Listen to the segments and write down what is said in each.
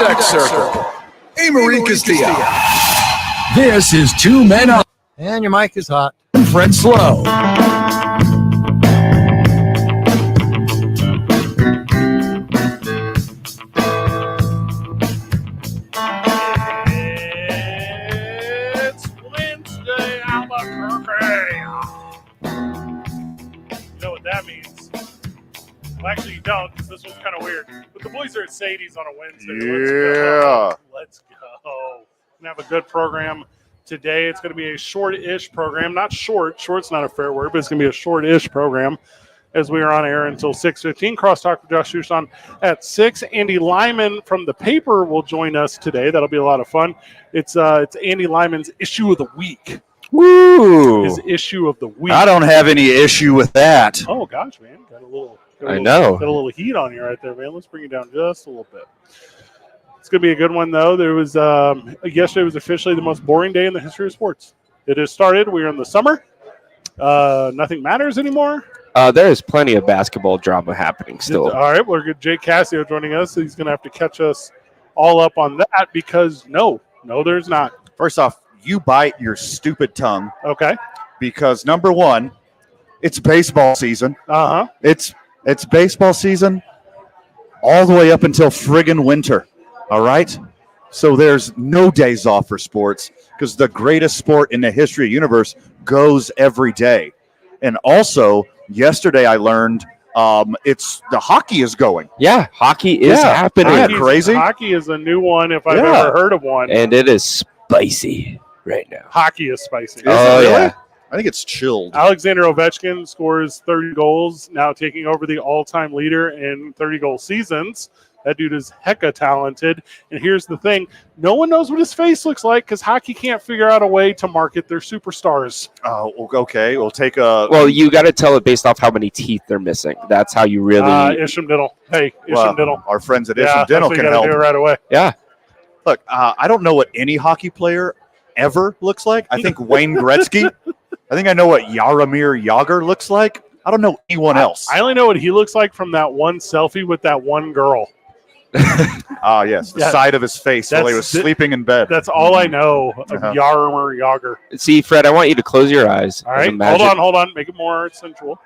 deck circle, Amory Castillo. This is Two Men Up. And your mic is hot. Fred Slow. It's Wednesday, Albuquerque. You know what that means? Well, actually, you don't, because this one's kind of weird. But the boys are at Sadie's on a Wednesday. Yeah. Let's go. We're going to have a good program today. It's going to be a short-ish program. Not short. Short's not a fair word, but it's going to be a short-ish program as we are on air until 6:15. Crosstalk with Josh Shushan at 6. Andy Lyman from the paper will join us today. That'll be a lot of fun. It's Andy Lyman's issue of the week. Woo! His issue of the week. I don't have any issue with that. Oh, gosh, man. Got a little heat on you right there, man. Let's bring it down just a little bit. It's going to be a good one, though. There was yesterday was officially the most boring day in the history of sports. It has started. We are in the summer. Nothing matters anymore. There is plenty of basketball drama happening still. All right, we're good. Jake Cassio joining us. He's going to have to catch us all up on that because no, there's not. First off, you bite your stupid tongue. Okay. Because number one, it's baseball season. Uh-huh. It's baseball season all the way up until friggin' winter. All right? So there's no days off for sports because the greatest sport in the history of the universe goes every day. And also, yesterday I learned it's the hockey is going. Yeah, hockey is happening. Isn't that crazy? Hockey is a new one if I've ever heard of one. And it is spicy right now. Hockey is spicy. Oh, yeah. I think it's chilled. Alexander Ovechkin scores 30 goals, now taking over the all-time leader in 30-goal seasons. That dude is hecka talented. And here's the thing. No one knows what his face looks like because hockey can't figure out a way to market their superstars. Oh, okay. We'll take a... Well, you got to tell it based off how many teeth they're missing. That's how you really... Isham Diddle. Hey, Isham Diddle. Our friends at Isham Diddle can help. Do it right away. Yeah. Look, I don't know what any hockey player ever looks like. I think Wayne Gretzky. I think I know what Jaromir Jagr looks like. I don't know anyone else. I only know what he looks like from that one selfie with that one girl. Yes, the side of his face while he was sleeping in bed. That's all I know of Jaromir Jagr. See, Fred, I want you to close your eyes. All right, hold on. Make it more sensual.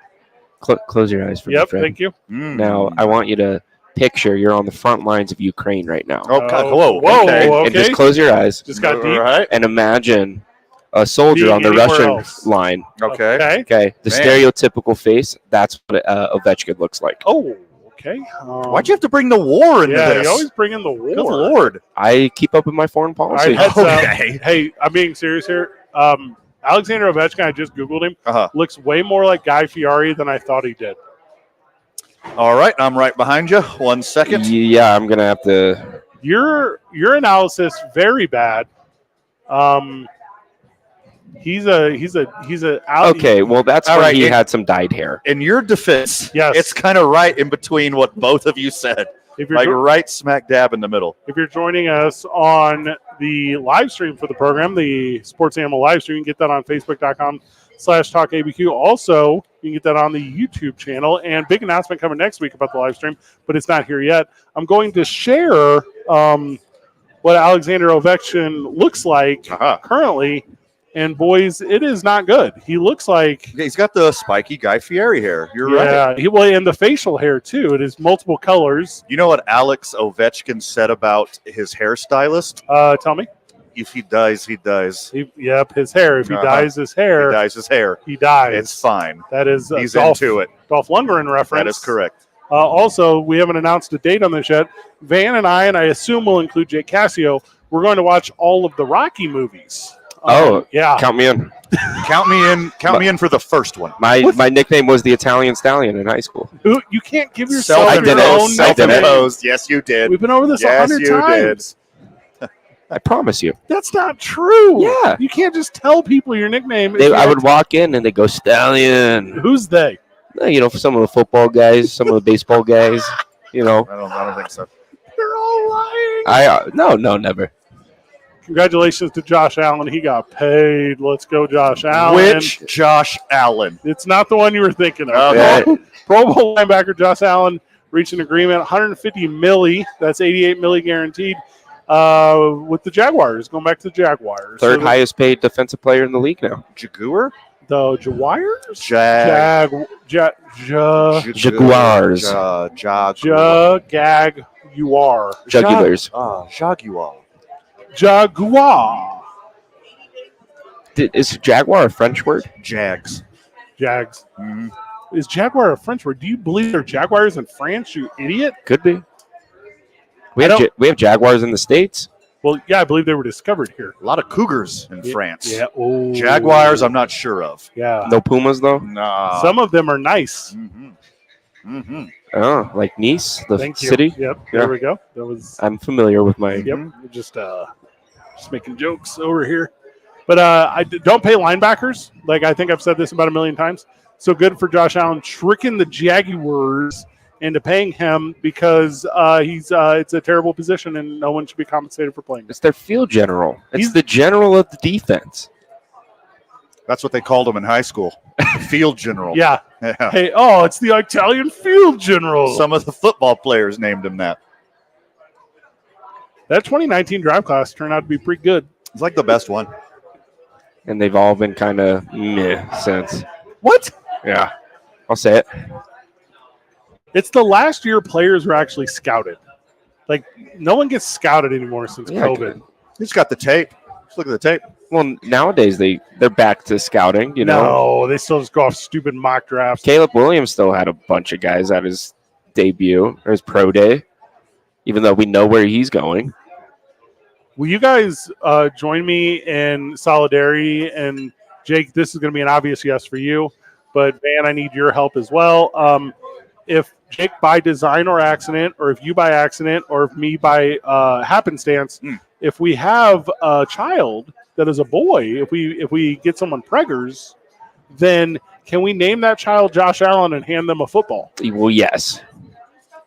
Close your eyes for me, Fred. Thank you. Now, I want you to picture you're on the front lines of Ukraine right now. Whoa, okay. And just close your eyes. Just got deep. Right. And imagine a soldier on the Russian line. Okay. The stereotypical face, that's what Ovechkin looks like. Oh, okay. Why'd you have to bring the war into this? You always bring in the war. Good Lord. I keep up with my foreign policy. All right, hey, I'm being serious here. Alexander Ovechkin, I just Googled him, looks way more like Guy Fieri than I thought he did. All right, I'm right behind you. 1 second. Yeah, I'm going to have to. Your analysis, very bad. He's okay, well, that's why he had some dyed hair. In your defense, yes, it's kind of right in between what both of you said. Like right smack dab in the middle. If you're joining us on the live stream for the program, the Sports Animal live stream, you can get that on Facebook.com/TalkABQ. Also, you can get that on the YouTube channel. And big announcement coming next week about the live stream, but it's not here yet. I'm going to share what Alexander Ovechkin looks like currently. And boys, it is not good. He looks like he's got the spiky Guy Fieri hair. You're right. Yeah, and the facial hair too. It is multiple colors. You know what Alex Ovechkin said about his hairstylist? Tell me. If he dies, he dies. His hair. If he dyes his hair, he dyes his hair. He dies. It's fine. That is he's into it. Dolph Lundgren reference. That is correct. Also, we haven't announced a date on this yet. Van and I assume we'll include Jake Cassio. We're going to watch all of the Rocky movies. Yeah. Count me in. Count me in for the first one. My nickname was the Italian Stallion in high school. You can't give yourself your own self-imposed. Yes, you did. We've been over this 100 times. I promise you. That's not true. Yeah. You can't just tell people your nickname. I would walk in and they go, Stallion. Who's they? For some of the football guys, some of the baseball guys, I don't think so. They're all lying. No, never. Congratulations to Josh Allen. He got paid. Let's go, Josh Allen. Which Josh Allen? It's not the one you were thinking of. Okay. Pro Bowl linebacker Josh Allen reached an agreement, 150 milli. That's 88 milli guaranteed with the Jaguars. Going back to the Jaguars. Third highest paid defensive player in the league now. Jaguar? The Jaguars? Jaguars. Jugulars. Jaguar. Jaguar. Is Jaguar a French word? Jags. Jags. Mhm. Is Jaguar a French word? Do you believe there are Jaguars in France, you idiot? Could be. We have Jaguars in the States. Well, yeah, I believe they were discovered here. A lot of cougars in France. Yeah. Oh. Jaguars, I'm not sure of. Yeah. No Pumas, though? Nah. Some of them are nice. Oh, like Nice, the Thank you. city? Yep. Yeah. There we go. That was. I'm familiar with my... Yep. Just making jokes over here. But don't pay linebackers. Like, I think I've said this about a million times. So good for Josh Allen tricking the Jaguars into paying him because it's a terrible position and no one should be compensated for playing. It's their field general. It's the general of the defense. That's what they called him in high school. Field general. Yeah. Yeah. Hey, it's the Italian field general. Some of the football players named him that. That 2019 draft class turned out to be pretty good. It's like the best one. And they've all been kind of meh since. What? Yeah. I'll say it. It's the last year players were actually scouted. Like, no one gets scouted anymore since COVID. He's got the tape. Just look at the tape. Well, nowadays they're back to scouting, you know. No, they still just go off stupid mock drafts. Caleb Williams still had a bunch of guys at his debut or his pro day, even though we know where he's going. Will you guys join me in solidarity? And Jake, this is going to be an obvious yes for you, but Van, I need your help as well. If Jake by design or accident, or if you by accident, or if me by happenstance, if we have a child that is a boy, if we get someone preggers, then can we name that child Josh Allen and hand them a football? Well, yes.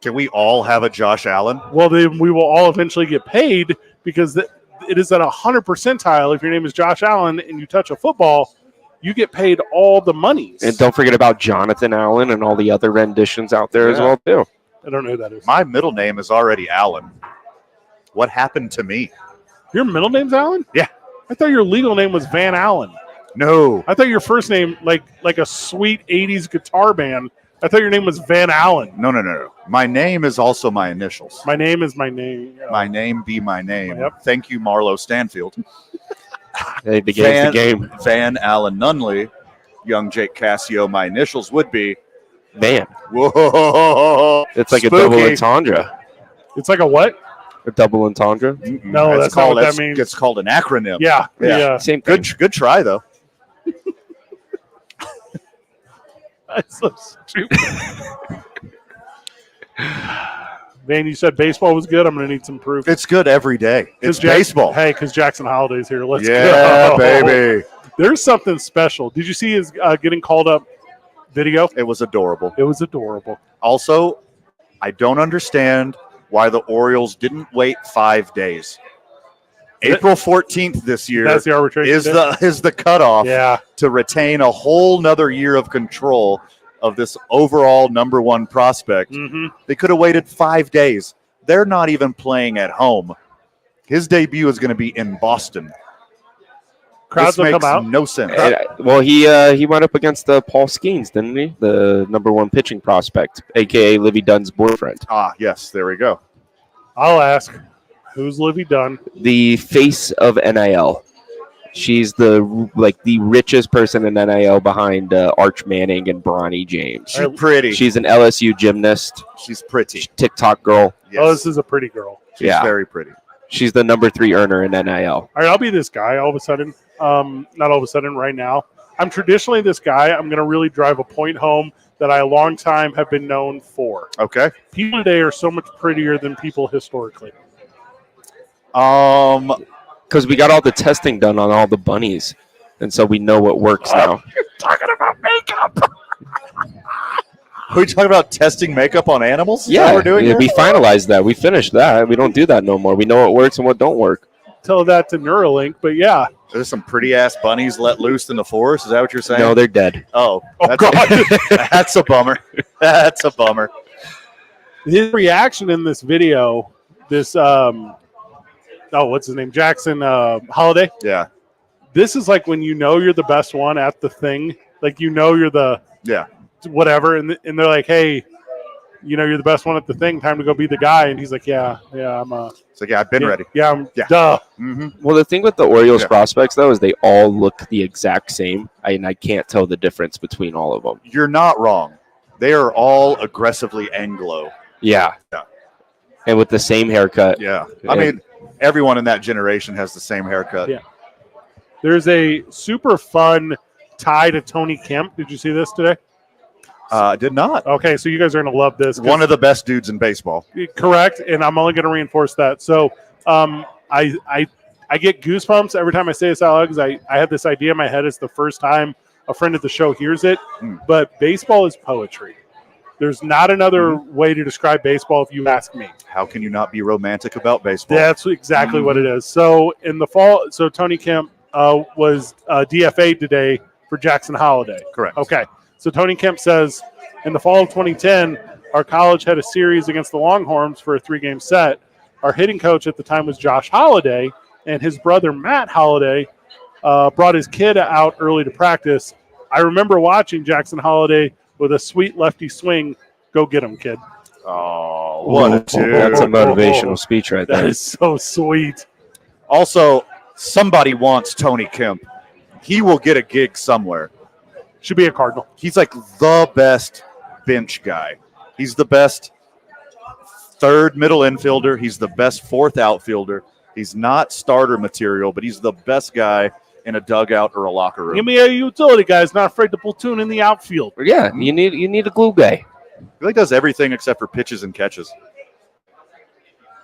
Can we all have a Josh Allen? Well, then we will all eventually get paid because it is at 100 percentile. If your name is Josh Allen and you touch a football, you get paid all the monies. And don't forget about Jonathan Allen and all the other renditions out there as well, too. I don't know who that is. My middle name is already Allen. What happened to me? Your middle name's Allen? Yeah. I thought your legal name was Van Allen. No. I thought your first name, like a sweet 80s guitar band, I thought your name was Van Allen. No. My name is also my initials. My name is my name. My name be my name. Yep. Thank you, Marlo Stanfield. Hey, the game's the game. Van Allen Nunley. Young Jake Cassio, my initials would be Van. Whoa. It's like Spooky. a double entendre. It's like a what? A double entendre? No, that's not what that means. It's called an acronym. Yeah. Same thing. Good try, though. That's so stupid. Man, you said baseball was good. I'm going to need some proof. It's good every day. It's Jack- baseball. Hey, because Jackson Holiday's here. Let's Yeah, go. baby. There's something special. Did you see his getting called up video? It was adorable. It was adorable. Also, I don't understand why the Orioles didn't wait 5 days. April 14th this year That's the arbitration is the cutoff Yeah. to retain a whole nother year of control of this overall number one prospect. Mm-hmm. They could have waited 5 days. They're not even playing at home. His debut is going to be in Boston. Crowds This will makes come out. no sense. Well, he went up against Paul Skeens, didn't he? The number one pitching prospect, a.k.a. Livy Dunn's boyfriend. Ah, yes, there we go. I'll ask. Who's Livy Dunn? The face of NIL. She's the richest person in NIL behind Arch Manning and Bronny James. She's pretty. She's an LSU gymnast, She's pretty. TikTok girl. Yes. Oh, this is a pretty girl. She's Yeah. very pretty. She's the number 3 earner in NIL. All right, I'll be this guy all of a sudden. Not all of a sudden, right now. I'm traditionally this guy. I'm going to really drive a point home that I a long time have been known for. Okay. People today are so much prettier than people historically. Because we got all the testing done on all the bunnies, and so we know what works now. You're talking about makeup. Are we talking about testing makeup on animals? Is that Yeah, what we're doing here? we finalized that. We finished that. We don't do that no more. We know what works and what don't work. Tell that to Neuralink, but yeah. There's some pretty ass bunnies let loose in the forest. Is that what you're saying? No, they're dead. Oh, Oh, that's God. that's a bummer. That's a bummer. his reaction in this video, what's his name? Jackson Holiday. Yeah. This is like when you know you're the best one at the thing. Like, you know, you're the whatever. And they're like, hey, you know, you're the best one at the thing. Time to go be the guy. And he's like, yeah, I'm It's like, I've been ready. Yeah, duh. Mm-hmm. Well, the thing with the Orioles prospects, though, is they all look the exact same. And I can't tell the difference between all of them. You're not wrong. They are all aggressively Anglo. Yeah. And with the same haircut. Yeah. I mean, everyone in that generation has the same haircut. Yeah. There's a super fun tie to Tony Kemp. Did you see this today? Did not. Okay, so you guys are going to love this. One of the best dudes in baseball. Correct, and I'm only going to reinforce that. So I get goosebumps every time I say this out loud because I have this idea in my head. It's the first time a friend of the show hears it. But baseball is poetry. There's not another way to describe baseball if you ask me. How can you not be romantic about baseball? That's exactly what it is. So in the fall, Tony Kemp was DFA'd today for Jackson Holiday. Correct. Okay. So Tony Kemp says, in the fall of 2010, our college had a series against the Longhorns for a 3-game set. Our hitting coach at the time was Josh Holiday, and his brother Matt Holiday brought his kid out early to practice. I remember watching Jackson Holiday with a sweet lefty swing. Go get him, kid. Oh, what a dude. That's a motivational speech right there. That is so sweet. Also, somebody wants Tony Kemp. He will get a gig somewhere. Should be a Cardinal. He's like the best bench guy. He's the best third middle infielder. He's the best fourth outfielder. He's not starter material, but he's the best guy in a dugout or a locker room. Give me a utility guy who's not afraid to platoon in the outfield. Yeah, you need a glue guy. He like does everything except for pitches and catches.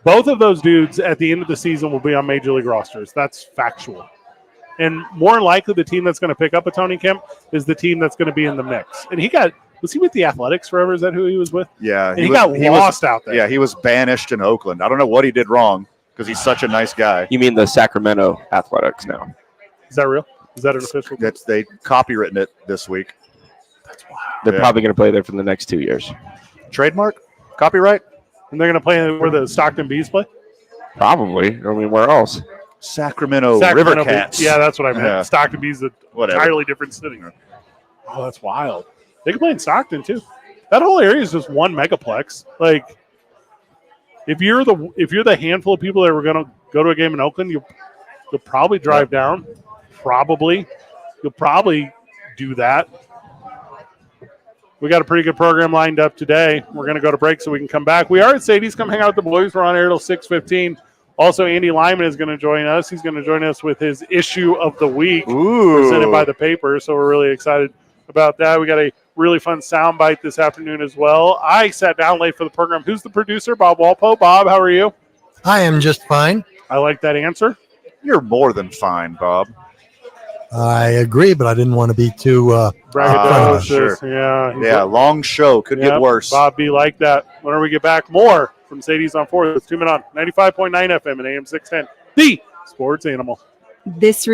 Both of those dudes at the end of the season will be on major league rosters. That's factual. And more than likely, the team that's going to pick up a Tony Kemp is the team that's going to be in the mix. And was he with the Athletics forever? Is that who he was with? Yeah. And he got lost out there. Yeah, he was banished in Oakland. I don't know what he did wrong because he's such a nice guy. You mean the Sacramento Athletics now? Is that real? Is that an official? They copywritten it this week. That's wild. They're probably going to play there for the next 2 years. Trademark? Copyright? And they're going to play where the Stockton Bees play? Probably. I mean, where else? Sacramento River Cats. Yeah, that's what I meant. Yeah. Stockton Bees is an Whatever. entirely different city. Oh, that's wild. They can play in Stockton, too. That whole area is just one megaplex. Like, if you're the handful of people that were going to go to a game in Oakland, you'll probably drive down. Probably. You'll probably do that. We got a pretty good program lined up today. We're going to go to break so we can come back. We are at Sadie's. Come hang out with the boys. We're on air till 6:15. Also, Andy Lyman is going to join us. He's going to join us with his issue of the week presented by the paper. So we're really excited about that. We got a really fun soundbite this afternoon as well. I sat down late for the program. Who's the producer? Bob Walpo. Bob, how are you? I am just fine. I like that answer. You're more than fine, Bob. I agree, but I didn't want to be too Braggadocious. Sure. Yeah. Yeah, long show. Could get worse. Bob be like that. Whenever we get back, more from Sadie's on 4th. Let's tune in on 95.9 FM and AM 610. The Sports Animal. This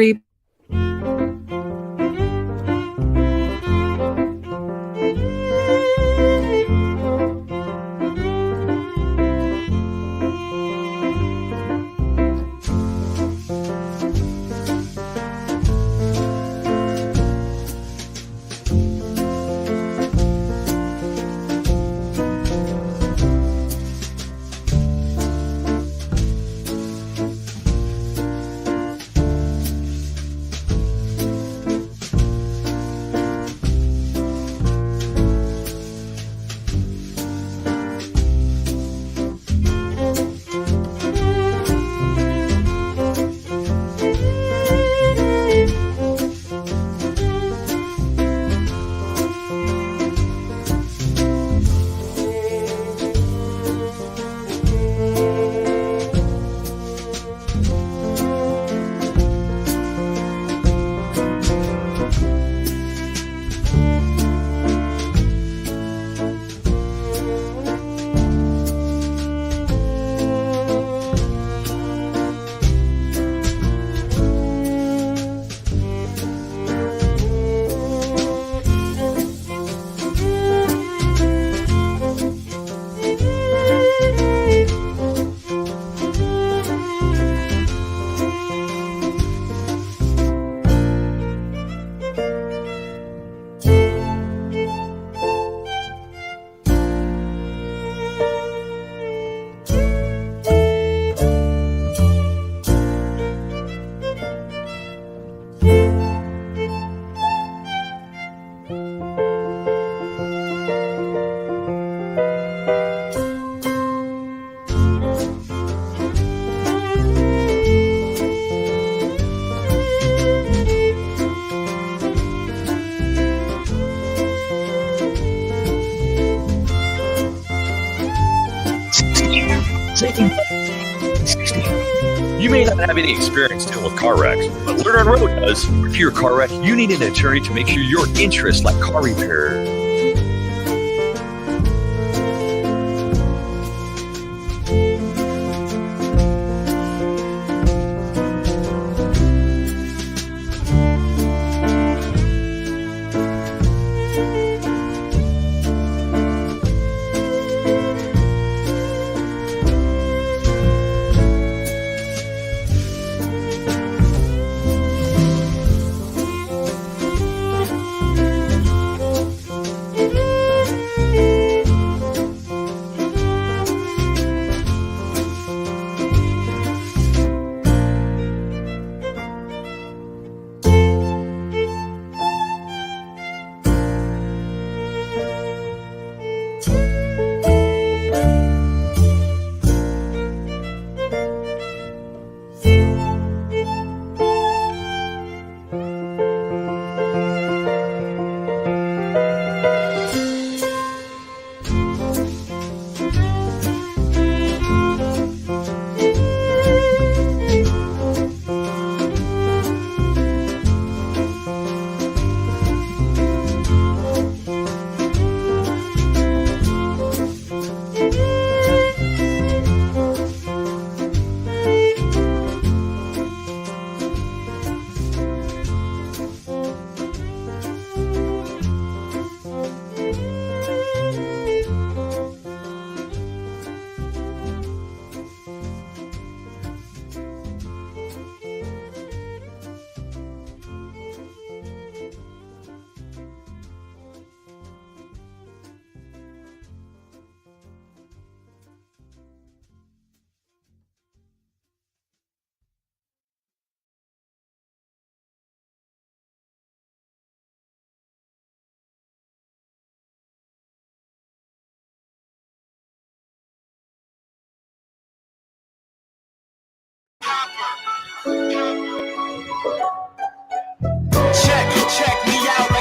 You may not have any experience dealing with car wrecks, but Learn on Road does. If you're a car wreck, you need an attorney to make sure your interests like car repair.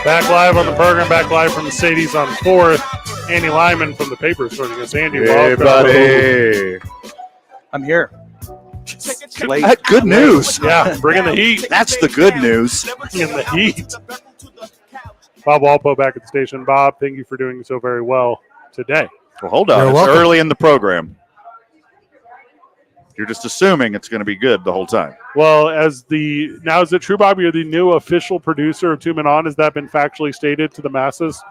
Back live on the program, back live from Sadie's on 4th. Andy Lyman from the Papers joining us. Andy, Hey, welcome. buddy. I'm here. Good news. Yeah, bringing the heat. That's the good news. Bringing the heat. Bob Walpo back at the station. Bob, thank you for doing so very well today. Well, hold on. You're It's welcome. early in the program. You're just assuming it's going to be good the whole time. Well, is it true, Bob? You're the new official producer of Two Men On. Has that been factually stated to the masses?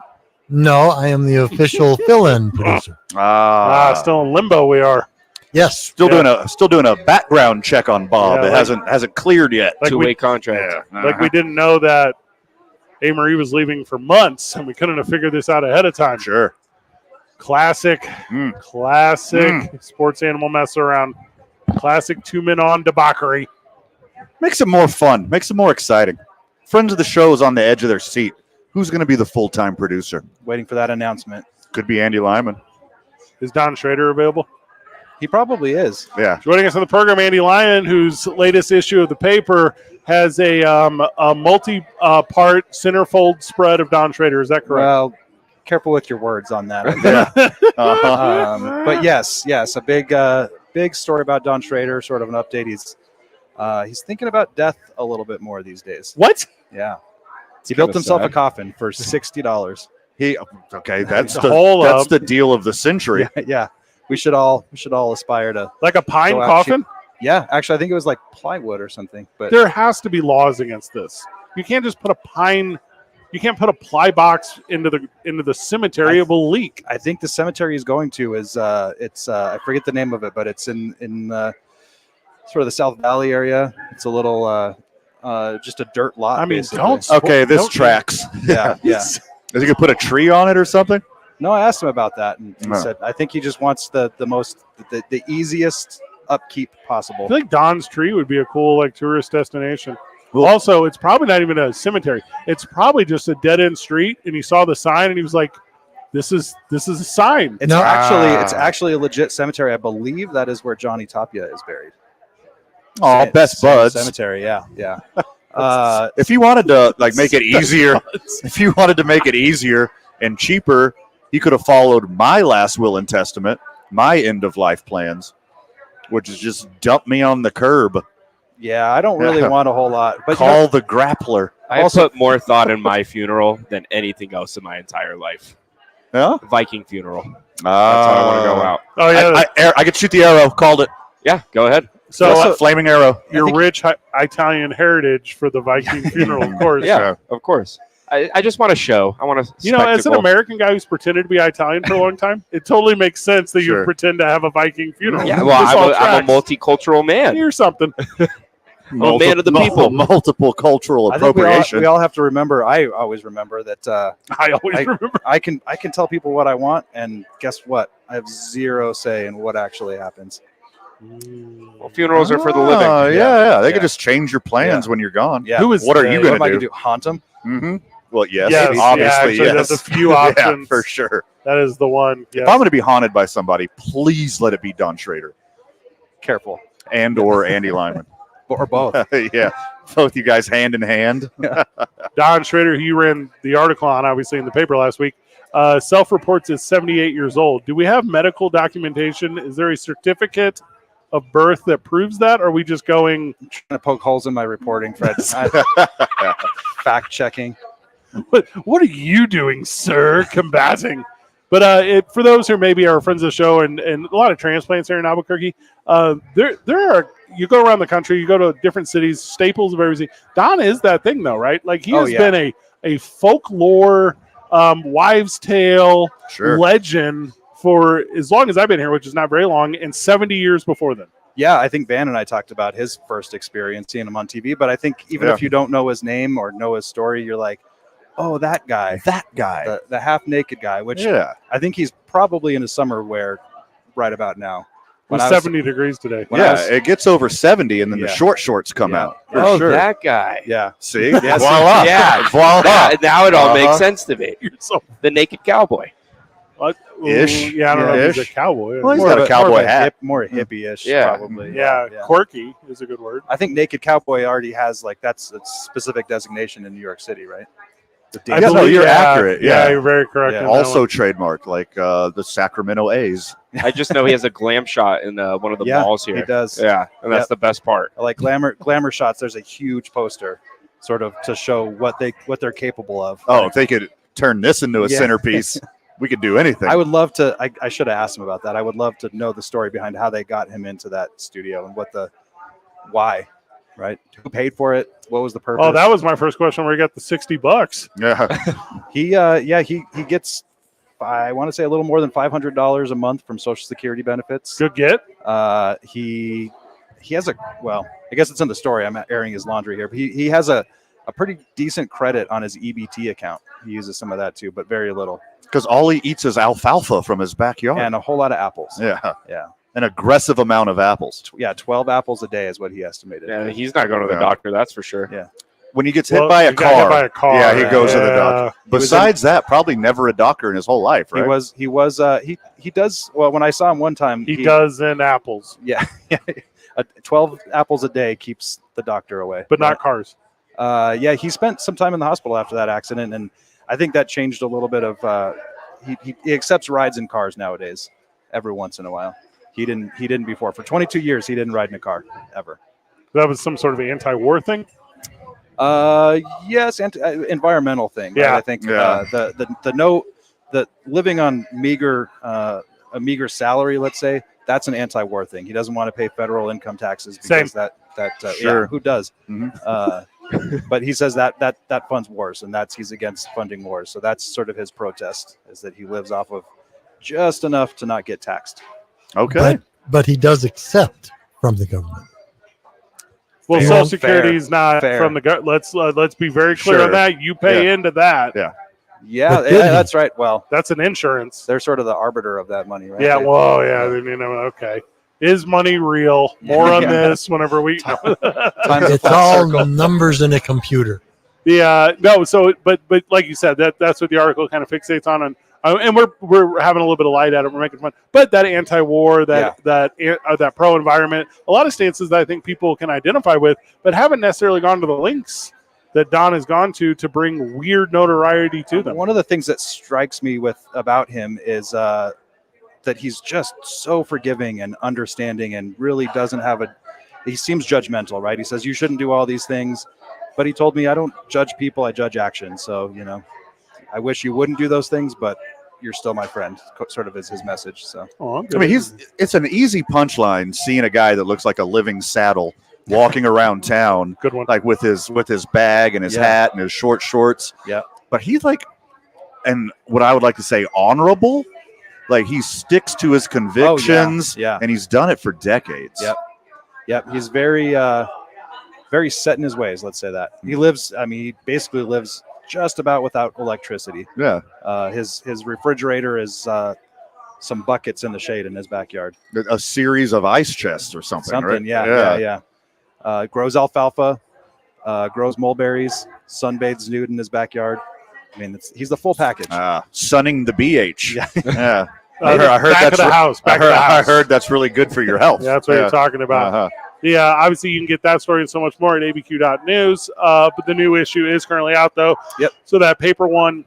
No, I am the official fill-in producer. Still in limbo. We are. Yes. Still doing a background check on Bob. Yeah, It like- hasn't cleared yet. Like Two-way we, contract. like we didn't know that A. Marie was leaving for months, and we couldn't have figured this out ahead of time. Sure. Classic sports animal mess around. Classic Two Men On debauchery. Makes it more fun. Makes it more exciting. Friends of the show is on the edge of their seat. Who's going to be the full-time producer? Waiting for that announcement. Could be Andy Lyman. Is Don Schrader available? He probably is. Yeah. Joining us on the program, Andy Lyman, whose latest issue of the paper has a multi-part centerfold spread of Don Schrader. Is that correct? Well, careful with your words on that. Uh-huh. But yes, a big story about Don Schrader. Sort of an update. He's thinking about death a little bit more these days. What? Yeah, he built kinda himself sad. a coffin for $60. That's Hold the deal of the century. Yeah, we should all aspire to. Like a pine go out coffin? Yeah, actually, I think it was like plywood or something. But There has to be laws against this. You can't just put a pine. You can't put a ply box into the cemetery. It will leak. I think the cemetery he's going to is I forget the name of it, but it's in sort of the South Valley area. It's a little just a dirt lot. I mean, basically. don't. Okay, this don't- tracks. Yeah. Is he going to put a tree on it or something? No, I asked him about that, and he No. said I think he just wants the easiest upkeep possible. I feel like Don's Tree would be a cool tourist destination. Well- Also, it's probably not even a cemetery. It's probably just a dead end street, and he saw the sign, and he was like, "This is a sign." It's No. actually a legit cemetery. I believe that is where Johnny Tapia is buried. Oh, best buds. Cemetery. Yeah. If you wanted to make it easier, if you wanted to make it easier and cheaper, he could have followed my last will and testament, my end of life plans. which is just dump me on the curb. Yeah, I don't really want a whole lot. But Call the grappler. I put more thought in my funeral than anything else in my entire life. Yeah? Viking funeral. That's how I want to go out. Oh yeah, I could shoot the arrow. Called it. Yeah, go ahead. so Flaming arrow. your rich Italian heritage for the Viking funeral, of course. Yeah, of course. I just want to show. I want to. You know, as an American guy who's pretended to be Italian for a long time, it totally makes sense that you Sure. pretend to have a Viking funeral. Yeah, This well, all I'm a tracks. multicultural man. Here's something. I'm a man of the people. Multiple cultural I think appropriation. we all have to remember. I always remember that I always remember. I can tell people what I want, and guess what? I have zero say in what actually happens. Well, funerals are for the living. Oh, yeah. They Yeah. could just change your plans when you're gone. Yeah. Who is What are they? you What going am I to gonna do? do? Haunt them? Mm-hmm. Well, yes, Yes, obviously, actually, yes. there's a few Yeah, options. for sure. That is the one. If Yes. I'm going to be haunted by somebody, please let it be Don Schrader Careful, and or Andy Lyman. or both. Yeah, both you guys hand in hand. Don Schrader, who you ran the article on, obviously, in the paper last week, self-reports is 78 years old. Do we have medical documentation? Is there a certificate of birth that proves that? Or are we just going, Trying to poke holes in my reporting, Fred. Fact checking. what are you doing, sir? Combating. But for those who maybe are friends of the show and a lot of transplants here in Albuquerque, there are, you go around the country, you go to different cities, staples of everything. Don is that thing, though, right? Like he has been a folklore, wives' tale Sure. legend for as long as I've been here, which is not very long, and 70 years before then. Yeah, I think Van and I talked about his first experience seeing him on TV. But I think even if you don't know his name or know his story, you're like, oh, that guy, the half naked guy, which I think he's probably in his summer wear right about now. It was 70 degrees today. It gets over 70, and then the short shorts come out. Oh, that guy. Yeah. See? Yes. Voila. Yeah. Voila. Now it all makes sense to me. You're so The naked cowboy. what? Ish. Yeah, I don't know if he's Ish. a cowboy. Well, he's More got of a cowboy more of a hat. more hippie-ish, Yeah. probably. yeah, quirky is a good word. I think naked cowboy already has that's a specific designation in New York City, right? I no, believe- you're accurate. Yeah. you're very correct. Yeah. in that Also one. trademarked, like the Sacramento A's. I just know he has a glam shot in one of the malls here. He does. Yeah, and that's the best part. Like glamour shots. There's a huge poster, sort of to show what they're capable of. Oh, if they could turn this into a centerpiece, we could do anything. I would love to. I should have asked him about that. I would love to know the story behind how they got him into that studio and why, right? Who paid for it? What was the purpose? Oh, that was my first question. Where he got the $60? Yeah. He gets, I want to say, a little more than $500 a month from Social Security benefits. Good get. He has I guess it's in the story. I'm airing his laundry here, but he has a pretty decent credit on his EBT account. He uses some of that too, but very little, Because all he eats is alfalfa from his backyard. and a whole lot of apples. Yeah. Yeah. An aggressive amount of apples. 12 apples a day is what he estimated. Yeah, he's not going to the Yeah. doctor, that's for sure. Yeah. When he gets hit Well, by a he got hit car. by a car. Yeah, he goes to the Yeah. doctor. Besides that, probably never a doctor in his whole life, right? He does. Well, when I saw him one time, He does in apples, Yeah. 12 apples a day keeps the doctor away. but not cars. He spent some time in the hospital after that accident, and I think that changed a little bit of. He accepts rides in cars nowadays, every once in a while. He didn't before. For 22 years, he didn't ride in a car ever. That was some sort of anti-war thing. Yes, environmental thing. Right? Yeah. I think Yeah. the living on a meager salary, let's say, that's an anti-war thing. He doesn't want to pay federal income taxes because Same. Sure. who does? Mhm. But he says that funds wars, and he's against funding wars. So that's sort of his protest, is that he lives off of just enough to not get taxed. Okay. But he does accept from the government. Well, Fair. Social Security is not Fair. from the government. Let's be very clear on Sure. that. You pay Yeah. into that. Yeah. Yeah, But did he? that's right. Well, That's an insurance. they're sort of the arbiter of that money, right? Yeah. They- Well, yeah. Okay. Is money real? More on this whenever we. Time's a It's flat all circle. numbers in a computer. Yeah, no. So, but like you said, that's what the article kind of fixates on, and we're having a little bit of light at it. We're making fun, but that anti-war, that pro-environment, a lot of stances that I think people can identify with, but haven't necessarily gone to the links that Don has gone to bring weird notoriety to them. One of the things that strikes me about him is that he's just so forgiving and understanding and really doesn't have he seems judgmental, right? He says, you shouldn't do all these things. But he told me, I don't judge people, I judge action. So, I wish you wouldn't do those things, but you're still my friend, sort of is his message. So, I mean, it's an easy punchline seeing a guy that looks like a living saddle walking around town. Good one. Like with his bag and his hat and his short shorts. Yeah. But he's like, and what I would like to say, honorable. Like he sticks to his convictions, and he's done it for decades. Yep. He's very, very set in his ways. Let's say that he basically lives just about without electricity. Yeah. His refrigerator is some buckets in the shade in his backyard. A series of ice chests or something. Right? Yeah. Grows alfalfa, grows mulberries, sunbathes nude in his backyard. I mean, he's the full package. Sunning the BH. Yeah. I heard that's I heard that's really good for your health. Yeah, that's what you're talking about. Uh-huh. Yeah, obviously you can get that story and so much more at abq.news. But the new issue is currently out, though. Yep. So that paper one,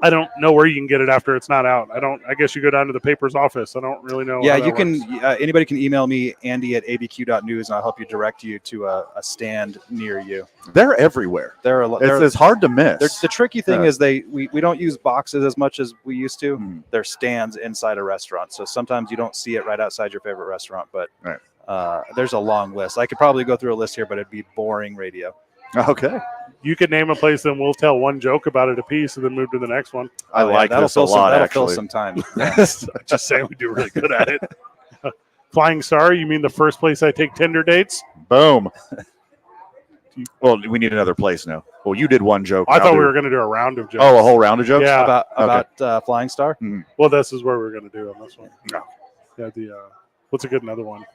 I don't know where you can get it after it's not out. I guess you go down to the paper's office. I don't really know. Yeah, you can. Anybody can email me, Andy at abq.news, and I'll help you direct you to a stand near you. They're everywhere. It's hard to miss. The tricky thing is we don't use boxes as much as we used to. They're stands inside a restaurant, so sometimes you don't see it right outside your favorite restaurant. But there's a long list. I could probably go through a list here, but it'd be boring radio. Okay. You could name a place, and we'll tell one joke about it a piece, and then move to the next one. I like this a lot. That'll fill some time. Just saying, we do really good at it. Flying Star, you mean the first place I take Tinder dates? Boom. Well, we need another place now. Well, you did one joke. I thought we were going to do a round of jokes. Oh, a whole round of jokes? Yeah. About Flying Star? Mm-hmm. Well, this is where we're going to do on this one. No. Yeah, what's a good another one?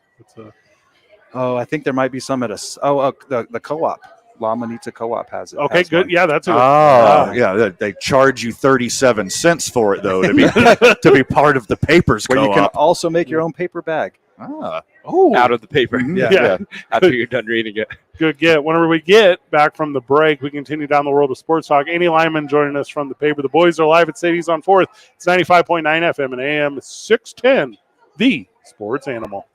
I think there might be some at the co-op. La Manita Co-op has it. Okay, good. One. Yeah, that's it. Yeah, they charge you 37 cents for it though to be part of the papers where co-op. You can also make your own paper bag. Out of the paper. Yeah. After you're done reading it. Good get. Whenever we get back from the break, we continue down the world of sports talk. Andy Lyman joining us from the paper. The boys are live at Sadie's on 4th. It's 95.9 FM and AM 610, the sports animal.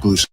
exclusive.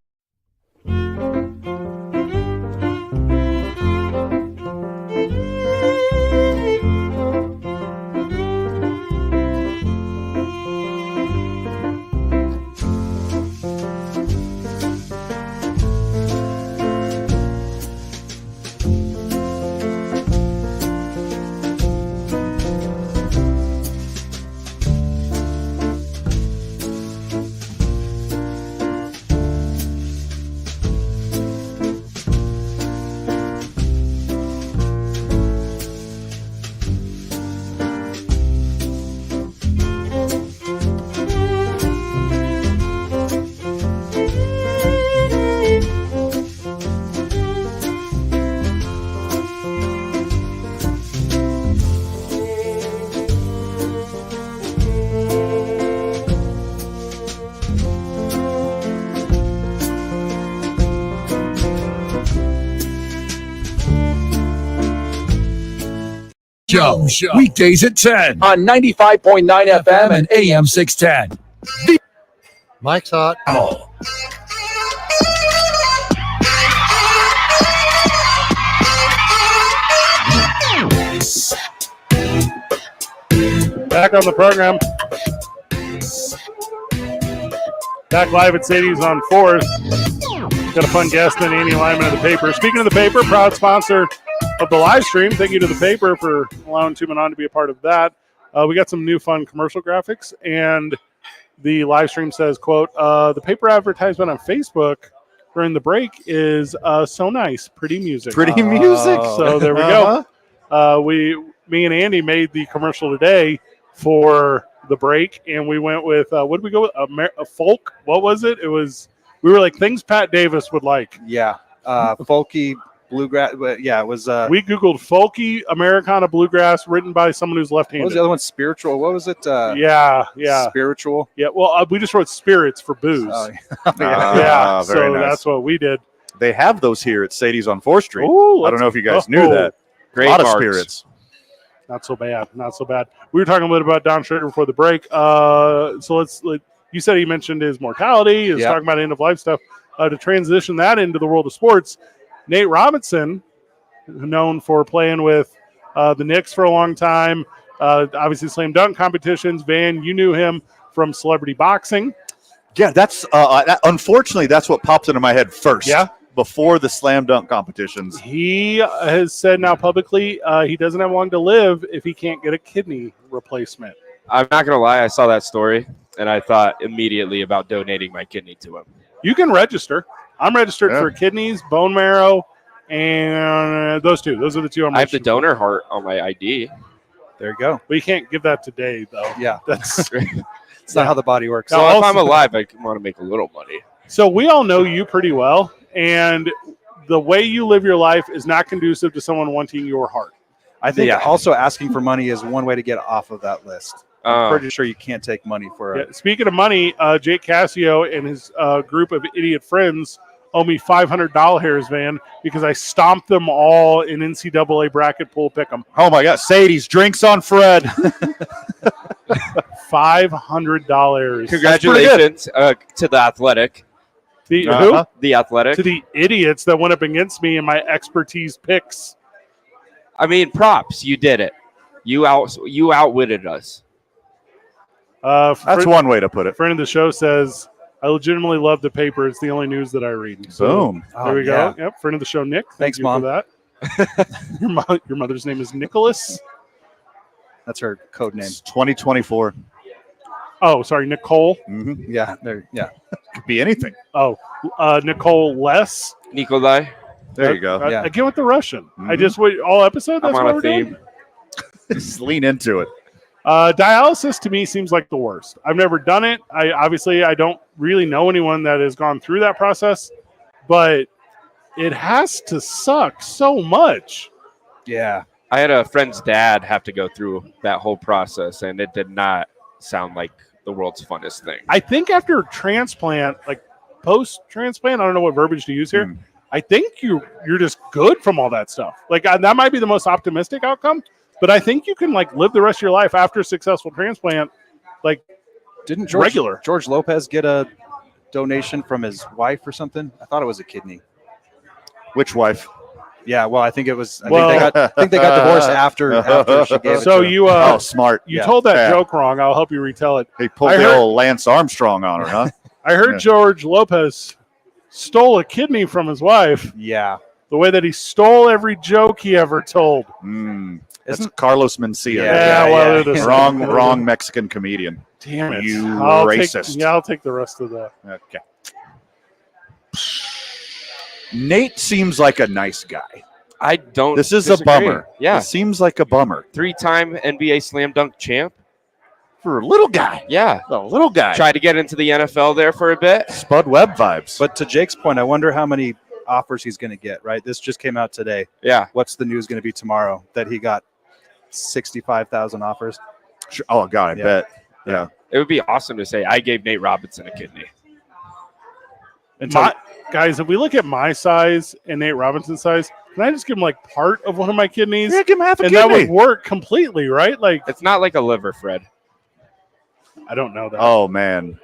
Show. Weekdays at 10 on 95.9 FM and AM 610. Mike's hot. Oh. Back on the program. Back live at Sadie's on 4th. Got a fun guest and Andy Lyman of the paper. Speaking of the paper, proud sponsor of the live stream. Thank you to the paper for allowing Two Men On to be a part of that. We got some new fun commercial graphics, and the live stream says, quote, the paper advertisement on Facebook during the break is so nice. Pretty music. Pretty music. So there we go. Me and Andy made the commercial today for the break, and we went with, what did we go with? A folk? What was it? We were like things Pat Davis would like. Yeah. Folky bluegrass. Yeah, it was. We Googled folky Americana bluegrass written by someone who's left-handed. What was the other one? Spiritual. What was it? Yeah. Spiritual. Yeah. Well, we just wrote spirits for booze. Oh, yeah. Very So nice. that's what we did. They have those here at Sadie's on 4th Street. Ooh, I don't know if you guys knew that. Great a lot of marks. spirits. Not so bad. Not so bad. We were talking a little bit about Don Schrader before the break. So you said he mentioned his mortality. He was talking about end of life stuff. To transition that into the world of sports, Nate Robinson, known for playing with the Knicks for a long time, obviously slam dunk competitions. Van, you knew him from celebrity boxing. Yeah, that's unfortunately that's what pops into my head first. Yeah. Before the slam dunk competitions. He has said now publicly he doesn't have long to live if he can't get a kidney replacement. I'm not going to lie. I saw that story, and I thought immediately about donating my kidney to him. You can register. I'm registered for kidneys, bone marrow, and those two. Those are the two I'm I have the registered donor heart on my ID. There you go. But you can't give that today, though. Yeah. That's It's not how the body works. So Now, if I'm also- alive, I want to make a little money. So we all know you pretty well, and the way you live your life is not conducive to someone wanting your heart. I think also asking for money is one way to get off of that list. I'm pretty sure you can't take money for it. Speaking of money, Jake Cassio and his group of idiot friends owe me $500, Van, because I stomped them all in NCAA bracket pool pick'em. Oh my God, Sadie's drinks on Fred. $500. Congratulations to the Athletic. Who? The Athletic. To the idiots that went up against me in my expertise picks. I mean, props. You did it. You outwitted us. That's one way to put it. Friend of the show says, I legitimately love the paper. It's the only news that I read. So, Boom. there we go. Yep. Friend of the show, Nick. Thanks, you Mom. for that. Your mother's name is Nicholas. That's her code name. It's 2024. Oh, sorry, Nicole. Mm-hmm. Yeah, there. Yeah, Could be anything. Oh, Nicole Less. Nikolai. There you go. Again with the Russian. Mhm. I just wait all episode. That's I'm what on we're a theme. doing. Just lean into it. Dialysis to me seems like the worst. I've never done it. I don't really know anyone that has gone through that process, but it has to suck so much. yeah. I had a friend's dad have to go through that whole process, and it did not sound like the world's funnest thing. I think after transplant, like post-transplant, I don't know what verbiage to use here. I think you're just good from all that stuff. Like that might be the most optimistic outcome, but I think you can like live the rest of your life after a successful transplant, like Didn't regular. George Lopez get a donation from his wife or something. I thought it was a kidney. Which wife? Yeah, well, I think it was. I Well- think they got divorced after she gave it So to him. you Oh, smart. you Yeah. told that Yeah. joke wrong. I'll help you retell it. He pulled I the heard- old Lance Armstrong on her, huh? I heard Yeah. George Lopez stole a kidney from his wife. Yeah. The way that he stole every joke he ever told. That's Isn't- Carlos Mencia. Yeah, well, yeah. it is. Wrong Mexican comedian. Damn it! You I'll racist. I'll take the rest of that. Okay. Nate seems like a nice guy. I don't. This is disagree. a bummer. Yeah, It seems like a bummer 3-time NBA slam dunk champ. for a little guy. Yeah, A little guy. tried to get into the NFL there for a bit. Spud Webb vibes. But to Jake's point, I wonder how many offers he's going to get. Right, this just came out today. Yeah, What's the news going to be tomorrow? That he got 65,000 offers. Oh God, I Yeah. bet. Yeah. it would be awesome to say I gave Nate Robinson a kidney. Guys, if we look at my size and Nate Robinson's size, can I just give him like part of one of my kidneys? Yeah, give him half a And that kidney. would work completely, right? Like, It's not like a liver, Fred. I don't know that. Oh man,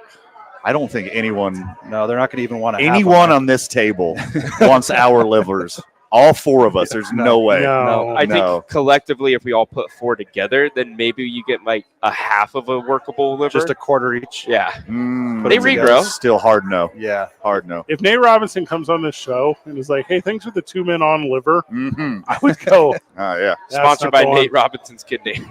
I don't think anyone No, they're not going to even want to. anyone on this table wants our livers. All four of us. There's no way. No. I No. think collectively, if we all put 4 together, then maybe you get like a half of a workable liver. Just a quarter each. yeah. Mm, They regrow. Still hard no. Yeah. Hard no. If Nate Robinson comes on this show and is like, hey, thanks for the 2 men on liver, Mm-hmm. I would go, Yeah. "That's Sponsored not by the one." Nate Robinson's kidney.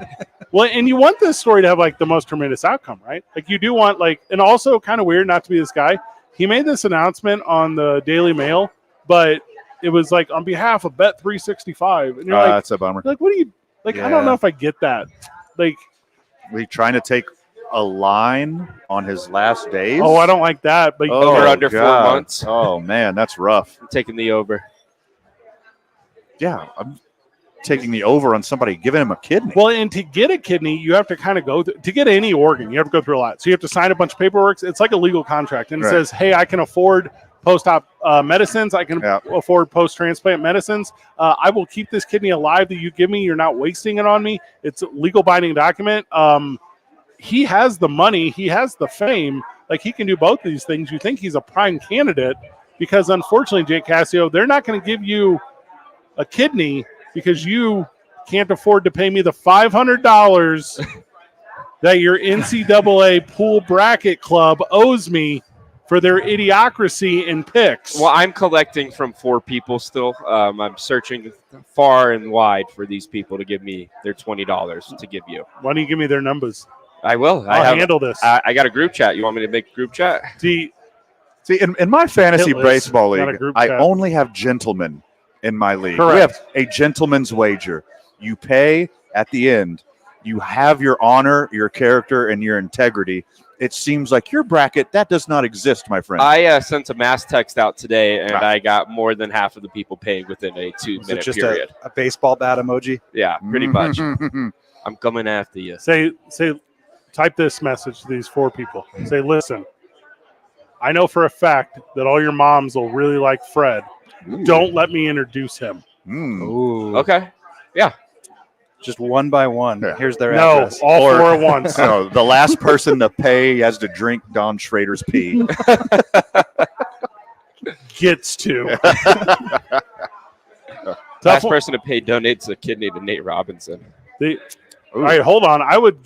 Well, and you want this story to have like the most tremendous outcome, right? Like you do want like, and also kind of weird not to be this guy. He made this announcement on the Daily Mail, but it was like on behalf of Bet 365, and you're like, That's a bummer. what are you like? I Yeah. don't know if I get that. Like, We trying to take a line on his last days. oh, I don't like that. But Over under 4 months. Oh man, that's rough. I'm taking the over. Yeah, I'm taking the over on somebody giving him a kidney. well, and to get a kidney, you have to kind of go to get any organ. You have to go through a lot. So you have to sign a bunch of paperwork. It's like a legal contract, and it Right. says, hey, I can afford post-op medicines. I can Yeah. afford post-transplant medicines. I will keep this kidney alive that you give me. You're not wasting it on me. It's a legal binding document. He has the money. He has the fame. Like, he can do both of these things. You think he's a prime candidate because, unfortunately, Jake Cassio, they're not going to give you a kidney because you can't afford to pay me the $500 that your NCAA pool bracket club owes me for their idiocracy and picks. Well, I'm collecting from 4 people still. I'm searching far and wide for these people to give me their $20 to give you. Why don't you give me their numbers? I will. I'll handle this. I got a group chat. You want me to make a group chat? See, See, in my fantasy Hitless, baseball not a league, group I chat. only have gentlemen in my league. Correct. We have a gentleman's wager. You pay at the end. You have your honor, your character, and your integrity. It seems like your bracket, that does not exist, my friend. I sent a mass text out today, and Ah. I got more than half of the people paying within a Was it 2-minute just period. a baseball bat emoji? Yeah, pretty much. Mhm. I'm coming after you. type this message to these 4 people. Say, listen, I know for a fact that all your moms will really like Fred. Don't let me introduce him. Mm. Ooh. Okay. Just one by one. Yeah. Here's their No, address. all Or- 4 at once. So the last person to pay has to drink Don Schrader's pee. Gets to. Last Tough person to pay donates a kidney to Nate Robinson. All right, hold on. I would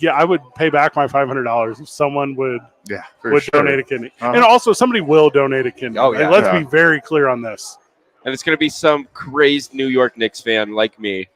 pay back my $500 if someone would Yeah, for would sure. donate a kidney, Uh-huh. and also somebody will donate a kidney. Oh, Like, yeah. let's Yeah. be very clear on this. And it's going to be some crazed New York Knicks fan like me.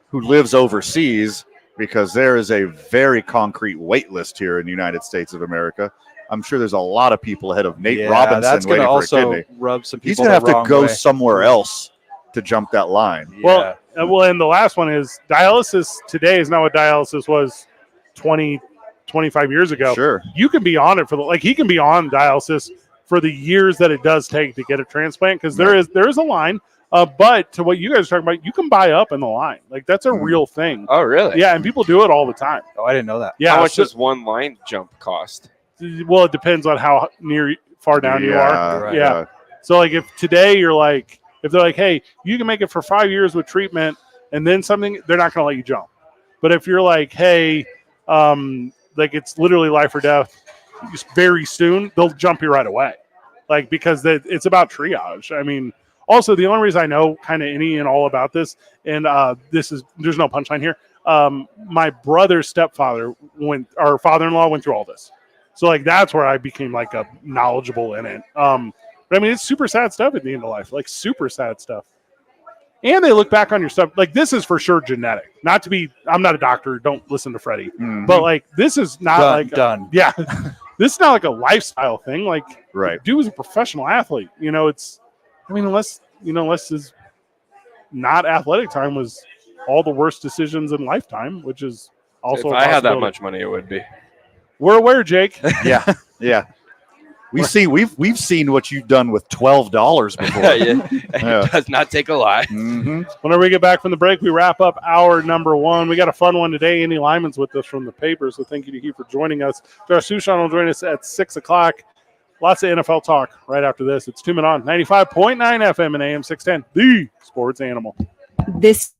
Who lives overseas, because there is a very concrete wait list here in the United States of America. I'm sure there's a lot of people ahead of Nate Yeah, Robinson that's going waiting to for a also kidney. rub some people. He's going to have the to wrong go way. somewhere else to jump that line. Yeah. Well, and the last one is dialysis today is not what dialysis was 20, 25 years ago. Sure. You can be on it he can be on dialysis for the years that it does take to get a transplant because there is a line. But to what you guys are talking about, you can buy up in the line. Like, that's a real thing. Oh, really? Yeah, and people do it all the time. Oh, I didn't know that. Yeah. How much so- does one line jump cost? well, it depends on how far down you are. right. Yeah. So, like, if today you're like, if they're like, hey, you can make it for 5 years with treatment and then something, they're not going to let you jump. But if you're like, hey, like it's literally life or death, very soon, they'll jump you right away. Like, because it's about triage. I mean, also the only reason I know kind of any and all about this, and there's no punchline here. My brother's stepfather our father-in-law went through all this. So like, that's where I became like a knowledgeable in it. But I mean, it's super sad stuff at the end of life, like super sad stuff. And they look back on your stuff. Like, this is for sure genetic. Not to be, I'm not a doctor. Don't listen to Freddie. Mm-hmm. But like, this is not done. Yeah. This is not like a lifestyle thing. Like, Right. dude was a professional athlete. You know, unless his not athletic time was all the worst decisions in lifetime, which is also If a I had that possibility. much money, it would be. We're aware, Jake. Yeah. Yeah. We've seen what you've done with $12 before. Yeah. Yeah. It does not take a lot. Mm-hmm. Whenever we get back from the break, we wrap up hour number 1. We got a fun one today. Andy Lyman's with us from the paper, so thank you to he for joining us. Josh Sushan will join us at 6 o'clock. Lots of NFL talk right after this. It's 2 Men On, 95.9 FM and AM 610, the sports animal. This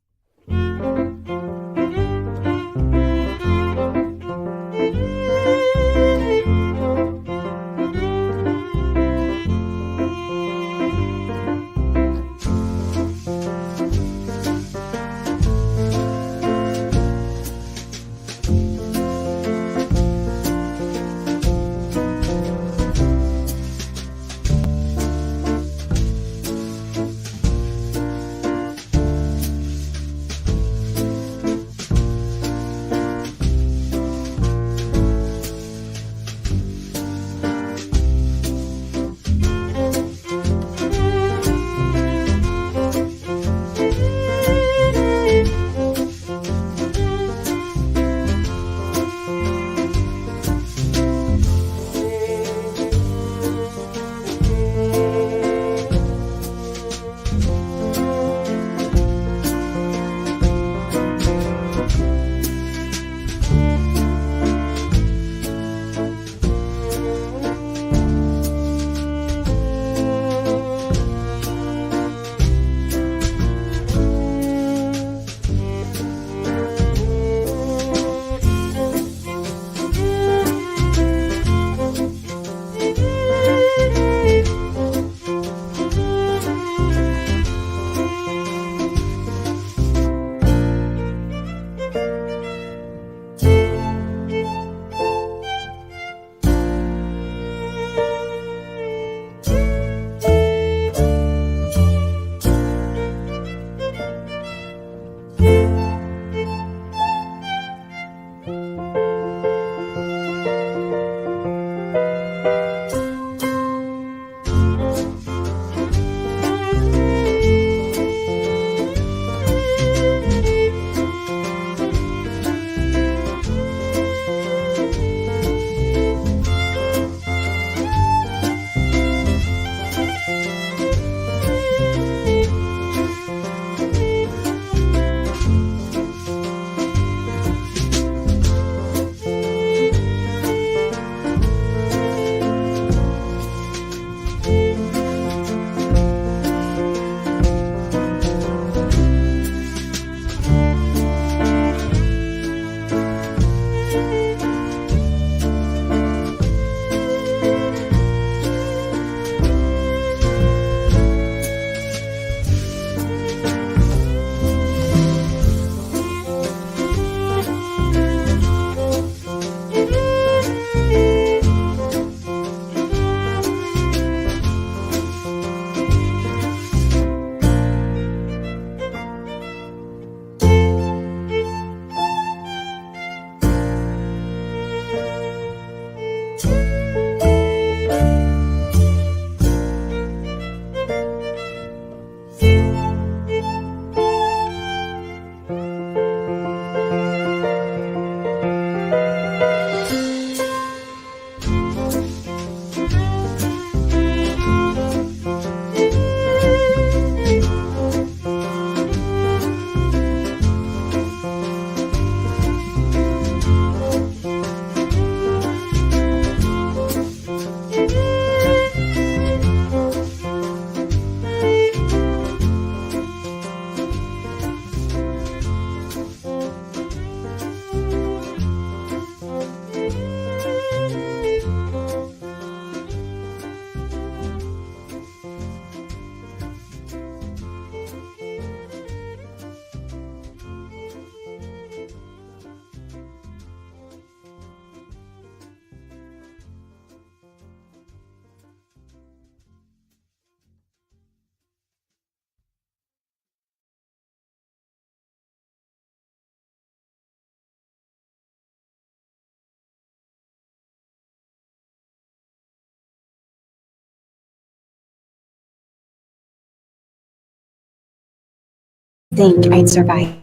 think I'd survive.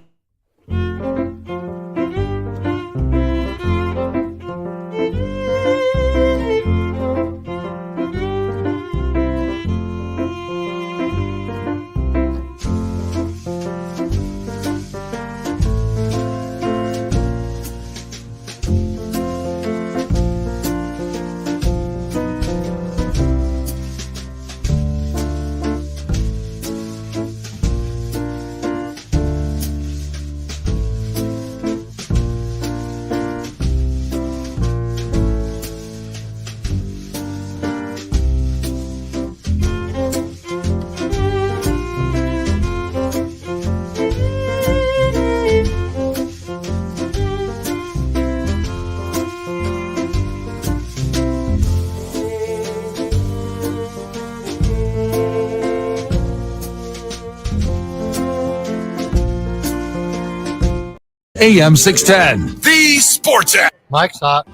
AM 610. The Sports App. Mike's hot.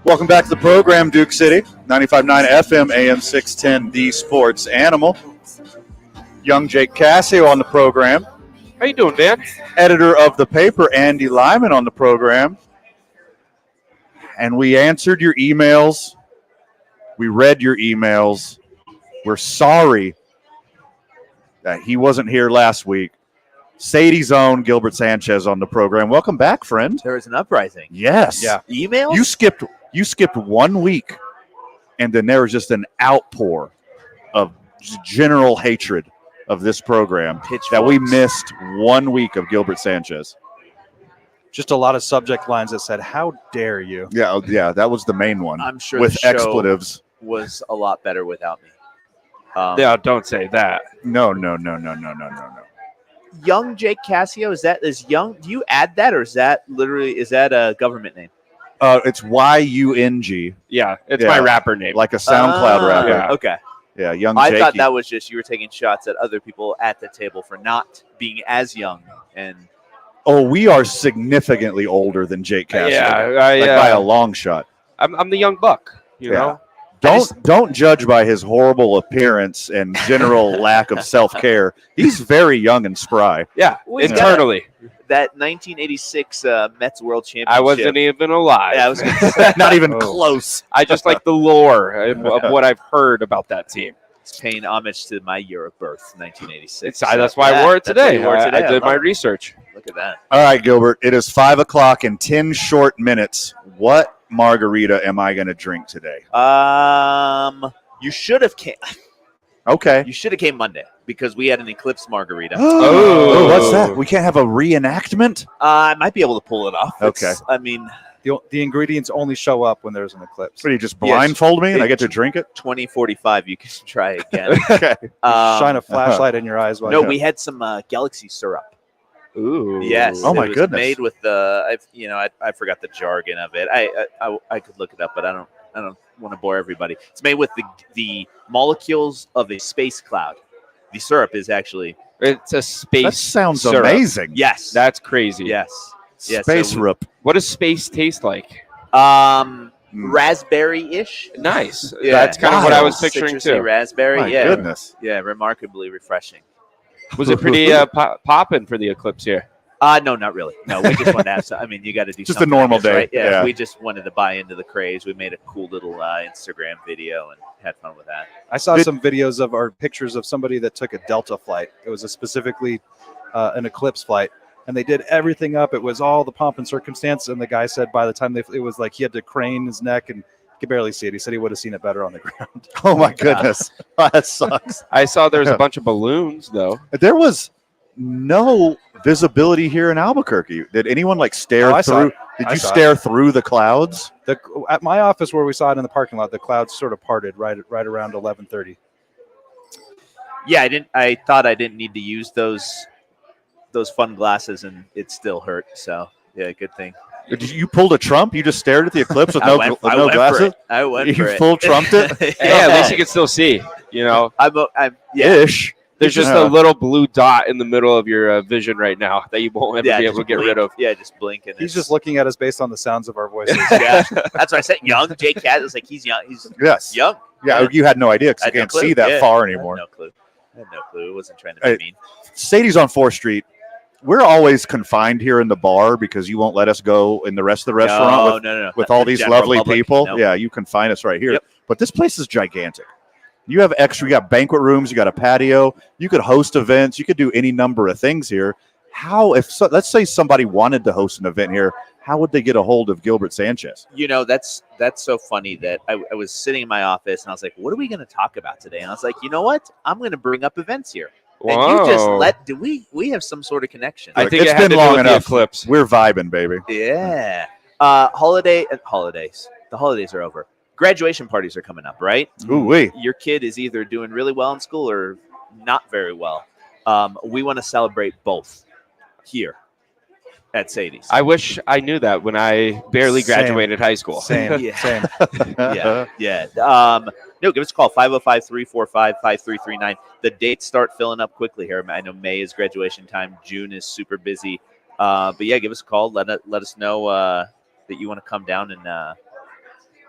Welcome back to the program, Duke City. 95.9 FM, AM 610, The Sports Animal. Young Jake Cassio on the program. How you doing, Dan? Editor of the paper, Andy Lyman, on the program. And we answered your emails. We read your emails. We're sorry that he wasn't here last week. Sadie's own Gilbert Sanchez on the program. Welcome back, friend. There was an uprising. Yes. Yeah. Email? You skipped 1 week, and then there was just an outpour of general hatred of this program that we missed 1 week of Gilbert Sanchez. Just a lot of subject lines that said, "How dare you?" Yeah, that was the main one. I'm sure with the show expletives was a lot better without me. Yeah, don't say that. No. Young Jake Cassio, is young? Do you add that, or is that a government name? It's YUNG, Yeah, it's Yeah. my rapper name. like a SoundCloud rapper. Yeah. Okay. Yeah, young I Jakey. thought that was just you were taking shots at other people at the table for not being as young. And Oh, we are significantly older than Jake Cassio. Yeah, by a long shot. I'm the young buck. You know. Don't judge by his horrible appearance and general lack of self-care. He's very young and spry. Yeah, Well, he's internally. that 1986 Mets World Championship. I wasn't even alive. Yeah, I was gonna say, Not even close. I just like the lore of what I've heard about that team. it's paying homage to my year of birth, 1986. That's why I wore it That's why today. you wore it today. I did love my it. research. Look at that. All right, Gilbert. It is 5 o'clock in 10 short minutes. What margarita am I going to drink today? You should have came. Okay. You should have came Monday because we had an Eclipse margarita. Oh, what's that? We can't have a reenactment? I might be able to pull it off. Okay. I mean, The ingredients only show up when there's an eclipse. What, do you just blindfold me and I get to drink it? 2045, you can try again. Okay. Shine a flashlight in your eyes. While No, you- we had some Galaxy syrup. Ooh. Yes. Oh, my it was goodness. Made with the, I forgot the jargon of it. I could look it up, but I don't want to bore everybody. It's made with the molecules of a space cloud. The syrup is actually It's a space. That sounds syrup. amazing. yes, That's crazy. yes. Yes, Space so we- syrup. What does space taste like? Raspberry-ish. Nice. Yeah. That's kind of what I was Citrusy picturing too. Raspberry. My yeah, goodness. yeah, remarkably refreshing. Was it pretty popping for the eclipse here? No, not really. No, we just wanted to have some. I mean, you got to do Just a something normal like this, day. right? Yeah, Yeah. we just wanted to buy into the craze. We made a cool little Instagram video and had fun with that. I saw some videos of our pictures of somebody that took a Delta flight. It was a specifically an eclipse flight, and they did everything up. It was all the pomp and circumstance. And the guy said by the time it was like he had to crane his neck and he could barely see it. He said he would have seen it better on the ground. Oh, my goodness. That sucks. I saw there was a bunch of balloons though. There was no visibility here in Albuquerque. Did anyone stare I saw through? it. Did I you saw it. stare through the clouds? At my office where we saw it in the parking lot, the clouds sort of parted right around 11:30. Yeah, I thought I didn't need to use those fun glasses, and it still hurt. So yeah, good thing. You pulled a Trump? You just stared at the eclipse with no I went glasses? for it. I went for You it. full trumped it? Hey, at least you can still see. You know, I'm yeah. Ish. there's just a little blue dot in the middle of your vision right now that you won't ever be able to just get blink. rid of. Yeah, just blinking. He's just looking at us based on the sounds of our voices. Yeah, that's what I said. Young Jake Cat is like he's young. He's Yes. young. Yeah, you had no idea because I you had no can't clue. see that Yeah, far I had anymore. No clue. I had no clue. It wasn't trying to be mean. Sadie's on 4th Street. We're always confined here in the bar because you won't let us go in the rest of the restaurant with all these lovely public. people. Nope. Yeah, you confine us right here. Yep. But this place is gigantic. You have extra. You got banquet rooms. You got a patio. You could host events. You could do any number of things here. Let's say somebody wanted to host an event here, how would they get a hold of Gilbert Sanchez? That's so funny that I was sitting in my office and I was like, what are we going to talk about today? And I was like, you know what? I'm going to bring up events here. Wow. And you just we have some sort of connection. I think it's been long enough. We're vibing, baby. Yeah. Holidays. The holidays are over. Graduation parties are coming up, right? Ooh-wee. Your kid is either doing really well in school or not very well. We want to celebrate both here at Sadie's. I wish I knew that when I barely graduated high school. Same. Yeah. No, give us a call, 505-345-5339. The dates start filling up quickly here. I know May is graduation time. June is super busy. But yeah, give us a call. Let us know that you want to come down and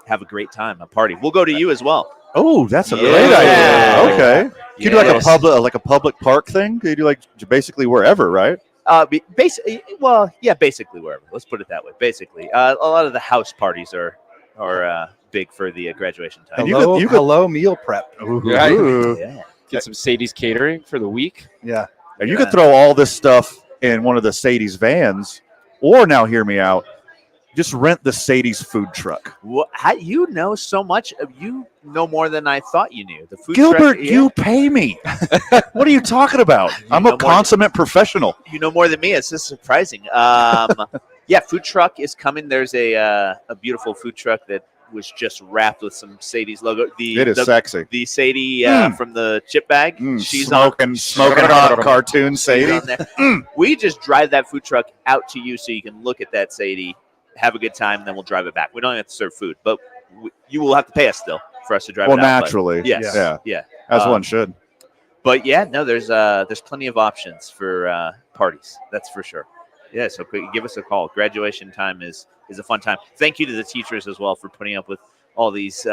have a great time, a party. We'll go to you as well. Oh, that's a great idea. Okay. You do like a public park thing? You do like basically wherever, right? Basically wherever. Let's put it that way. Basically, a lot of the house parties are big for the graduation time. Hello, meal prep. Yeah. Get some Sadie's catering for the week. Yeah. And you could throw all this stuff in one of the Sadie's vans, or now hear me out, just rent the Sadie's food truck. You know so much. You know more than I thought you knew. The food Gilbert, truck, you pay me. What are you talking about? I'm a consummate professional. You know more than me. It's just surprising. Yeah, food truck is coming. There's a beautiful food truck that was just wrapped with some Sadie's logo. It is sexy. The Sadie from the chip bag. She's smoking hot cartoon Sadie. We just drive that food truck out to you so you can look at that Sadie, have a good time, and then we'll drive it back. We don't have to serve food, but you will have to pay us still for us to drive it out. Well, naturally. Yes. Yeah. As one should. But yeah, no, there's plenty of options for parties. That's for sure. Yeah, so give us a call. Graduation time is a fun time. Thank you to the teachers as well for putting up with all these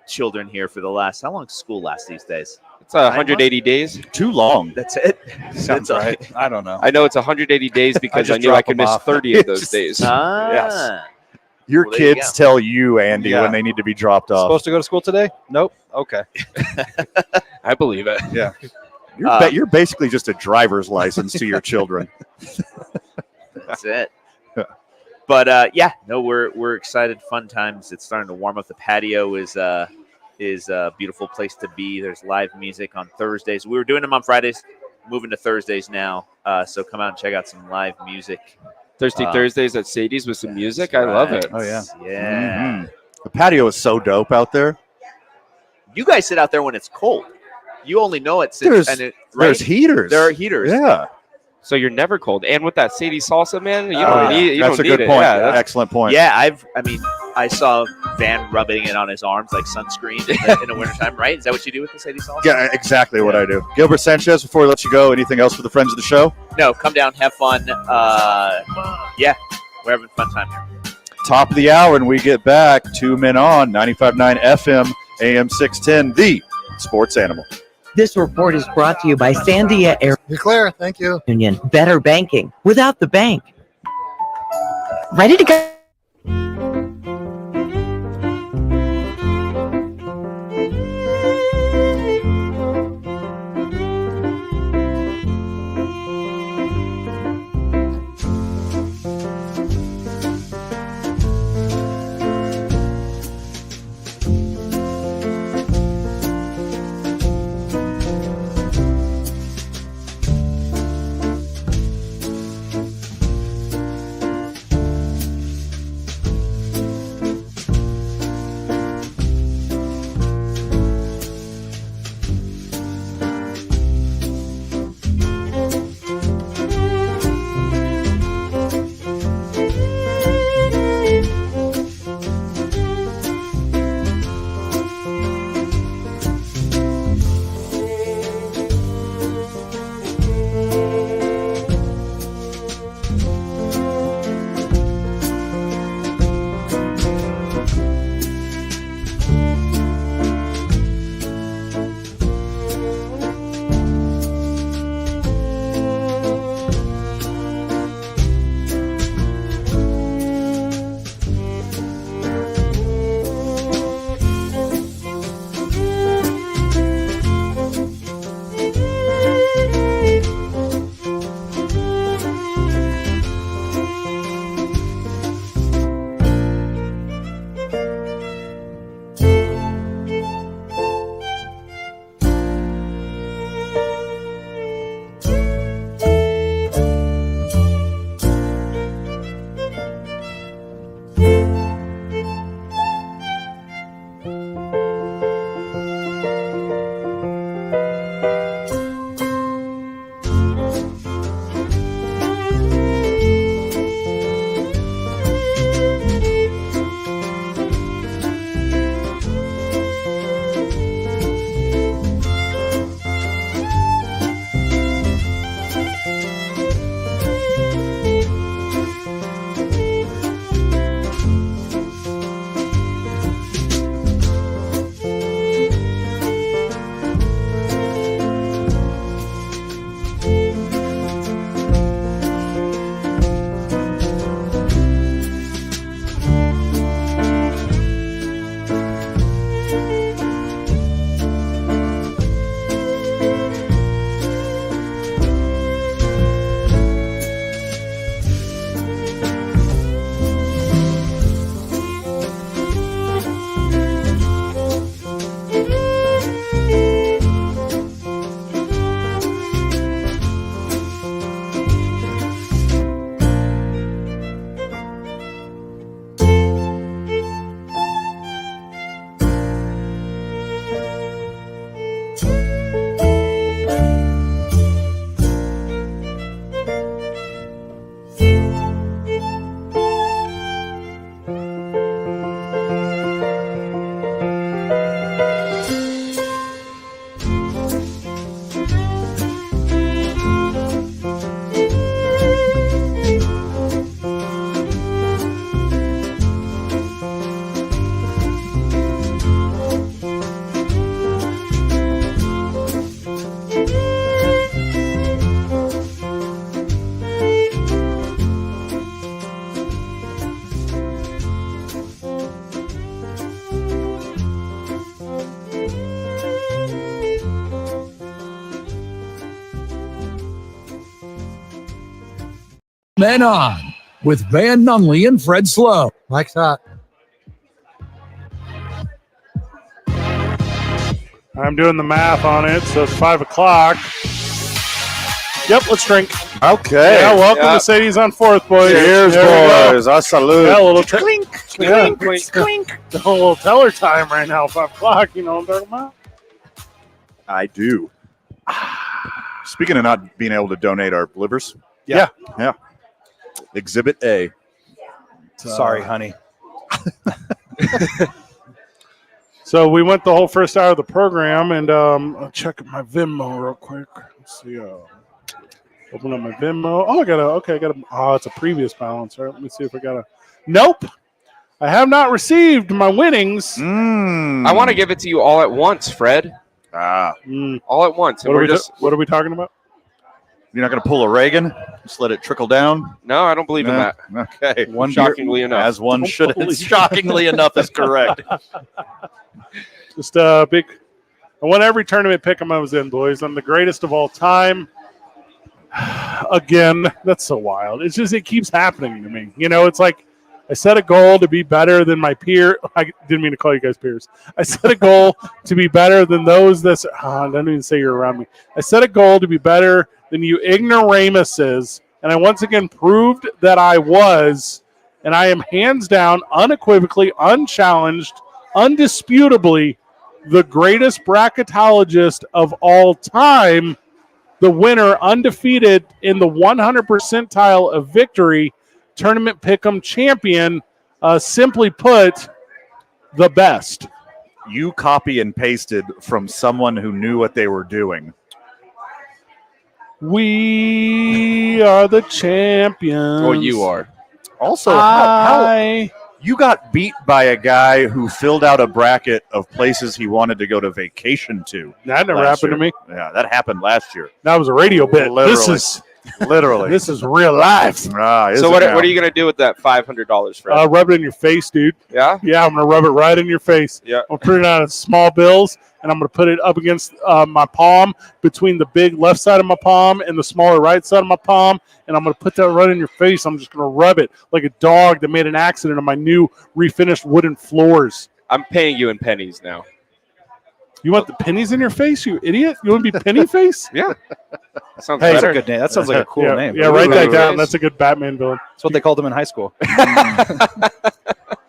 children here for the last. How long does school last these days? It's 180 days. Too long. That's it. Sounds right. I don't know. I know it's 180 days because I knew I could miss 30 of those days. Yes. Your kids tell you, Andy, when they need to be dropped off. Supposed to go to school today? Nope. Okay. I believe it. Yeah. You're basically just a driver's license to your children. That's it. But we're excited. Fun times. It's starting to warm up. The patio is a beautiful place to be. There's live music on Thursdays. We were doing them on Fridays, moving to Thursdays now. So come out and check out some live music. Thursdays at Sadie's with some music. I love it. Oh yeah. Yeah. Mm-hmm. The patio is so dope out there. You guys sit out there when it's cold. You only know it There's heaters. There are heaters. Yeah. So you're never cold. And with that Sadie salsa, man, you that's don't a need good it. point. Yeah, excellent point. Yeah, I saw Van rubbing it on his arms like sunscreen in the wintertime, right? Is that what you do with the Sadie salsa? Yeah, exactly what I do. Gilbert Sanchez, before we let you go, anything else for the friends of the show? No, come down, have fun. We're having a fun time here. Top of the hour, and we get back. 2 Men On, 95.9 FM, AM 610, the Sports Animal. This report is brought to you by Sandia Air Declare. Thank you. Union. Better banking without the bank. Ready to go? Men On with Van Nunley and Fred Slow. Mike's hot. I'm doing the math on it, so it's 5 o'clock. Yep, let's drink. Okay. Yeah, welcome to Sadie's on 4th, boys. Cheers, boys. I salute. Yeah, a little clink, clink, clink. A little teller time right now, 5 o'clock. You know what I'm talking about? I do. Speaking of not being able to donate our livers. Yeah. Exhibit A. Sorry, honey. So we went the whole first hour of the program, and I'll check my Venmo real quick. Let's see. Open up my Venmo. Oh, I got a. Oh, it's a previous balance. All right, let me see if I got a. Nope. I have not received my winnings. I want to give it to you all at once, Fred. All at once. What are we talking about? You're not going to pull a Reagan? Just let it trickle down? No, I don't believe in that. Okay. Shockingly enough. As one should. Shockingly enough is correct. Just a big. I won every tournament pick I was in, boys. I'm the greatest of all time. Again, that's so wild. It's just, it keeps happening to me. You know, it's like I set a goal to be better than my peer. I didn't mean to call you guys peers. I set a goal to be better than those that. I don't even say you're around me. I set a goal to be better than you ignoramuses, and I once again proved that I was, and I am hands down, unequivocally, unchallenged, undisputably the greatest bracketologist of all time, the winner, undefeated in the 100 percentile of victory, tournament pick'em champion, simply put, the best. You copy and pasted from someone who knew what they were doing. We are the champions. Well, you are. Also, how you got beat by a guy who filled out a bracket of places he wanted to go to vacation to. That never happened to me. Yeah, that happened last year. That was a radio bit. Literally. Literally. This is real life. So what are you going to do with that $500, Fred? Rub it in your face, dude. Yeah? Yeah, I'm going to rub it right in your face. Yeah. I'm going to put it on small bills, and I'm going to put it up against my palm, between the big left side of my palm and the smaller right side of my palm, and I'm going to put that right in your face. I'm just going to rub it like a dog that made an accident on my new refinished wooden floors. I'm paying you in pennies now. You want the pennies in your face, you idiot? You want to be penny face? Yeah. That sounds That's better. a good name. That sounds like a cool name. Yeah, write that down. That's a good Batman villain. That's what they called him in high school.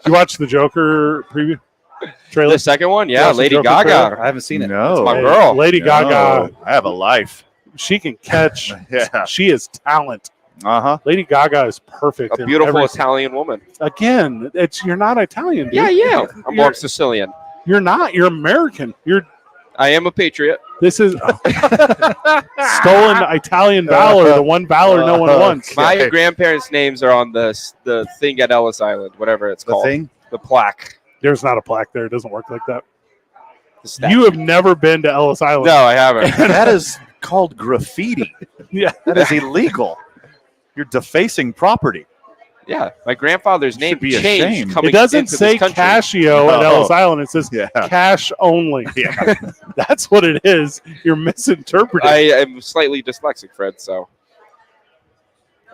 You watched the Joker preview trailer? The second one? Yeah, Watched the Lady Joker Gaga. trailer? I haven't seen it. No. It's my girl. Lady Gaga. I have a life. She can catch. Yeah. She is talent. Uh-huh. Lady Gaga is perfect. A in beautiful every- Italian woman. Again, you're not Italian. Dude. Yeah. I'm more Sicilian. You're not. You're American. I am a patriot. This is stolen Italian valor, the one valor no one wants. My grandparents' names are on the thing at Ellis Island, whatever it's called. thing? The plaque. There's not a plaque there. It doesn't work like that. The statue. You have never been to Ellis Island. No, I haven't. That is called graffiti. Yeah. That is illegal. You're defacing property. Yeah, my grandfather's name be changed ashamed. coming It doesn't into say this country. Casio at No. Ellis Island. It says cash only. Yeah. That's what it is. You're misinterpreting. I am slightly dyslexic, Fred, so.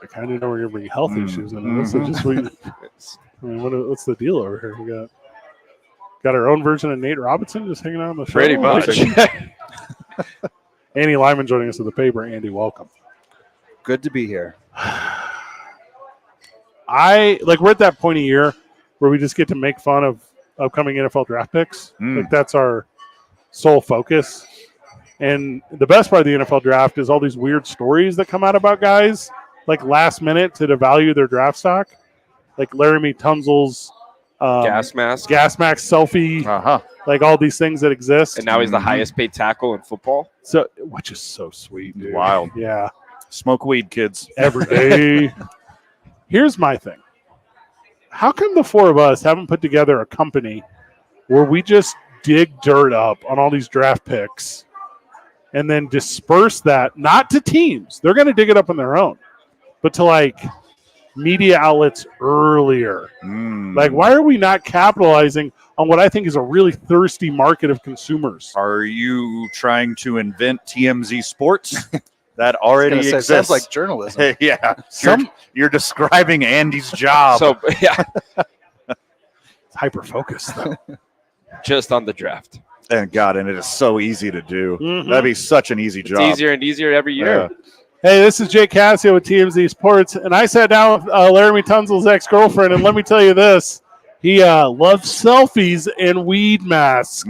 I kind of know where you're bringing health issues in. This is just what's the deal over here? We got our own version of Nate Robinson just hanging out on the show. Pretty much. Andy Lyman joining us at the paper. Andy, welcome. Good to be here. We're at that point of year where we just get to make fun of upcoming NFL draft picks. Like that's our sole focus. And the best part of the NFL draft is all these weird stories that come out about guys like last minute to devalue their draft stock. Like Laramie Tunsil's Gas mask. selfie, like all these things that exist. And now he's the highest paid tackle in football. So, which is so sweet, dude. Wild. Yeah. Smoke weed, kids. Every day. Here's my thing. How come the four of us haven't put together a company where we just dig dirt up on all these draft picks and then disperse that, not to teams, they're going to dig it up on their own, but to like media outlets earlier? Like, why are we not capitalizing on what I think is a really thirsty market of consumers? Are you trying to invent TMZ Sports? That already exists. Sounds like journalism. Yeah. You're describing Andy's job. So yeah, It's hyper focused. just on the draft. And it is so easy to do. Mhm. That'd be such an easy job. It's easier and easier every year. Yeah. Hey, this is Jake Cassio with TMZ Sports, and I sat down with Laramie Tunsil's ex-girlfriend, and let me tell you this. He loves selfies and weed masks.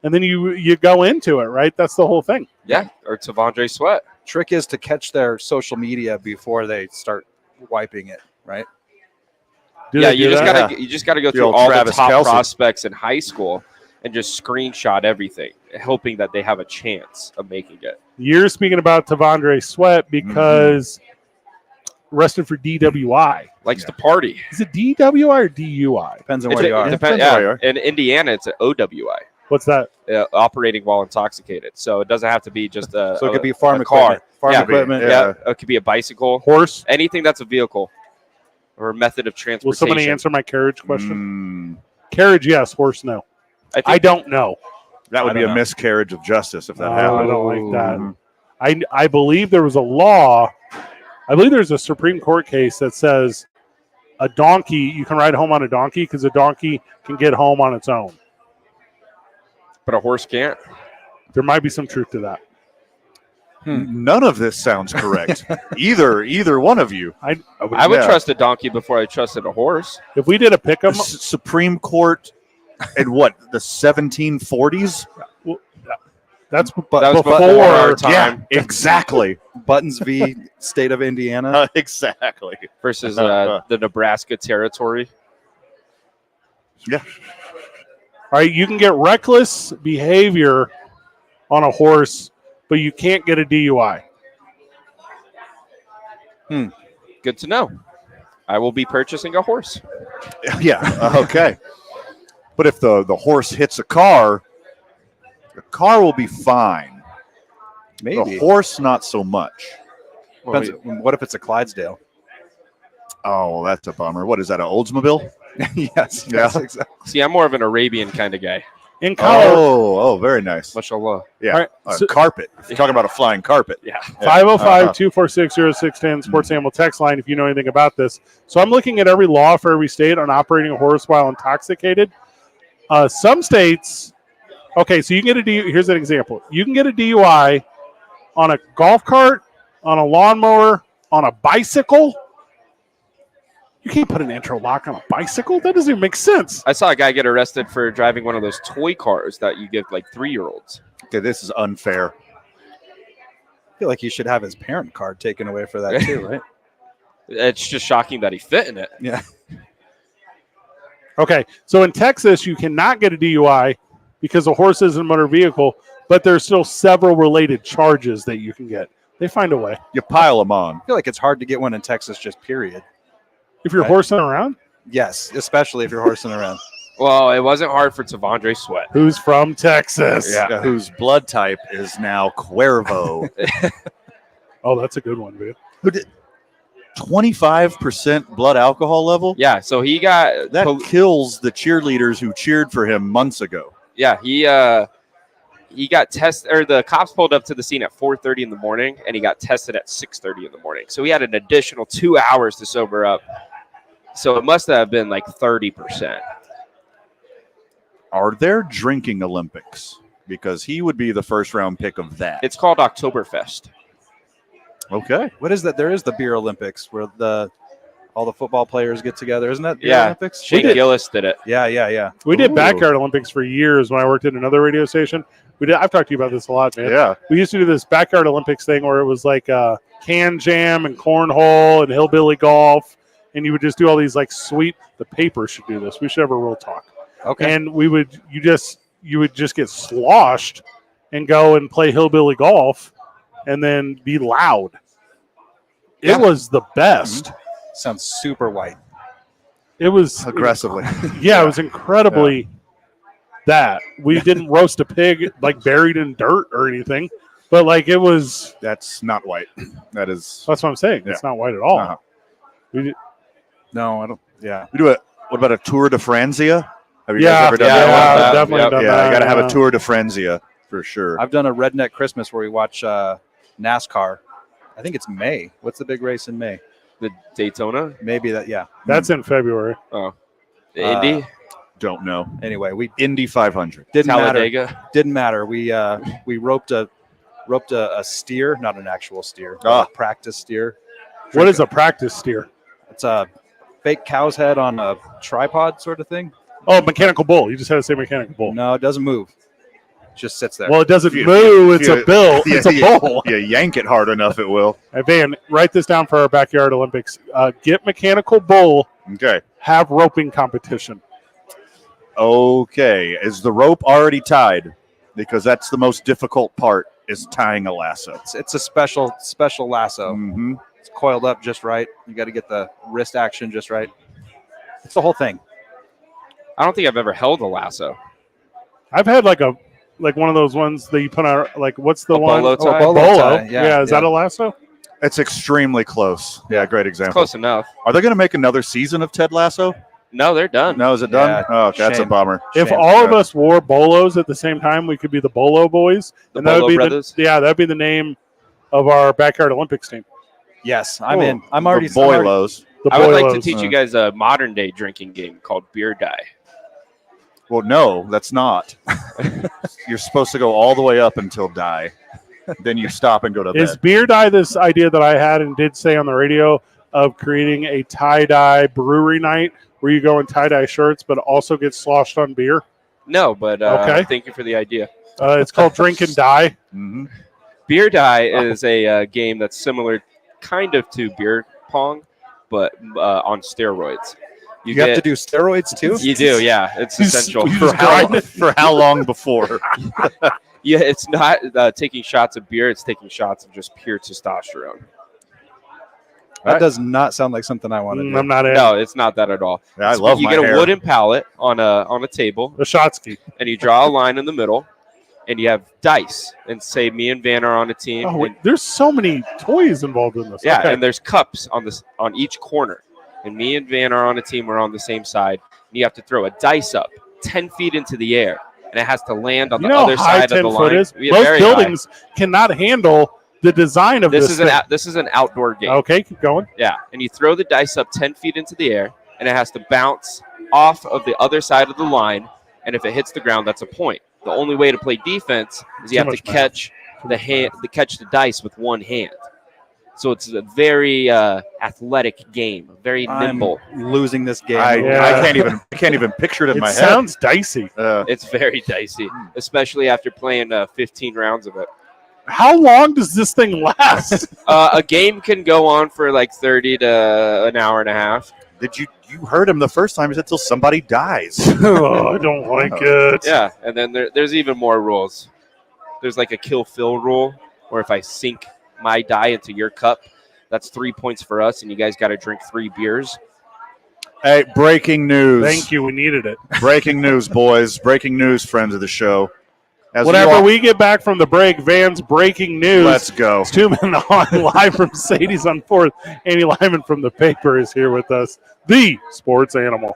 And then you go into it, right? That's the whole thing. Yeah, or Tavondre Sweat. Trick is to catch their social media before they start wiping it, right? Do Yeah, they you do just that? gotta go through old all Travis the top Kelce. prospects in high school and just screenshot everything, hoping that they have a chance of making it. You're speaking about Tavondre Sweat because arrested for DWI. Likes to party. Is it DWI or DUI? Depends on where you are. Depends where you are. In Indiana, it's an OWI, What's that? operating while intoxicated. So it doesn't have to be just a So it could be farm a car. equipment. Farm Yeah. equipment. Yeah, it could be a bicycle, Horse? anything that's a vehicle or a method of Will transportation. somebody answer my carriage question? Mm, Carriage, yes. Horse, no. I I don't know. that would I be don't a know. miscarriage of justice if that I happened. don't like that. I believe there was a law. I believe there's a Supreme Court case that says a donkey, you can ride home on a donkey because a donkey can get home on its own. but a horse can't. There might be some truth to that. None of this sounds correct. either one of you. I I would Yeah. trust a donkey before I trusted a horse. if we did a pick 'em, The Supreme Court in what, the 1740s? that's That was before before our time Yeah, exactly. Buttons v. State of Indiana. Exactly. versus the Nebraska territory. Yeah. All right, you can get reckless behavior on a horse, but you can't get a DUI. Good to know. I will be purchasing a horse. Yeah. Okay. But if the horse hits a car, the car will be fine. Maybe. The horse, not so much. Depends, what if it's a Clydesdale? Oh, that's a bummer. What is that, an Oldsmobile? Yes. Yeah. Exactly. See, I'm more of an Arabian kind of guy. In Colorado, Oh, very nice. Mashallah. Yeah. All right, so- Carpet. If you're talking about a flying carpet. Yeah. 505-246-0610, Sports Animal text line if you know anything about this. So I'm looking at every law for every state on operating a horse while intoxicated. Some states, okay, so you can get here's an example. You can get a DUI on a golf cart, on a lawnmower, on a bicycle. You can't put an intro lock on a bicycle. That doesn't even make sense. I saw a guy get arrested for driving one of those toy cars that you give like 3-year-olds. Okay, this is unfair. I feel like he should have his parent card taken away for that too, right? It's just shocking that he fit in it. Yeah. Okay, so in Texas, you cannot get a DUI because a horse isn't a motor vehicle, but there's still several related charges that you can get. They find a way. You pile them on. I feel like it's hard to get one in Texas, just period. If you're Right. horsing around, Yes, especially if you're horsing around. Well, it wasn't hard for Tavondre Sweat. who's from Texas? Yeah. Whose blood type is now Cuervo. Oh, that's a good one, dude. 25% blood alcohol level? Yeah, so he got That kills the cheerleaders who cheered for him months ago. yeah, he got tested, or the cops pulled up to the scene at 4:30 in the morning, and he got tested at 6:30 in the morning. So he had an additional 2 hours to sober up. So it must have been like 30%. Are there drinking Olympics? Because he would be the first round pick of that. It's called Oktoberfest. Okay. What is that? There is the beer Olympics where all the football players get together. Isn't that beer Yeah, Olympics? Shane Gillis did it. Yeah. We did Ooh. backyard Olympics for years when I worked at another radio station. I've talked to you about this a lot, man. Yeah. We used to do this backyard Olympics thing where it was like can jam and cornhole and hillbilly golf, and you would just do all these like sweet. The paper should do this. We should have a real talk. Okay. And you would just get sloshed and go and play hillbilly golf and then be loud. Yeah. It was the best. Sounds super white. It was Aggressively. Yeah, it was incredibly that. We didn't roast a pig like buried in dirt or anything, but like it was. That's not white. That's That's what I'm saying. It's not white at all. Uh-huh. We did, No, I don't. Yeah. We do it. What about a Tour de Franzia? Have you yeah, guys ever done yeah, that one? yeah. definitely Yep. done Yeah, that. you got to have a Tour de Franzia for sure. I've done a redneck Christmas where we watch NASCAR I think it's May. What's the big race in May? The Daytona? Maybe that. Yeah. That's in February. Oh. The Indy? Don't know. Anyway, we Indy 500. didn't Talladega? matter. Didn't matter. We roped a steer, not an actual steer, but a practice steer. What is a practice steer? It's a fake cow's head on a tripod sort of thing. Oh, mechanical bull. You just had to say mechanical bull. No, it doesn't move. It just sits there. Well, it doesn't move. It's a bill. It's a bull. You yank it hard enough, it will. Hey, Van, write this down for our backyard Olympics. Get mechanical bull. Okay. Have roping competition. Okay. Is the rope already tied? Because that's the most difficult part, is tying a lasso. It's a special lasso. Mm-hmm. It's coiled up just right. You got to get the wrist action just right. It's the whole thing. I don't think I've ever held a lasso. I've had like one of those ones that you put on, like, what's the one? Bolo tie? Bolo. tie. Yeah, is that a lasso? It's extremely close. Yeah, great example. Close enough. Are they going to make another season of Ted Lasso? No, they're done. No, is it done? Yeah, Oh, okay, that's a shame. bummer. If Shame. all of us wore bolos at the same time, we could be the Bolo Boys. The and that would Bolo be Brothers? that'd be the name of our backyard Olympics team. Yes, I'm Cool. in. I'm already. The Boilos. The I would like to Boilos. teach you guys a modern day drinking game called beer die. Well, no, that's not. You're supposed to go all the way up until die. Then you stop and go to Is bed. beer dye this idea that I had and did say on the radio of creating a tie-dye brewery night where you go in tie-dye shirts but also get sloshed on beer? No, but Okay. thank you for the idea. It's called Drink and Die. Mm-hmm. Beer die is a game that's similar kind of to beer pong, but on steroids. You have to do steroids too. You do, yeah. It's essential. For how long before? Yeah, it's not taking shots of beer. It's taking shots of just pure testosterone. That does not sound like something I want to do. I'm not in. No, it's not that at all. Yeah, I love You my get a hair. wooden pallet on a table, The Shotsky. and you draw a line in the middle, and you have dice. And say me and Van are on a team. Oh, and- wait, there's so many toys involved in this. yeah, Okay. and there's cups on each corner. And me and Van are on a team. We're on the same side. And you have to throw a dice up 10 feet into the air, and it has to land on you the know other how high side 10 of the foot line. is? Yeah, Most very buildings cannot handle the design of high. this. This is an outdoor game. Okay, keep going. Yeah, and you throw the dice up 10 feet into the air, and it has to bounce off of the other side of the line. And if it hits the ground, that's a point. The only way to play defense is you Too have to much math. catch catch the dice with one hand. So it's a very athletic game, very nimble. I'm losing this game. I Yeah. can't even picture it in It my head. sounds dicey. It's very dicey, especially after playing 15 rounds of it. How long does this thing last? A game can go on for like 30 to an hour and a half. Did you heard him the first time? He said till somebody dies. Oh, I don't like it. Yeah, and then there's even more rules. There's like a kill fill rule, where if I sink my die into your cup, that's 3 points for us, and you guys got to drink 3 beers. Hey, breaking news. Thank you. We needed it. Breaking news, boys. Breaking news, friends of the show. As Whenever you all- we get back from the break, Van's breaking news. Let's go. It's 2 men on live from Sadie's on 4th. Andy Lyman from the paper is here with us, the sports animal.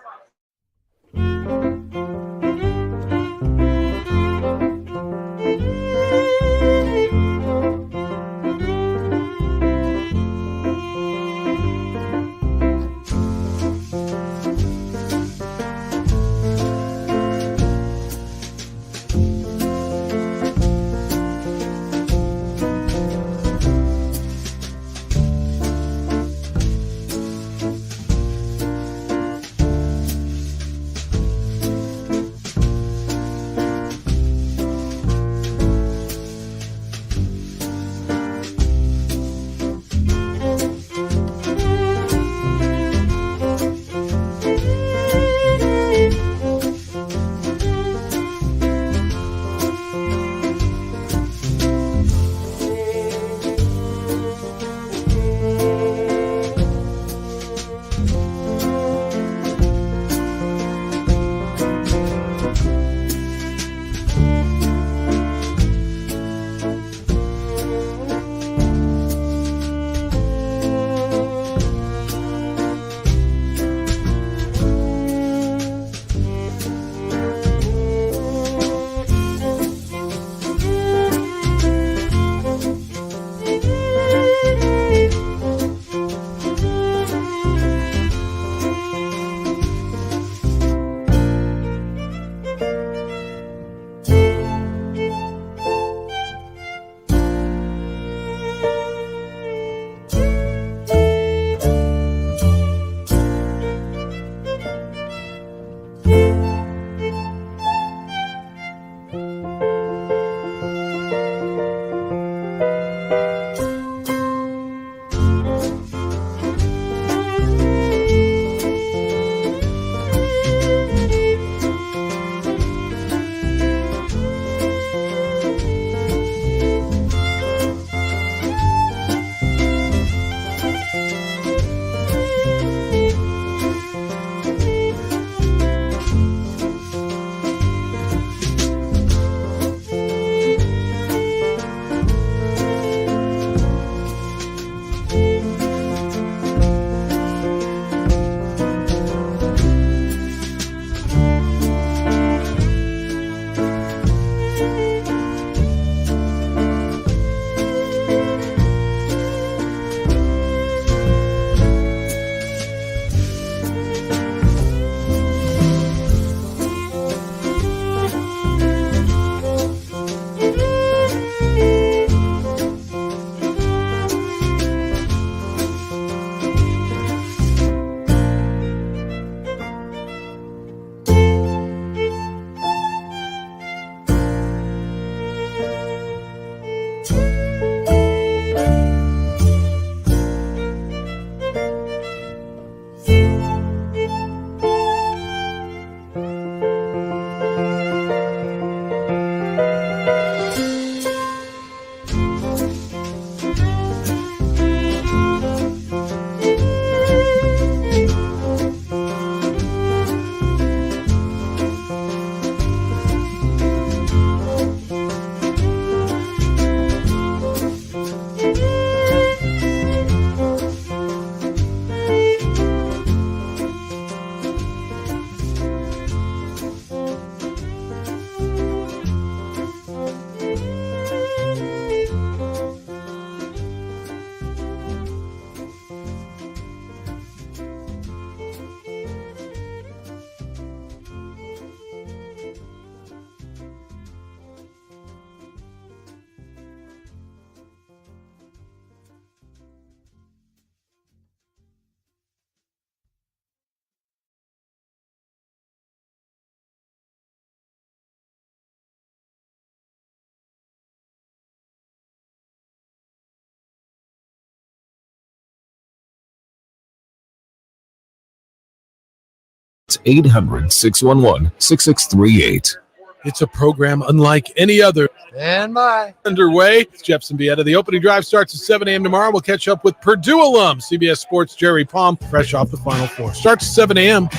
It's 800-611-6638. It's a program unlike any other. And bye. Underway. It's Jepson Bietta. The opening drive starts at 7 a.m. tomorrow. We'll catch up with Purdue alum, CBS Sports' Jerry Palm, fresh off the Final Four. Starts at 7 a.m.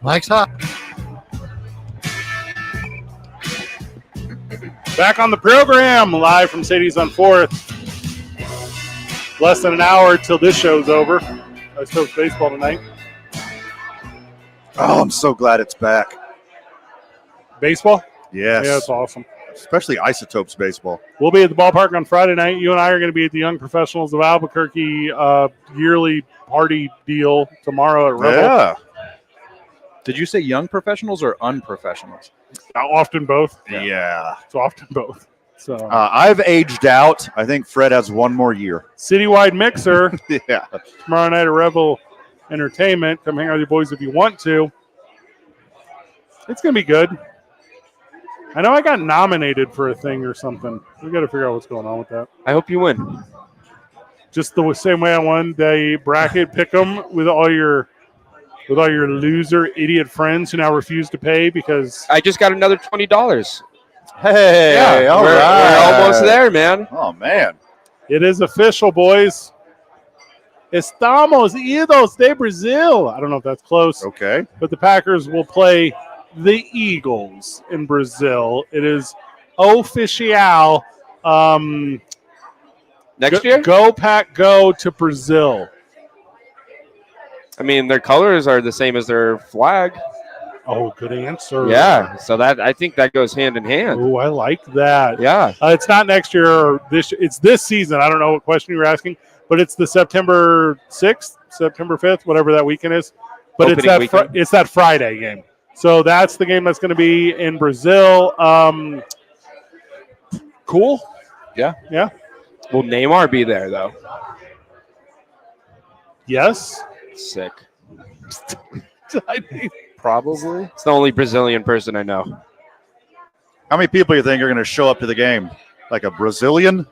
Mike's hot. Back on the program, live from Sadie's on 4th. Less than an hour till this show's over. I spoke baseball tonight. Oh, I'm so glad it's back. Baseball? Yes. Yeah, it's awesome. Especially Isotopes baseball. We'll be at the ballpark on Friday night. You and I are going to be at the Young Professionals of Albuquerque yearly party deal tomorrow at Rebel. Yeah. Did you say young professionals or unprofessionals? Often both. Yeah. It's often both. So I've aged out. I think Fred has one more year. Citywide Mixer Yeah. tomorrow night at Rebel Entertainment. Come hang out with your boys if you want to. It's going to be good. I know I got nominated for a thing or something. We got to figure out what's going on with that. I hope you win. Just the same way I won the bracket pick 'em with all your loser idiot friends who now refuse to pay because I just got another $20. Hey, Yeah, all we're right. almost there, man. Oh, man. it is official, boys. Estamos idos de Brazil. I don't know if that's close, Okay. but the Packers will play the Eagles in Brazil. It is official. Next year? Go Pack, go to Brazil. I mean, their colors are the same as their flag. Oh, good answer. Yeah, so that I think that goes hand in hand. Oh, I like that. Yeah. It's not next year or this. It's this season. I don't know what question you were asking, but it's the September 6th, September 5th, whatever that weekend is. But Opening weekend. it's that Friday game. So that's the game that's going to be in Brazil. Cool. Yeah. Yeah. Will Neymar be there, though? Yes. Sick. Probably. It's the only Brazilian person I know. How many people you think are going to show up to the game? Like a Brazilian?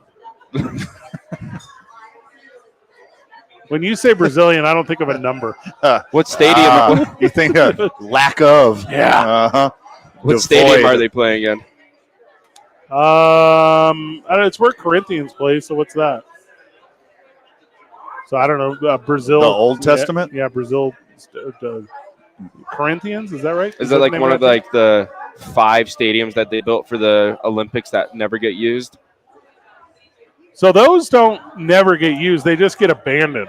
When you say Brazilian, I don't think of a number. What stadium? You think a lack of? Yeah. Uh-huh. What stadium are they playing in? I don't know, it's where Corinthians play. So what's that? So I don't know. Brazil. The Old Testament? Yeah, Brazil. Corinthians. Is that right? Is that like one of like the 5 stadiums that they built for the Olympics that never get used? So those don't never get used. They just get abandoned.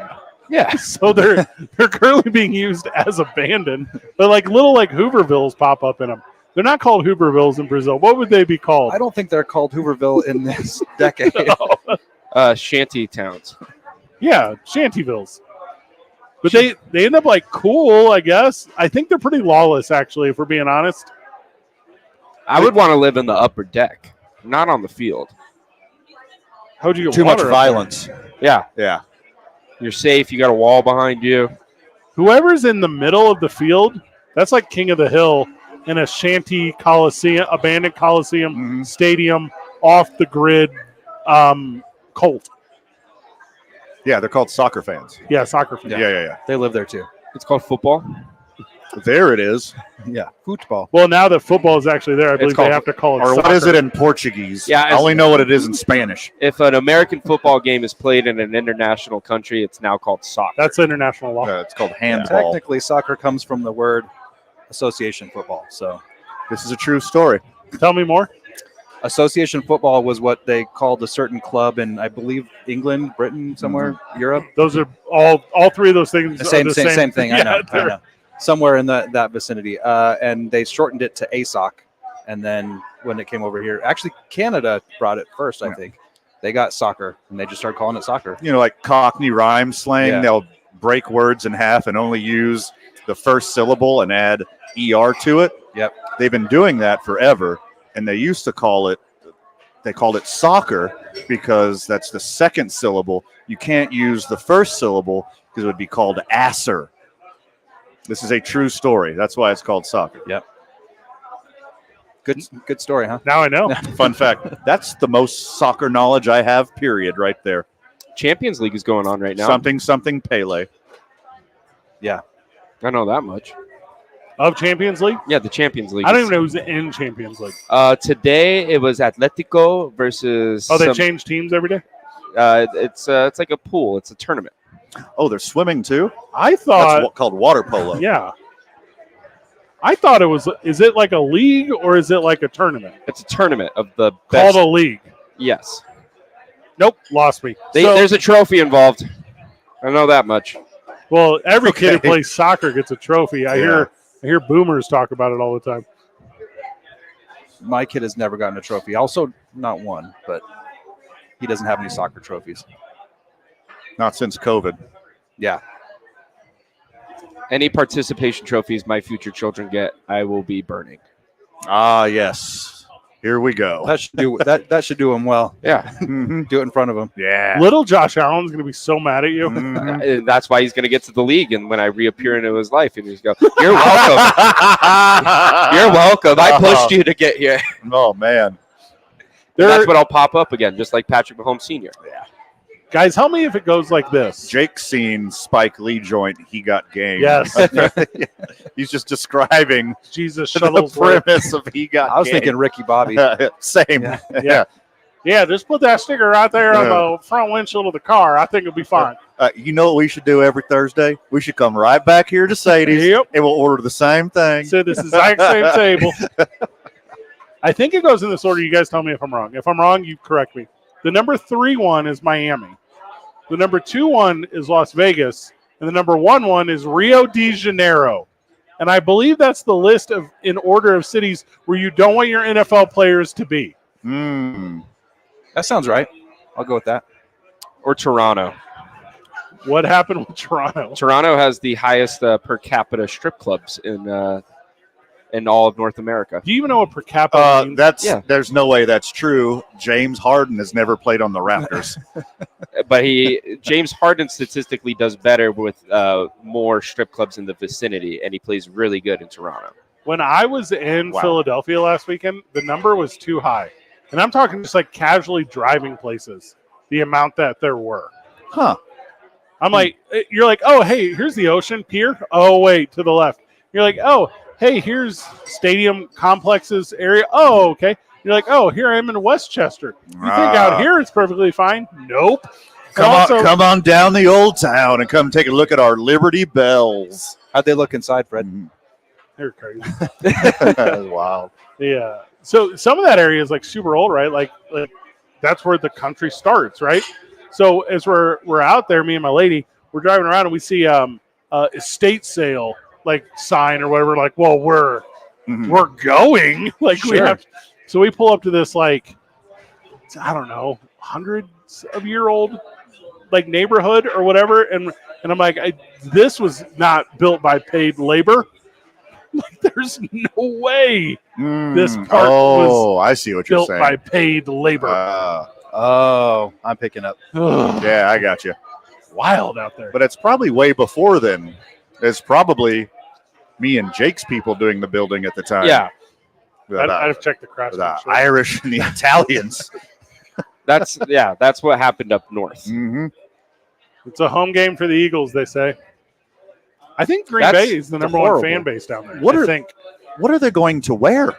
Yeah. So they're currently being used as abandoned. But like little like Hoovervilles pop up in them. They're not called Hoovervilles in Brazil. What would they be called? I don't think they're called Hooverville in this decade. Shanty towns. Yeah, Shantyvilles. But they end up like cool, I guess. I think they're pretty lawless, actually, if we're being honest. I would want to live in the upper deck, not on the field. How'd you get Too much water up violence. Yeah. Yeah. You're safe. You got a wall behind you. there? Whoever's in the middle of the field, that's like King of the Hill in a shanty Coliseum, abandoned Coliseum stadium, off the grid Colt. Yeah, they're called soccer fans. Yeah, soccer fans. Yeah. They live there too. It's called football. There it is. Yeah. Football. Well, now that football is actually there, I believe they have to call it Or soccer. what is it in Portuguese? Yeah, I only know what it is in Spanish. If an American football game is played in an international country, it's now called soccer. That's international law. It's called handball. Technically, soccer comes from the word association football. So This is a true story. Tell me more. association football was what they called a certain club in, I believe, England, Britain, somewhere, Europe. Those are all 3 of those things. The same thing. Yeah, I know. Somewhere in that vicinity. And they shortened it to ASOC. And then when it came over here, actually Canada brought it first, I think. They got soccer, and they just started calling it soccer. You know, like Cockney rhyme slang, Yeah. they'll break words in half and only use the first syllable and add ER to it. Yep. They've been doing that forever, and they used to call it soccer because that's the second syllable. You can't use the first syllable because it would be called asser. This is a true story. That's why it's called soccer. Yep. Good story, huh? Now I know. Fun fact. That's the most soccer knowledge I have, period, right there. Champions League is going on right now. Something Pele. Yeah. I know that much. Of Champions League? Yeah, the Champions League. I don't even know who's in Champions League. Today it was Atletico versus. Oh, they change teams every day? It's like a pool. It's a tournament. Oh, there's swimming too? I thought That's called water polo. Yeah. I thought it was. Is it like a league or is it like a tournament? It's a tournament of the best. Called a league. Yes. Nope, lost me. There's a trophy involved. I know that much. Well, every kid who plays soccer gets a trophy. I hear boomers talk about it all the time. My kid has never gotten a trophy. Also, not one, but he doesn't have any soccer trophies. Not since COVID. Yeah. Any participation trophies my future children get, I will be burning. Ah, yes. Here we go. That should do that should do him well. Yeah. Do it in front of him. Yeah. Little Josh Allen's going to be so mad at you. And that's why he's going to get to the league. And when I reappear into his life, and he's go, "You're welcome. You're welcome. I pushed you to get here." Oh man. That's what I'll pop up again, just like Patrick Mahomes Sr. Yeah. Guys, tell me if it goes like this. Jake's seen Spike Lee joint. He got game. Yes. He's just describing Jesus the shuttles. premise of he got I was game. thinking Ricky Bobby. Same. Yeah. Yeah, just put that sticker right there on the front windshield of the car. I think it'll be fine. You know what we should do every Thursday? We should come right back here to Sadie's and we'll order the same thing. So this exact same table. I think it goes in this order. You guys tell me if I'm wrong. If I'm wrong, you correct me. The number 3 one is Miami. The number 2 one is Las Vegas. And the number 1 one is Rio de Janeiro. And I believe that's the list of in order of cities where you don't want your NFL players to be. That sounds right. I'll go with that. Or Toronto. What happened with Toronto? Toronto has the highest per capita strip clubs in all of North America. Do you even know what per capita means? There's no way that's true. James Harden has never played on the Raptors. But James Harden statistically does better with more strip clubs in the vicinity, and he plays really good in Toronto. When I was in Philadelphia last weekend, the number was too high. And I'm talking just like casually driving places, the amount that there were. Huh. I'm like, you're like, oh, hey, here's the ocean pier. Oh, wait, to the left. You're like, oh, hey, here's stadium complexes area. Oh, okay. You're like, oh, here I am in Westchester. You think out here it's perfectly fine? Nope. Come on down the old town and come take a look at our Liberty Bells. How'd they look inside, Fred? They're crazy. That's wild. Yeah. So some of that area is like super old, right? Like that's where the country starts, right? So as we're out there, me and my lady, we're driving around and we see estate sale like sign or whatever. Like, well, we're going. Like we have. So we pull up to this like I don't know, hundreds of year old like neighborhood or whatever, and I'm like, this was not built by paid labor. Like, there's no way this part was I see what you're built saying. by paid labor. I'm picking up. Yeah, I got you. Wild out there. But it's probably way before then. It's probably me and Jake's people doing the building at the time. Yeah. I'd have checked the craftsmanship. The Irish and the Italians. That's what happened up north. Mm-hmm. It's a home game for the Eagles, they say. I think Green Bay is the number one fan base down there. What are they going to wear?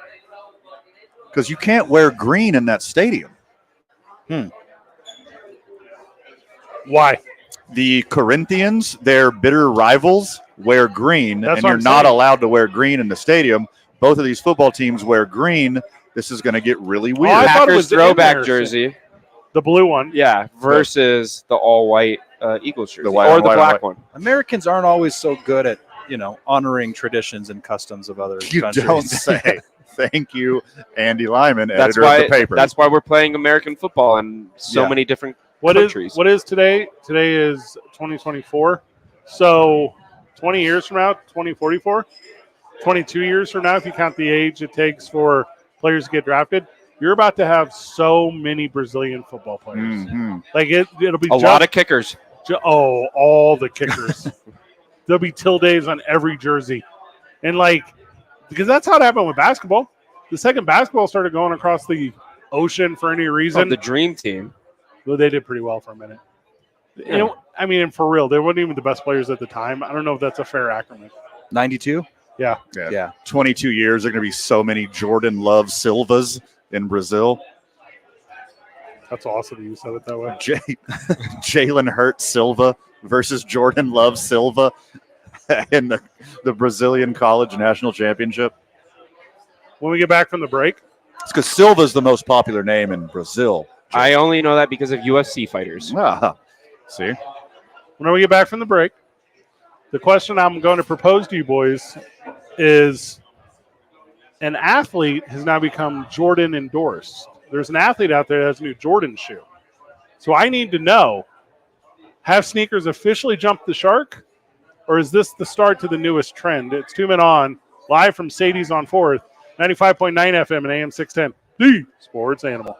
Because you can't wear green in that stadium. Why? The Corinthians, their bitter rivals, wear green, and you're not allowed to wear green in the stadium. Both of these football teams wear green. This is going to get really weird. I thought it Packers was throwback jersey. The blue one. Yeah, versus the all-white Eagles jersey. The white or and the white black and one. Americans aren't always so good at, honoring traditions and customs of other You countries. don't say. Thank you, Andy Lyman, That's editor why. of the paper. That's why we're playing American football in so many different countries. What is today? Today is 2024. So 20 years from now, 2044, 22 years from now, if you count the age it takes for players to get drafted, you're about to have so many Brazilian football players. Mm-hmm. Like it'll be a lot of kickers. All the kickers. There'll be Tildes on every jersey, and because that's how it happened with basketball. The second basketball started going across the ocean for any reason. The Dream Team. Well, they did pretty well for a minute. Yeah. And for real, they weren't even the best players at the time. I don't know if that's a fair acronym. 92? Yeah. 22 years. There are going to be so many Jordan Love Silvas in Brazil. That's awesome you said it that way. Jalen Hurt Silva versus Jordan Love Silva in the Brazilian College National Championship. When we get back from the break. It's because Silva is the most popular name in Brazil. I only know that because of UFC fighters. See? When we get back from the break, the question I'm going to propose to you boys is an athlete has now become Jordan endorsed. There's an athlete out there that has a new Jordan shoe. So I need to know, have sneakers officially jumped the shark, or is this the start to the newest trend? It's 2 Men On, live from Sadie's on 4th, 95.9 FM and AM 610, the Sports Animal.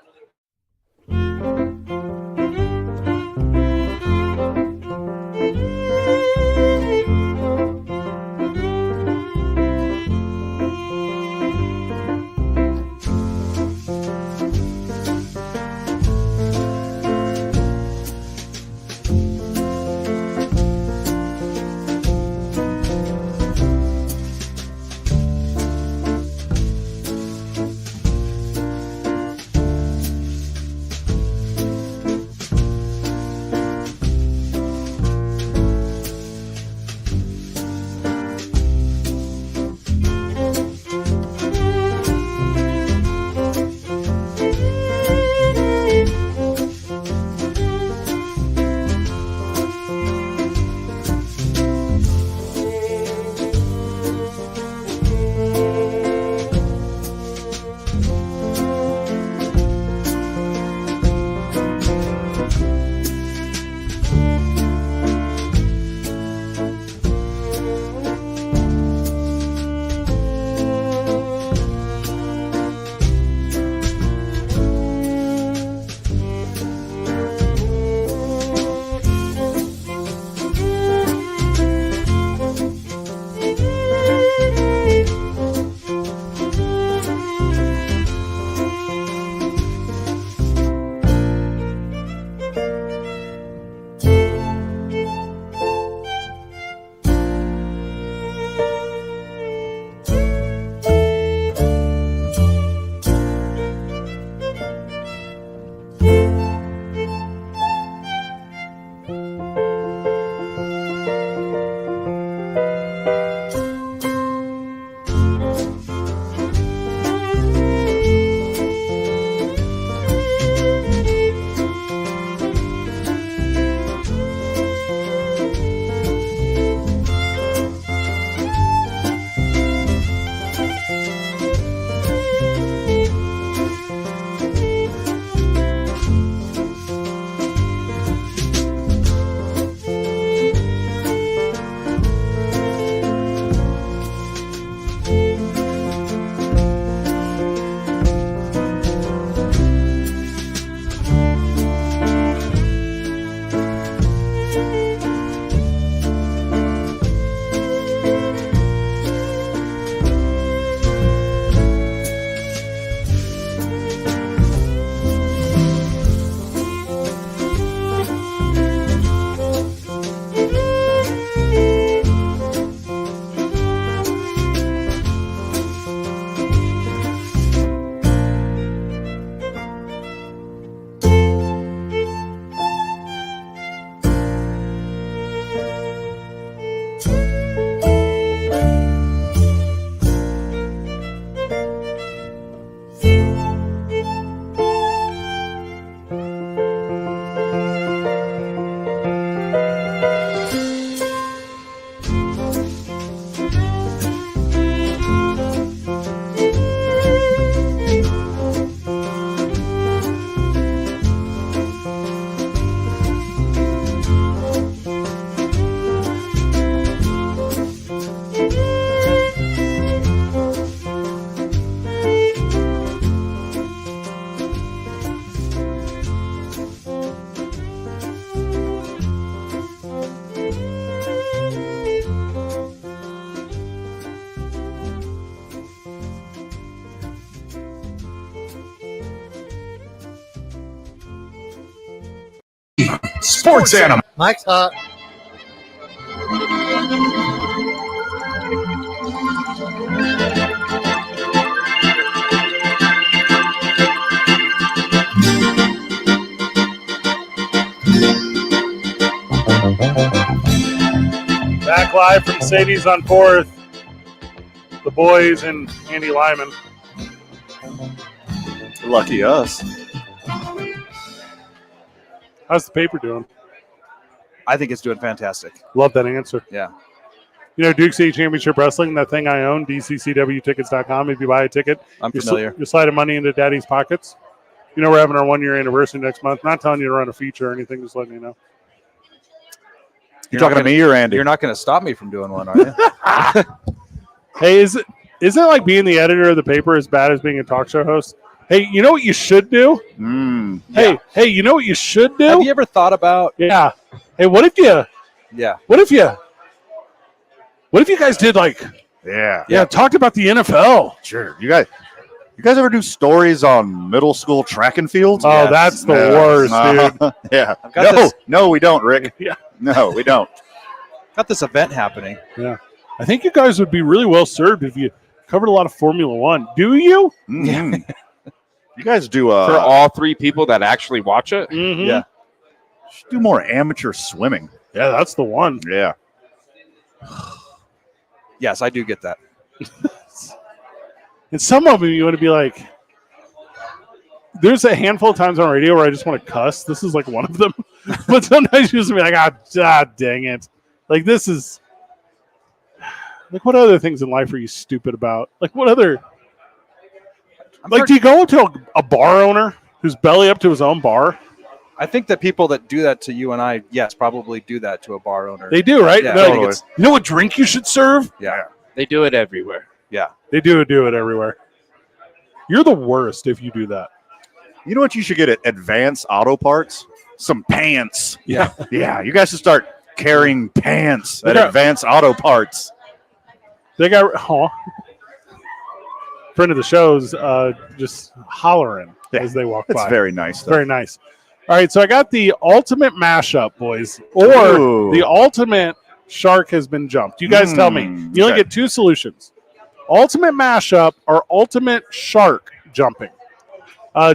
Sports Animal. Mike's hot. Back live from Sadie's on 4th. The boys and Andy Lyman. Lucky us. How's the paper doing? I think it's doing fantastic. Love that answer. Yeah. You know, Duke City Championship Wrestling, that thing I own, dccwtickets.com. If you buy a ticket, I'm familiar. You're sliding money into daddy's pockets. You know, we're having our 1-year anniversary next month. Not telling you to run a feature or anything, just letting you know. You talking to me or Andy? You're not going to stop me from doing one, are you? Hey, isn't it like being the editor of the paper as bad as being a talk show host? Hey, you know what you should do? Hey, you know what you should do? Have you ever thought about? Yeah. Hey, what if you guys did talked about the NFL? Sure. You guys ever do stories on middle school track and fields? Oh, that's the worst, dude. Yeah. got No, we don't, Rick. Yeah. No, we don't. Got this event happening. Yeah. I think you guys would be really well served if you covered a lot of Formula One. Do you? Mm-hmm. You guys do For all 3 people that actually watch it? Mm-hmm. Yeah. Should do more amateur swimming. Yeah, that's the one. Yeah. Yes, I do get that. And some of them you want to be like, there's a handful of times on radio where I just want to cuss. This is like one of them. But sometimes you just be like, dang it. Like, this is, like, what other things in life are you stupid about? Like, what other, do you go to a bar owner who's belly up to his own bar? I think that people that do that to you and I, yes, probably do that to a bar owner. They do, right? Yeah, No, totally. you know what drink you should serve? Yeah. They do it everywhere. Yeah. They do it everywhere. You're the worst if you do that. You know what you should get at Advanced Auto Parts? Some pants. Yeah. Yeah. You guys should start carrying pants at Yeah. Advanced Auto Parts. They got friend of the show's just hollering as they walk by. It's very nice, though. Very nice. All right, so I got the ultimate mashup, boys, or Ooh. the ultimate shark has been jumped. You guys tell me. You only okay. get 2 solutions: ultimate mashup or ultimate shark jumping.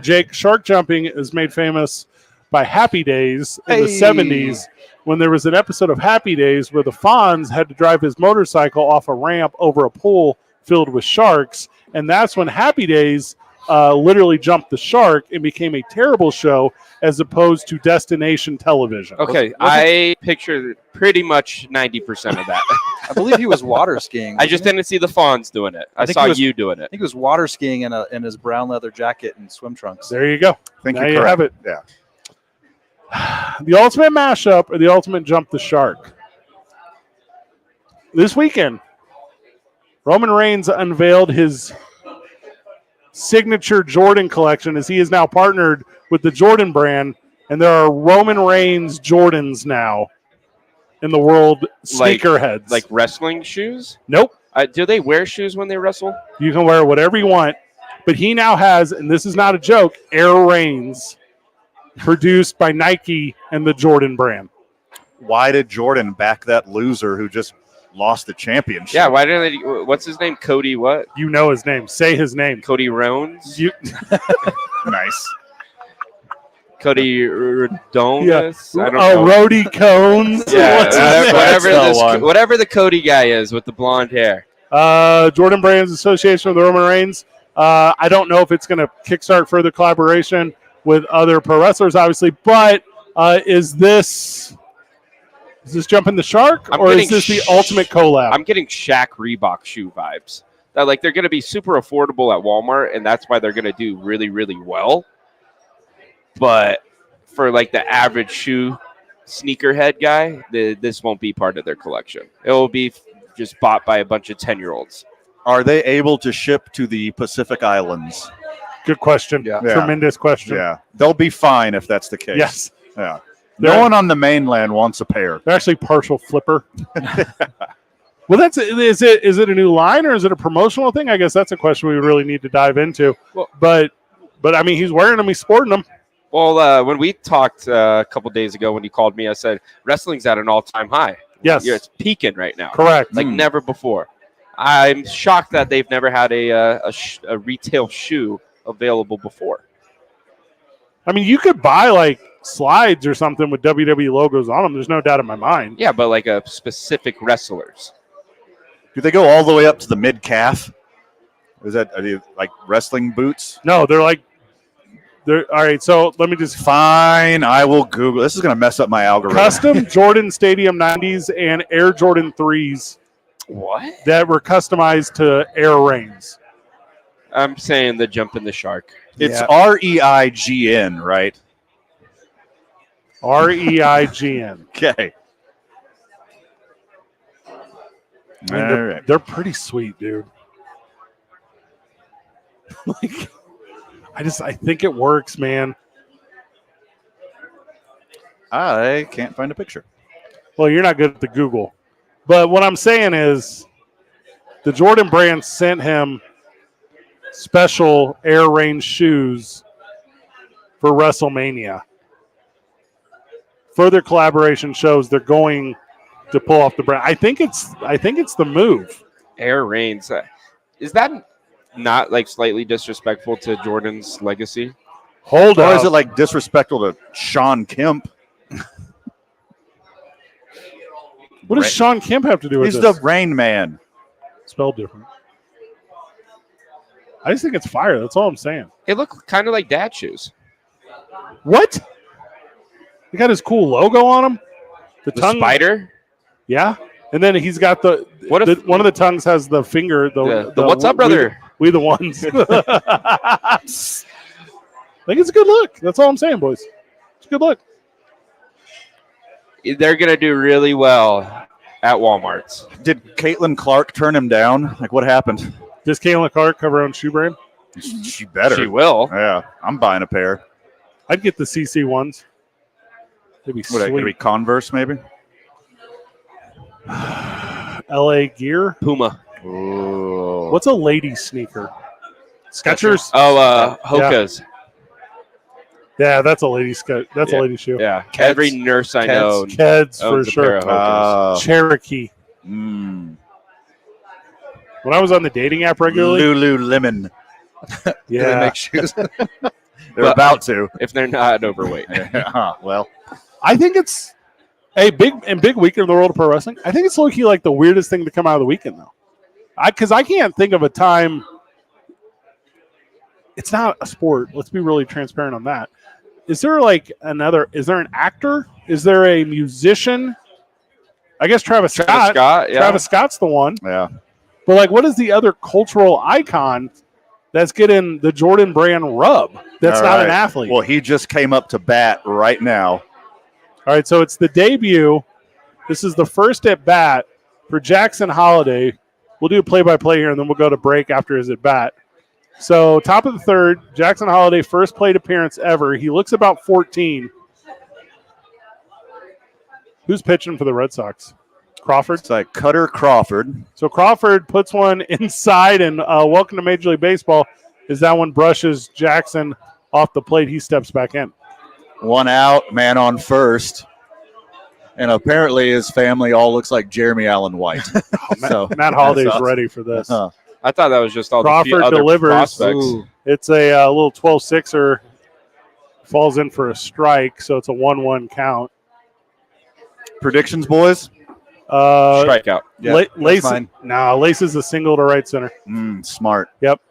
Jake, shark jumping is made famous by Happy Days in the 70s, when there was an episode of Happy Days where the Fonz had to drive his motorcycle off a ramp over a pool filled with sharks, and that's when Happy Days literally jumped the shark and became a terrible show as opposed to destination television. Okay, I pictured pretty much 90% of that. I believe he was water skiing. I just didn't see the Fonz doing it. I think saw he was- you doing it. I think he was water skiing in his brown leather jacket and swim trunks. There you go. I think Now you're you correct. have it. Yeah. The ultimate mashup or the ultimate jump the shark. This weekend, Roman Reigns unveiled his signature Jordan collection as he is now partnered with the Jordan brand, and there are Roman Reigns Jordans now in the world sneakerheads. Like wrestling shoes? Nope. Do they wear shoes when they wrestle? You can wear whatever you want, but he now has, and this is not a joke, Air Reigns produced by Nike and the Jordan brand. Why did Jordan back that loser who just lost the championship? Yeah, why didn't they? What's his name? Cody what? You know his name. Say his name. Cody Rones? Nice. Cody Rodonis? Yeah. I don't know. Rhodey Cones. Yeah, whatever the Cody guy is with the blonde hair. Jordan Brands Association with Roman Reigns. I don't know if it's going to kickstart further collaboration with other pro wrestlers, obviously, but is this jumping the shark, or is this the ultimate collab? I'm getting Shaq Reebok shoe vibes. That like they're going to be super affordable at Walmart, and that's why they're going to do really, really well. But for like the average shoe sneakerhead guy, this won't be part of their collection. It will be just bought by a bunch of 10-year-olds. Are they able to ship to the Pacific Islands? Good question. Yeah. Tremendous question. Yeah. They'll be fine if that's the case. Yes. Yeah. No one on the mainland wants a pair. They're actually partial flipper. Well, is it a new line or is it a promotional thing? I guess that's a question we really need to dive into. Well, but I mean, he's wearing them, he's sporting them. Well, when we talked a couple days ago, when you called me, I said wrestling's at an all-time high. Yes, it's peaking right now. Correct, like never before. I'm shocked that they've never had a retail shoe available before. I mean, you could buy like slides or something with WWE logos on them. There's no doubt in my mind. Yeah, but like a specific wrestlers. Do they go all the way up to the mid calf? Are they like wrestling boots? No, they're all right. So let me just fine. I will Google. This is going to mess up my algorithm. Custom Jordan Stadium 90s and Air Jordan 3s. What? That were customized to Air Reigns. I'm saying the Jumping the Shark. It's REIGN, right? REIGN. Okay. They're pretty sweet, dude. Like, I think it works, man. I can't find a picture. Well, you're not good at the Google. But what I'm saying is the Jordan brand sent him special Air Range shoes for WrestleMania. Further collaboration shows they're going to pull off the brand. I think it's the move. Air Reigns. Is that not like slightly disrespectful to Jordan's legacy? Hold on. Or is it like disrespectful to Sean Kemp? What does Sean Kemp have to do with He's this? the Rain Man. Spelled different. I just think it's fire. That's all I'm saying. It looked kind of like dad shoes. What? He got his cool logo on him. The tongue spider. Yeah, and then he's got the. What if one of the tongues has the finger? The what's up, brother? We the ones. I think it's a good look. That's all I'm saying, boys. It's a good look. They're gonna do really well at Walmart's. Did Caitlin Clark turn him down? Like, what happened? Does Caitlin Clark cover her own shoe brand? She better. She will. Yeah, I'm buying a pair. I'd get the CC ones. They'd be What, sweet. could be Converse, maybe? LA Gear. Puma. Ooh. What's a lady sneaker? Skechers. Oh, Hoka's. Yeah, that's a lady That's a lady shoe. Yeah, Keds. every nurse I know Keds for owns a pair sure. of Hoka's. Cherokee. Mm. When I was on the dating app regularly, Lululemon. Do they yeah, make shoes? They're But about to. if they're not overweight. Well, I think it's a big weekend in the world of pro wrestling. I think it's low-key like the weirdest thing to come out of the weekend, though. Because I can't think of a time. It's not a sport. Let's be really transparent on that. Is there is there an actor? Is there a musician? I guess Travis Scott. Yeah. Travis Scott's the one. yeah. But like, what is the other cultural icon that's getting the Jordan brand rub? That's All not right. an athlete. Well, he just came up to bat right now. All right, so it's the debut. This is the first at bat for Jackson Holiday. We'll do a play-by-play here, and then we'll go to break after his at bat. So top of the third, Jackson Holiday, first plate appearance ever. He looks about 14. Who's pitching for the Red Sox? Crawford? It's like Cutter Crawford. So Crawford puts one inside, and welcome to Major League Baseball. As that one brushes Jackson off the plate, he steps back in. One out, man on first. And apparently his family all looks like Jeremy Allen White. So Matt Holliday's that's awesome. ready for this. I thought that was just all Crawford the few other delivers. prospects. Ooh. It's a little 12-6er. Falls in for a strike, so it's a 1-1 count. Predictions, boys? Strikeout. Yeah, Lace, mine. Lace is a single to right center. Smart. Yep.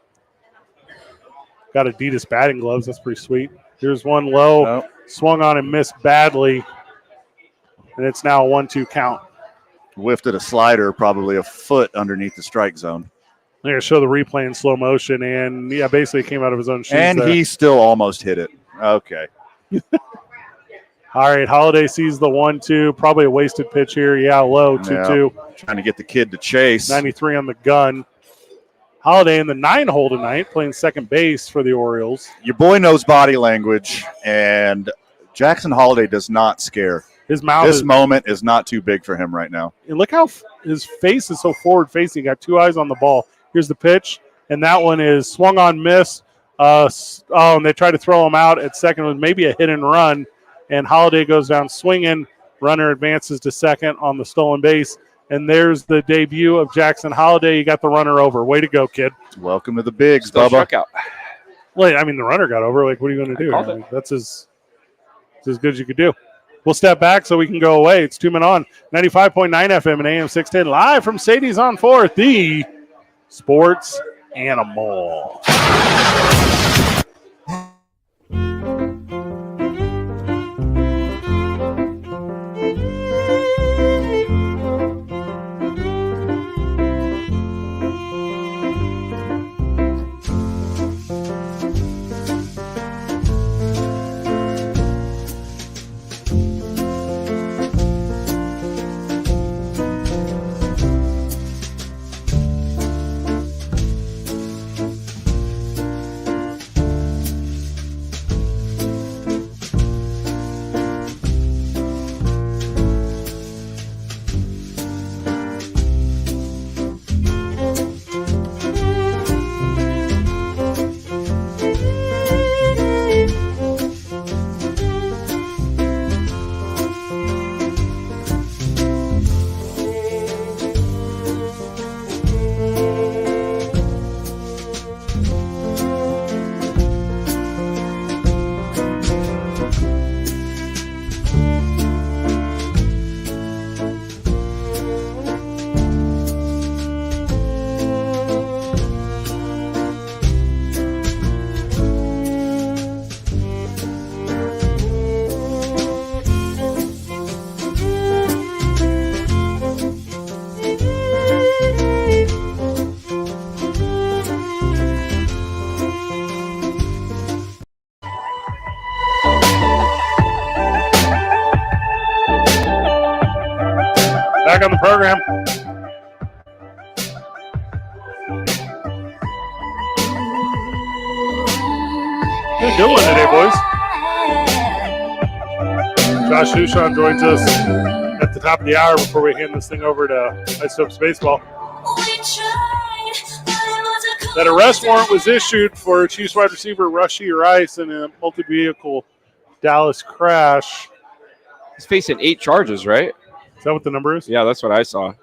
Got Adidas batting gloves. That's pretty sweet. Here's one low. Oh. Swung on and missed badly. And it's now a 1-2 count. Whiffed at a slider, probably a foot underneath the strike zone. They're going to show the replay in slow motion. And, yeah, basically came out of his own shoes. And there. he still almost hit it. Okay. All right, Holiday sees the 1-2. Probably a wasted pitch here. Yeah, low, 2-2. Yeah. Trying to get the kid to chase. 93 on the gun. Holiday in the 9-hole tonight, playing second base for the Orioles. Your boy knows body language, and Jackson Holiday does not scare. His mouth This moment is not too big for him right now. and look how his face is so forward-facing. He got two eyes on the ball. Here's the pitch, and that one is swung on, miss. And they tried to throw him out at second with maybe a hit and run, and Holiday goes down swinging. Runner advances to second on the stolen base, and there's the debut of Jackson Holiday. You got the runner over. Way to go, kid. Welcome to the bigs, Still Bubba. struck out. Well, I mean, the runner got over. Like, what are you going to do? called I mean, that's his. It's as good as you could do. We'll step back so we can go away. It's 2 Men On, 95.9 FM and AM 610, live from Sadie's on 4th, the Sports Animal. Back on the program. Good one today, boys. Josh Hushan joins us at the top of the hour before we hand this thing over to Isotopes Baseball. That arrest warrant was issued for Chiefs wide receiver Rashee Rice in a multi-vehicle Dallas crash. He's facing 8 charges, right? Is that what the number is? Yeah, that's what I saw.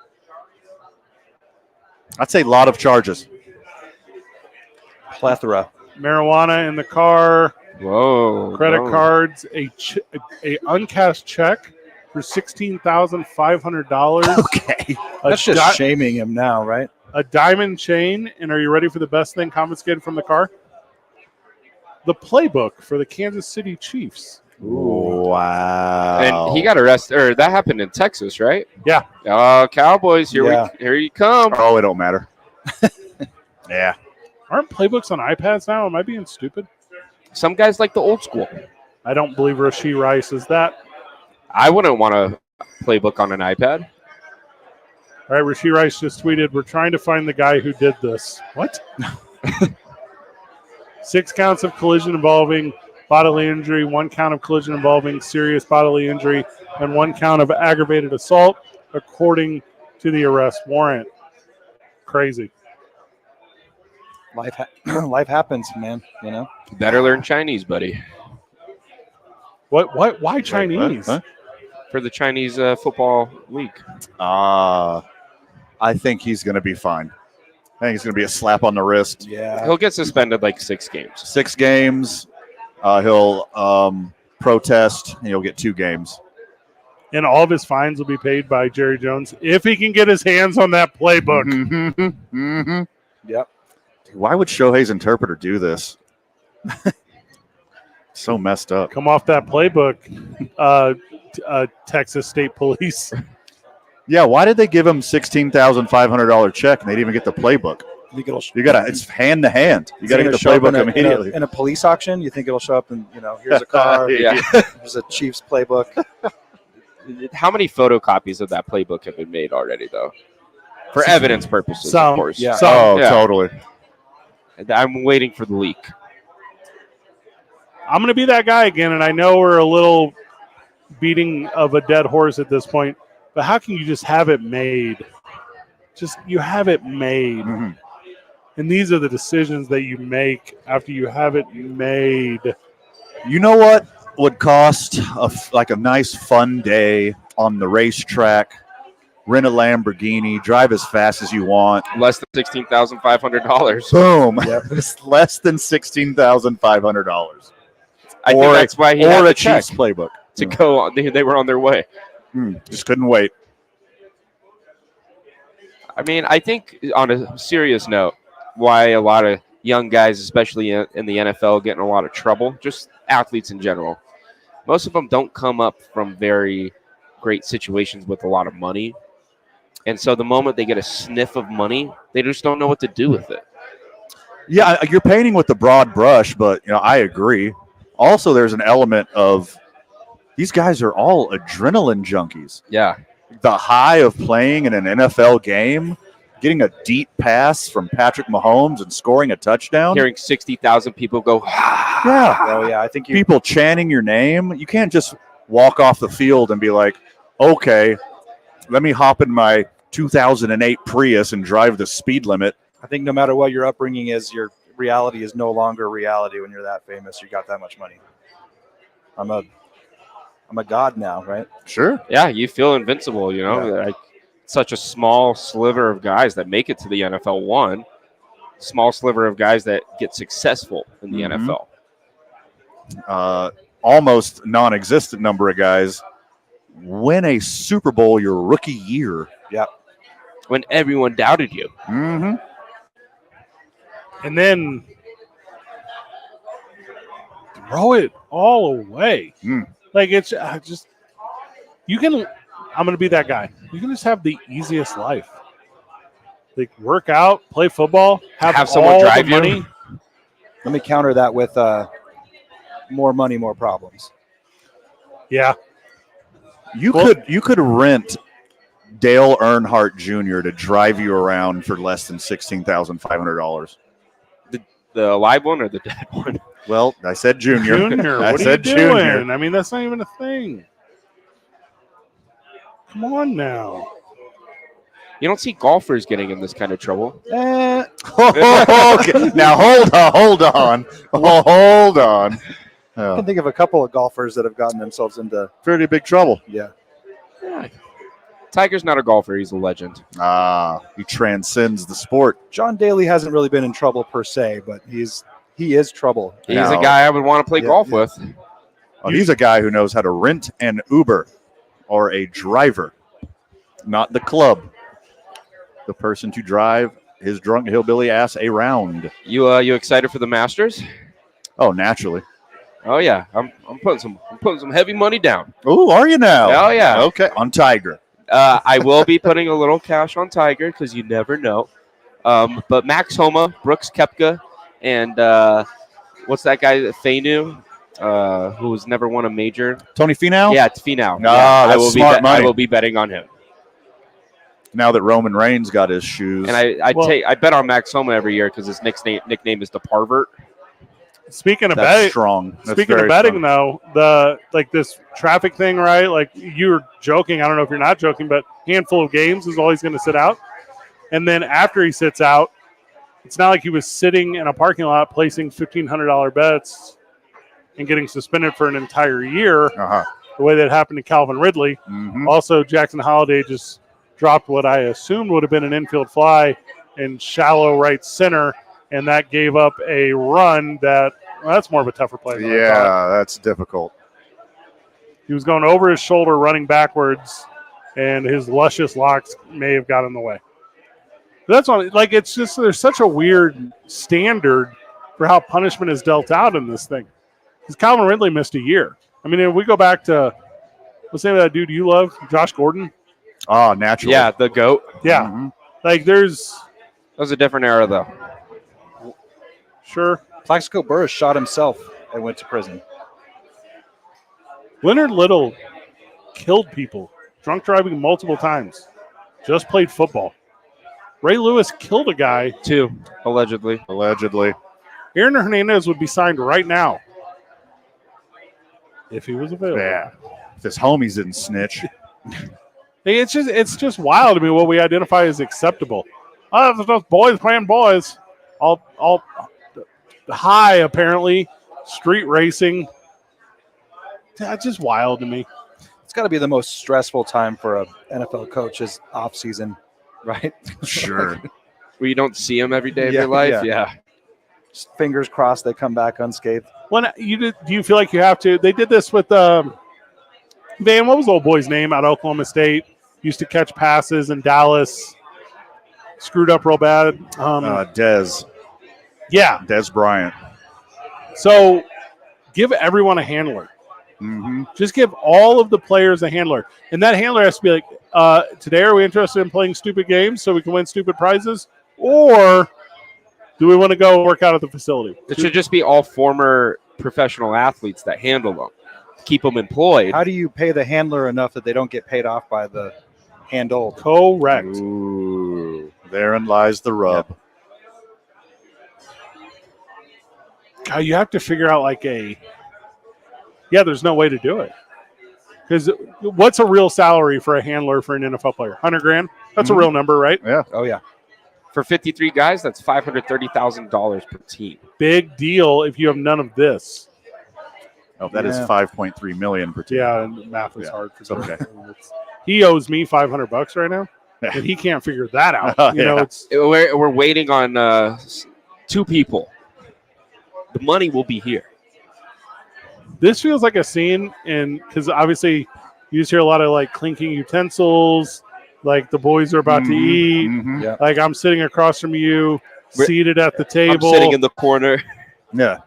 I'd say a lot of charges. Plethora. Marijuana in the car. Whoa. Credit cards. A uncashed check for $16,500. Okay. That's just shaming him now, right? A diamond chain. And are you ready for the best thing confiscated from the car? The playbook for the Kansas City Chiefs. Ooh, wow. And he got arrested, or that happened in Texas, right? Yeah. Cowboys, here you come. Oh, it don't matter. Yeah. Aren't playbooks on iPads now? Am I being stupid? Some guys like the old school. I don't believe Rashee Rice is that. I wouldn't want a playbook on an iPad. All right, Rashee Rice just tweeted, "We're trying to find the guy who did this." What? 6 counts of collision involving bodily injury, 1 count of collision involving serious bodily injury, and 1 count of aggravated assault, according to the arrest warrant. Crazy. Life happens, man. You know. Better learn Chinese, buddy. What? Why Chinese? What? For the Chinese football league. I think he's going to be fine. I think it's going to be a slap on the wrist. Yeah. He'll get suspended like 6 games. 6 games. He'll protest, and he'll get 2 games. And all of his fines will be paid by Jerry Jones if he can get his hands on that playbook. Mm-hmm. Yep. Why would Shohei's interpreter do this? So messed up. Come off that playbook, Texas State Police. Yeah, why did they give him $16,500 check and they didn't even get the playbook? You gotta, it's hand to hand. You gotta get the playbook immediately. In a police auction, you think it'll show up and here's a car, Yeah. here's a Chiefs playbook. How many photocopies of that playbook have been made already, though? For evidence purposes, Some, of course. yeah. Totally. I'm waiting for the leak. I'm going to be that guy again, and I know we're a little beating of a dead horse at this point, but how can you just have it made? You have it made. Mm-hmm. And these are the decisions that you make after you have it made. You know what would cost like a nice fun day on the racetrack? Rent a Lamborghini, drive as fast as you want. Less than $16,500. Boom. Yep. It's less than $16,500. I think that's why he had a the check Chiefs playbook to go on. They were on their way. Just couldn't wait. I mean, I think on a serious note, why a lot of young guys, especially in the NFL, get in a lot of trouble, just athletes in general. Most of them don't come up from very great situations with a lot of money. And so the moment they get a sniff of money, they just don't know what to do with it. Yeah, you're painting with the broad brush, but I agree. Also, there's an element of these guys are all adrenaline junkies. Yeah. The high of playing in an NFL game, getting a deep pass from Patrick Mahomes and scoring a touchdown. Hearing 60,000 people go, yeah. Oh, yeah. I think people chanting your name. You can't just walk off the field and be like, okay, let me hop in my 2008 Prius and drive the speed limit. I think no matter what your upbringing is, your reality is no longer reality when you're that famous. You got that much money. I'm a god now, right? Sure. Yeah, you feel invincible, Like such a small sliver of guys that make it to the NFL. One small sliver of guys that get successful in the NFL. Almost non-existent number of guys win a Super Bowl your rookie year. Yeah. When everyone doubted you. Mm-hmm. And then throw it all away. Like it's just you can. I'm going to be that guy. You can just have the easiest life. Like work out, play football, have someone all drive the money. Let me counter that with more money, more problems. Yeah. You could rent Dale Earnhardt Jr. to drive you around for less than $16,500. The live one or the dead one? Well, I said junior. I What said are you doing? junior. I mean, that's not even a thing. Come on now. You don't see golfers getting in this kind of trouble. Okay. Now hold on. I can think of a couple of golfers that have gotten themselves into pretty big trouble. Yeah. Tiger's not a golfer. He's a legend. He transcends the sport. John Daly hasn't really been in trouble per se, but he is trouble. He's a guy I would want to play golf with. Oh, he's a guy who knows how to rent an Uber or a driver, not the club. The person to drive his drunk hillbilly ass around. You excited for the Masters? Oh, naturally. Oh yeah, I'm putting some heavy money down. Oh, are you now? Oh yeah. Okay, on Tiger. I will be putting a little cash on Tiger because you never know. But Max Homa, Brooks Koepka, and what's that guy, Fainu, who's never won a major? Tony Finau? Yeah, it's Finau. That's smart money. I will be betting on him. Now that Roman Reigns got his shoes. And I bet on Max Homa every year because his nickname is the Parvert. Speaking of That's betting, strong. That's speaking of very betting, strong. though, this traffic thing, right? Like you were joking. I don't know if you're not joking, but handful of games is all he's going to sit out. And then after he sits out, it's not like he was sitting in a parking lot placing $1,500 bets and getting suspended for an entire year. The way that happened to Calvin Ridley. Also, Jackson Holliday just dropped what I assumed would have been an infield fly in shallow right center. And that gave up a run that's more of a tougher play. Than I thought. That's difficult. He was going over his shoulder, running backwards, and his luscious locks may have got in the way. That's why, it's just there's such a weird standard for how punishment is dealt out in this thing. Because Calvin Ridley missed a year. I mean, if we go back to, let's say that dude you love, Josh Gordon. Oh, naturally. Yeah, the GOAT. Yeah. That was a different era, though. Sure. Plaxico Burress shot himself and went to prison. Leonard Little killed people, drunk driving multiple times. Just played football. Ray Lewis killed a guy. 2, allegedly. Aaron Hernandez would be signed right now if he was available. Yeah. If his homies didn't snitch. Hey, it's just wild to me what we identify as acceptable. Oh, it's just boys playing boys. All high, apparently. Street racing. That's just wild to me. It's got to be the most stressful time for an NFL coach is off season, right? Sure. Where you don't see them every day of your life. Yeah. Just fingers crossed they come back unscathed. Do you feel like you have to? They did this with Van. What was the old boy's name out of Oklahoma State? Used to catch passes in Dallas. Screwed up real bad. Dez. Yeah, Dez Bryant. So give everyone a handler. Mm-hmm. Just give all of the players a handler. And that handler has to be like, today are we interested in playing stupid games so we can win stupid prizes? Or do we want to go work out at the facility? It should just be all former professional athletes that handle them. Keep them employed. How do you pay the handler enough that they don't get paid off by the handled? Correct. Ooh, therein lies the rub. Yep. God, you have to figure out there's no way to do it. Because what's a real salary for a handler for an NFL player? $100,000? That's a real number, right? Yeah. Oh, yeah. For 53 guys, that's $530,000 per team. Big deal if you have none of this. Oh, that is $5.3 million per team. Yeah, and math is hard. It's okay. He owes me $500 right now, and he can't figure that out. You know, we're waiting on 2 people. The money will be here. This feels like a scene, because obviously you just hear a lot of like clinking utensils, like the boys are about to eat. Mm-hmm. Yeah. Like I'm sitting across from you, seated at the table. I'm sitting in the corner. Yeah.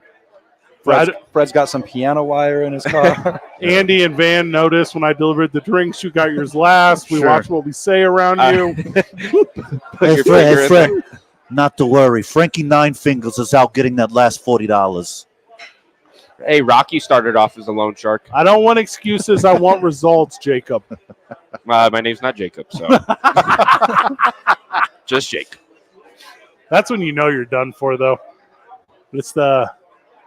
Fred's got some piano wire in his car. Andy and Van noticed when I delivered the drinks, you got yours last. We watch what we say around you. Hey, Fred, not to worry. Frankie Nine Fingers is out getting that last $40. Hey, Rocky started off as a loan shark. I don't want excuses. I want results, Jacob. My name's not Jacob, so just Jake. That's when you know you're done for, though. It's the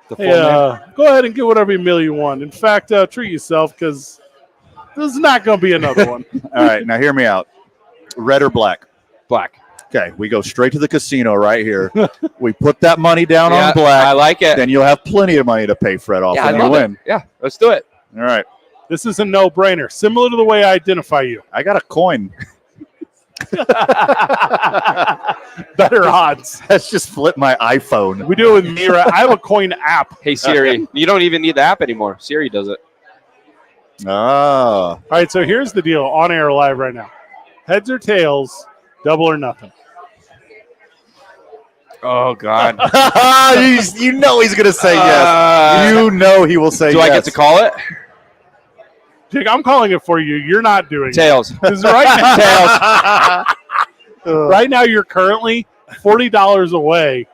full name. Go ahead and get whatever meal you want. In fact, treat yourself because there's not going to be another one. All right, now hear me out. Red or black? Black. Okay, we go straight to the casino right here. We put that money down on black. I like it. Then you'll have plenty of money to pay Fred off Yeah, when I you love win. it. Yeah, let's do it. All right. This is a no-brainer. Similar to the way I identify you. I got a coin. Better odds. Let's just flip my iPhone. We do it with Mira. I have a coin app. Hey, Siri, you don't even need the app anymore. Siri does it. Oh. All right, so here's the deal. On air live right now. Heads or tails, double or nothing. Oh, God. You know he's going to say yes. You know he will say yes. Do I get to call it? Jake, I'm calling it for you. You're not doing Tails. it. Tails. Right now, you're currently $40 away.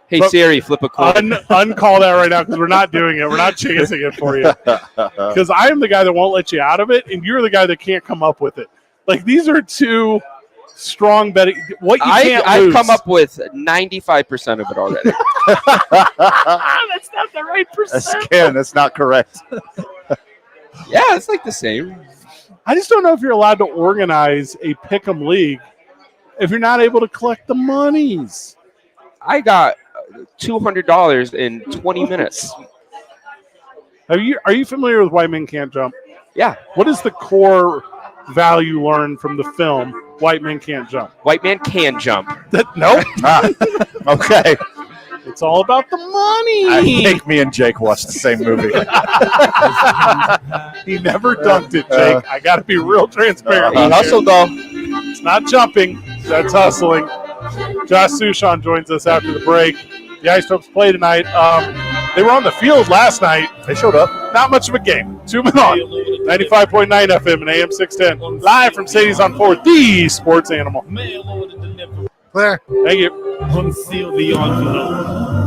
Hey, Siri, flip a coin. Uncall that right now because we're not doing it. We're not chancing it for you. Because I am the guy that won't let you out of it, and you're the guy that can't come up with it. Like, these are two strong betting. What you can't I've lose. come up with 95% of it already. That's not the right percent. Again, that's not correct. Yeah, it's like the same. I just don't know if you're allowed to organize a pick'em league if you're not able to collect the monies. I got $200 in 20 minutes. Are you familiar with White Men Can't Jump? Yeah. What is the core value learned from the film White Men Can't Jump? White man can jump. Nope. Okay. It's all about the money. I think me and Jake watched the same movie. He never dunked it, Jake. I got to be real transparent. He hustled, though. It's not jumping. That's hustling. Josh Sushan joins us after the break. The Ice Dogs play tonight. They were on the field last night. They showed up. Not much of a game. 2 men on. 95.9 FM and AM 610. Live from Sadie's on 4, the sports animal. Claire. Thank you. Unseal the envelope.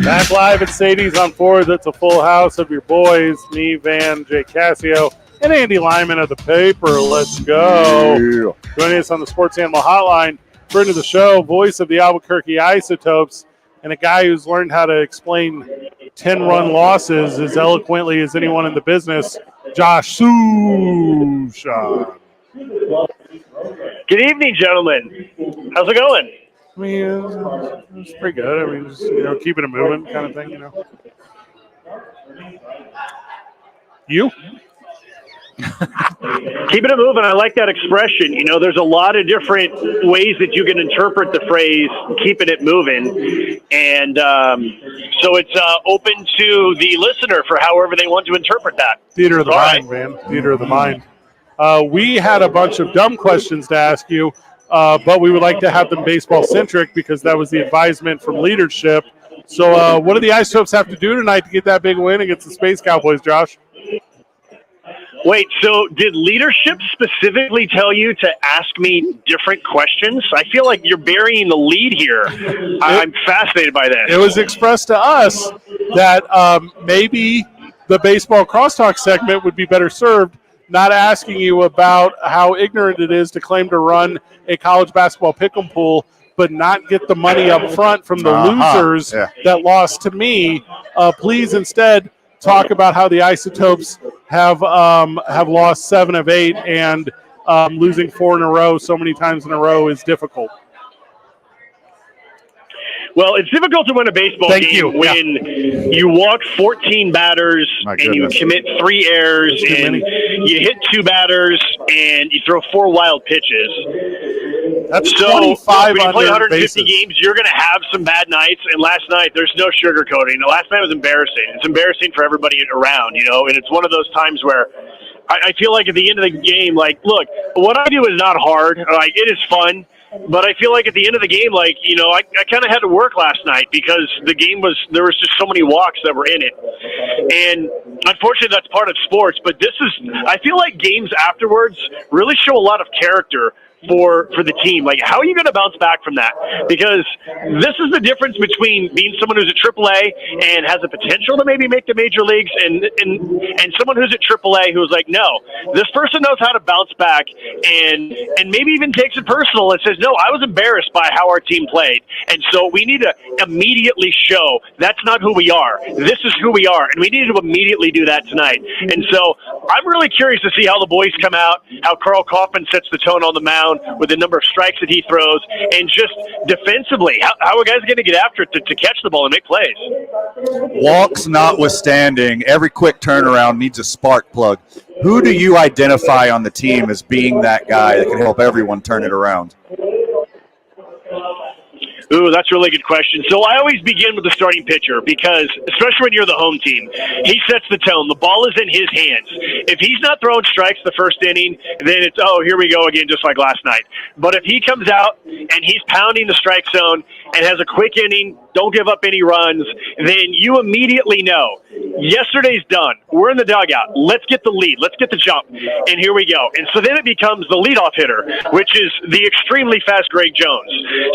Back live at Sadie's on 4. That's a full house of your boys, me, Van, Jay Cassio, and Andy Lyman of the paper. Let's go. Joining us on the Sports Animal Hotline, friend of the show, voice of the Albuquerque Isotopes, and a guy who's learned how to explain 10-run losses as eloquently as anyone in the business, Josh Sushan. Good evening, gentlemen. How's it going? I mean, it's pretty good. I mean, just, keeping it moving kind of thing, You? Keeping it moving. I like that expression. There's a lot of different ways that you can interpret the phrase keeping it moving. And so it's open to the listener for however they want to interpret that. Theater of the mind, man. Theater of the mind. We had a bunch of dumb questions to ask you, but we would like to have them baseball-centric because that was the advisement from leadership. So what do the Isotopes have to do tonight to get that big win against the Space Cowboys, Josh? Wait, so did leadership specifically tell you to ask me different questions? I feel like you're burying the lead here. I'm fascinated by this. It was expressed to us that maybe the baseball crosstalk segment would be better served not asking you about how ignorant it is to claim to run a college basketball pick'em pool, but not get the money up front from the losers that lost to me. Please instead talk about how the Isotopes have lost 7 of 8 and losing 4 in a row so many times in a row is difficult. Well, it's difficult to win a baseball game when you walk 14 batters and you commit 3 errors and you hit 2 batters and you throw 4 wild pitches. That's so 25 when you play 150 bases. games, you're going to have some bad nights. And last night, there's no sugarcoating. The last night was embarrassing. It's embarrassing for everybody around, and it's one of those times where I feel like at the end of the game, look, what I do is not hard. It is fun. But I feel like at the end of the game, I kind of had to work last night because there was just so many walks that were in it. And unfortunately, that's part of sports. But I feel like games afterwards really show a lot of character for the team. How are you going to bounce back from that? Because this is the difference between being someone who's at AAA and has the potential to maybe make the major leagues and someone who's at AAA who's like, no, this person knows how to bounce back and maybe even takes it personal and says, no, I was embarrassed by how our team played. And so we need to immediately show that's not who we are. This is who we are. And we need to immediately do that tonight. And so I'm really curious to see how the boys come out, how Carl Kaufman sets the tone on the mound with the number of strikes that he throws, and just defensively, how are guys going to get after it to catch the ball and make plays? Walks notwithstanding, every quick turnaround needs a spark plug. Who do you identify on the team as being that guy that can help everyone turn it around? Ooh, that's a really good question. So I always begin with the starting pitcher because, especially when you're the home team, he sets the tone. The ball is in his hands. If he's not throwing strikes the first inning, then it's, here we go again, just like last night. But if he comes out and he's pounding the strike zone and has a quick inning, don't give up any runs, then you immediately know yesterday's done. We're in the dugout. Let's get the lead. Let's get the jump. And here we go. And so then it becomes the leadoff hitter, which is the extremely fast Greg Jones.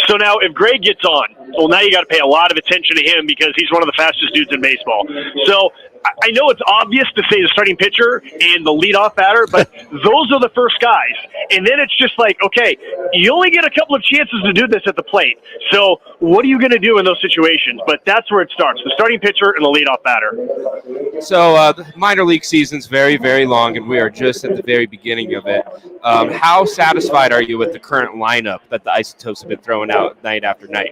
So now if Greg gets on, well, now you got to pay a lot of attention to him because he's one of the fastest dudes in baseball. So I know it's obvious to say the starting pitcher and the leadoff batter, but those are the first guys. And then it's just like, okay, you only get a couple of chances to do this at the plate. So what are you going to do in those situations? But that's where it starts, the starting pitcher and the leadoff batter. So the minor league season's very, very long, and we are just at the very beginning of it. How satisfied are you with the current lineup that the Isotopes have been throwing out night after night?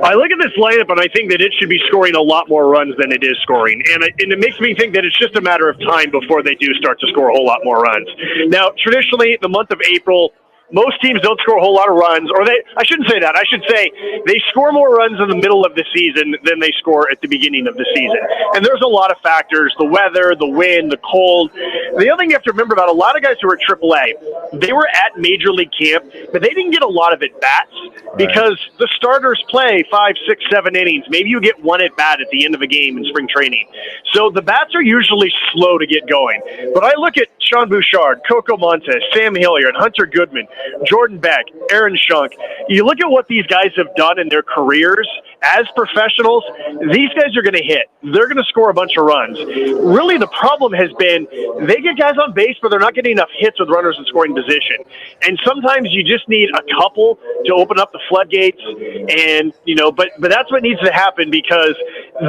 I look at this lineup and I think that it should be scoring a lot more runs than it is scoring. And it makes me think that it's just a matter of time before they do start to score a whole lot more runs. Now, traditionally, the month of April, most teams don't score a whole lot of runs, or I shouldn't say that. I should say they score more runs in the middle of the season than they score at the beginning of the season. And there's a lot of factors, the weather, the wind, the cold. The other thing you have to remember about a lot of guys who are at AAA, they were at Major League camp, but they didn't get a lot of at-bats because the starters play 5, 6, 7 innings. Maybe you get one at-bat at the end of a game in spring training. So the bats are usually slow to get going. But I look at Sean Bouchard, Coco Montes, Sam Hilliard, Hunter Goodman, Jordan Beck, Aaron Schunk. You look at what these guys have done in their careers, as professionals, these guys are going to hit. They're going to score a bunch of runs. Really, the problem has been they get guys on base, but they're not getting enough hits with runners in scoring position. And sometimes you just need a couple to open up the floodgates. And, but that's what needs to happen because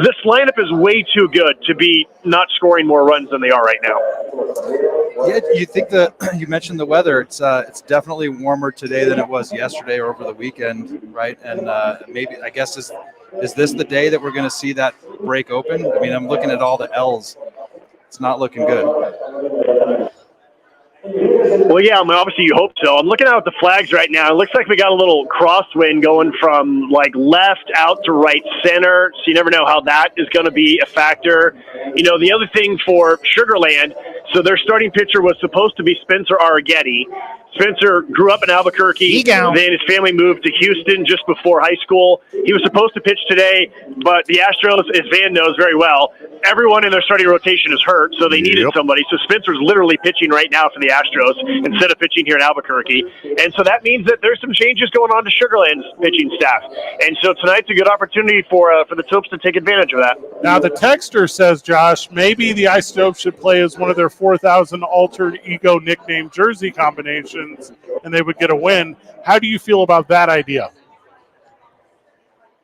this lineup is way too good to be not scoring more runs than they are right now. Yeah, you think you mentioned the weather. It's definitely warmer today than it was yesterday or over the weekend, right? And maybe I guess is this the day that we're going to see that break open? I mean, I'm looking at all the L's. It's not looking good. Well, yeah, obviously you hope so. I'm looking out at the flags right now. It looks like we got a little crosswind going from left out to right center, so you never know how that is going to be a factor. The other thing for Sugarland, so their starting pitcher was supposed to be Spencer Arrighetti. Spencer grew up in Albuquerque. Then his family moved to Houston just before high school. He was supposed to pitch today, but the Astros, as Van knows very well, everyone in their starting rotation is hurt, so they needed somebody. So Spencer's literally pitching right now for the Astros instead of pitching here in Albuquerque. And so that means that there's some changes going on to Sugarland's pitching staff. And so tonight's a good opportunity for the Topes to take advantage of that. Now, the texter says, Josh, maybe the Isotopes should play as one of their 4,000 altered ego nickname jersey combinations, and they would get a win. How do you feel about that idea?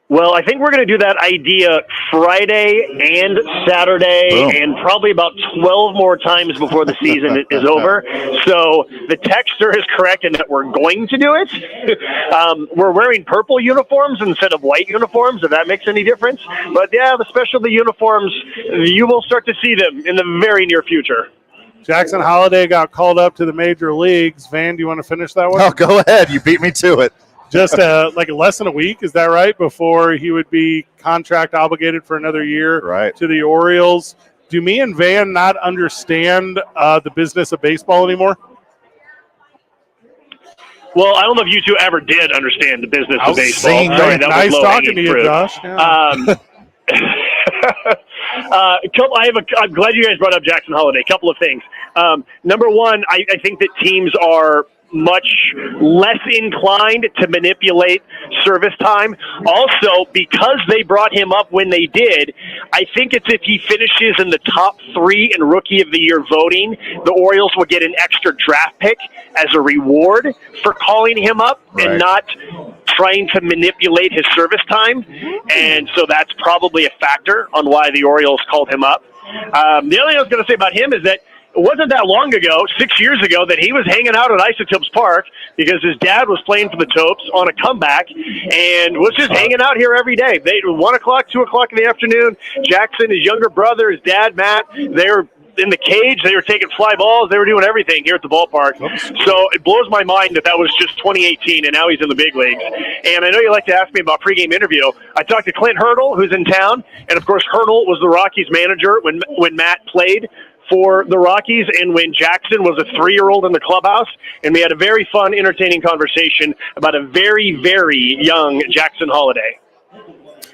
Well, I think we're going to do that idea Friday and Saturday and probably about 12 more times before the season is over. So the texter is correct in that we're going to do it. We're wearing purple uniforms instead of white uniforms, if that makes any difference. But, yeah, the specialty uniforms, you will start to see them in the very near future. Jackson Holiday got called up to the major leagues. Van, do you want to finish that one? Oh, go ahead. You beat me to it. Just less than a week, is that right? Before he would be contract obligated for another year to the Orioles. Do me and Van not understand the business of baseball anymore? Well, I don't know if you two ever did understand the business of baseball. Sorry, that nice was talking to you, fruit. Josh. Yeah. I'm glad you guys brought up Jackson Holiday. A couple of things. Number one, I think that teams are much less inclined to manipulate service time. Also, because they brought him up when they did, I think it's if he finishes in the top 3 in Rookie of the Year voting, the Orioles will get an extra draft pick as a reward for calling him up and not trying to manipulate his service time. And so that's probably a factor on why the Orioles called him up. The other thing I was going to say about him is that it wasn't that long ago, 6 years ago, that he was hanging out at Isotopes Park because his dad was playing for the Topes on a comeback and was just hanging out here every day. 1 o'clock, 2 o'clock in the afternoon. Jackson, his younger brother, his dad, Matt, they were in the cage. They were taking fly balls. They were doing everything here at the ballpark. So it blows my mind that was just 2018, and now he's in the big leagues. And I know you like to ask me about pregame interview. I talked to Clint Hurdle, who's in town, and, of course, Hurdle was the Rockies manager when Matt played for the Rockies and when Jackson was a 3-year-old in the clubhouse, and we had a very fun, entertaining conversation about a very, very young Jackson Holiday.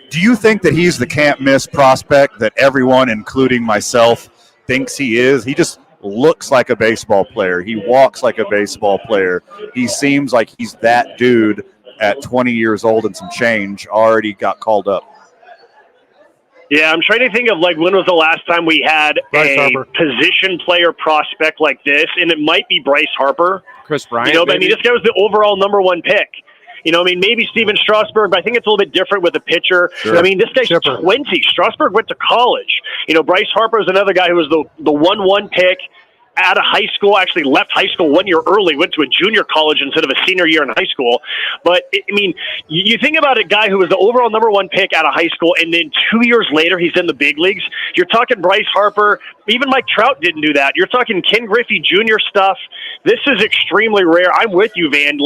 Do you think that he's the can't-miss prospect that everyone, including myself, thinks he is? He just looks like a baseball player. He walks like a baseball player. He seems like he's that dude at 20 years old and some change already got called up. Yeah, I'm trying to think of when was the last time we had position player prospect like this, and it might be Bryce Harper. Chris Bryant. This guy was the overall #1 pick. Maybe Steven Strasburg, but I think it's a little bit different with a pitcher. Sure. This guy's 20. Strasburg went to college. Bryce Harper is another guy who was the 1-1 pick out of high school, actually left high school 1 year early, went to a junior college instead of a senior year in high school. But, you think about a guy who was the overall #1 pick out of high school, and then 2 years later he's in the big leagues. You're talking Bryce Harper. Even Mike Trout didn't do that. You're talking Ken Griffey Jr. stuff. This is extremely rare. I'm with you, Van.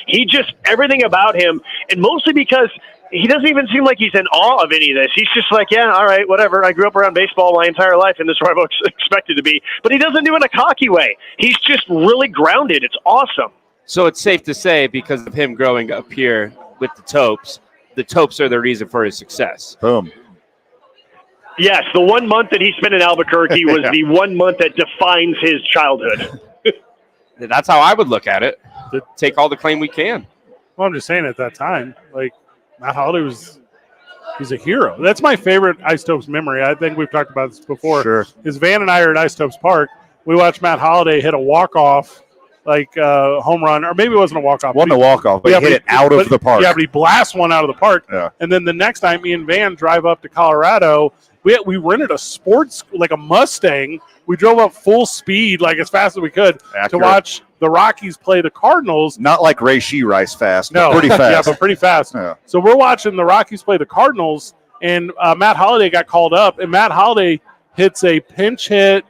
He just, everything about him, and mostly because he doesn't even seem like he's in awe of any of this. He's just like, yeah, all right, whatever. I grew up around baseball my entire life, and this is where I've expected to be. But he doesn't do it in a cocky way. He's just really grounded. It's awesome. So it's safe to say, because of him growing up here with the Topes are the reason for his success. Boom. Yes, the 1 month that he spent in Albuquerque was the 1 month that defines his childhood. That's how I would look at it. Take all the claim we can. Well, I'm just saying at that time, Matt Holiday was He's a hero. That's my favorite Isotopes memory. I think we've talked about this before. Sure. Is Van and I are at Isotopes Park. We watched Matt Holliday hit a walk-off, home run, or maybe it wasn't a walk-off. Wasn't a walk-off, but he hit it out of the park. Yeah, but he blasts one out of the park. Yeah. And then the next time me and Van drive up to Colorado, we rented a sports, like a Mustang. We drove up full speed, like as fast as we could, to watch the Rockies play the Cardinals. Not like Ray Rice fast, No, but pretty fast. Yeah, but pretty fast. Yeah. So we're watching the Rockies play the Cardinals, and Matt Holliday got called up, and Matt Holliday hits a pinch hit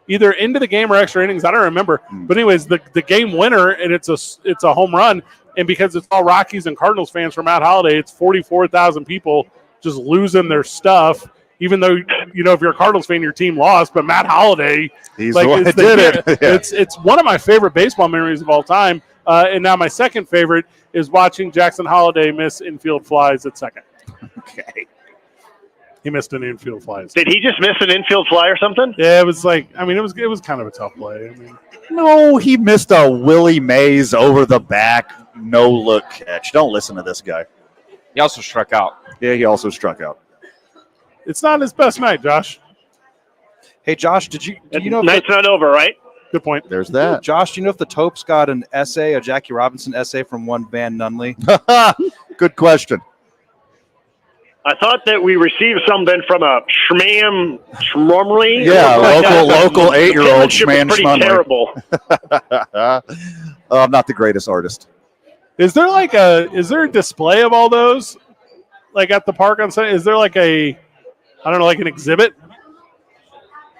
either into the game or extra innings. I don't remember. But anyways, the game winner, and it's a home run. And because it's all Rockies and Cardinals fans for Matt Holliday, it's 44,000 people just losing their stuff. Even though, if you're a Cardinals fan, your team lost, but Matt Holliday, he's the one that did it. Yeah. It's one of my favorite baseball memories of all time. And now my second favorite is watching Jackson Holliday miss infield flies at second. Okay. He missed an infield fly. Did he just miss an infield fly or something? Yeah, it was it was kind of a tough play. No, he missed a Willie Mays over the back, no look catch. Don't listen to this guy. He also struck out. Yeah, he also struck out. It's not his best night, Josh. Hey, Josh, did you know? Night's not over, right? Good point. There's that. Josh, do you know if the Topes got an essay, a Jackie Robinson essay from one Van Nunley? Good question. I thought that we received something from a Schmamley. Yeah, local 8-year-old Schmam. Pretty terrible. I'm not the greatest artist. Is there a display of all those, like at the park on Sunday? Is there like an exhibit?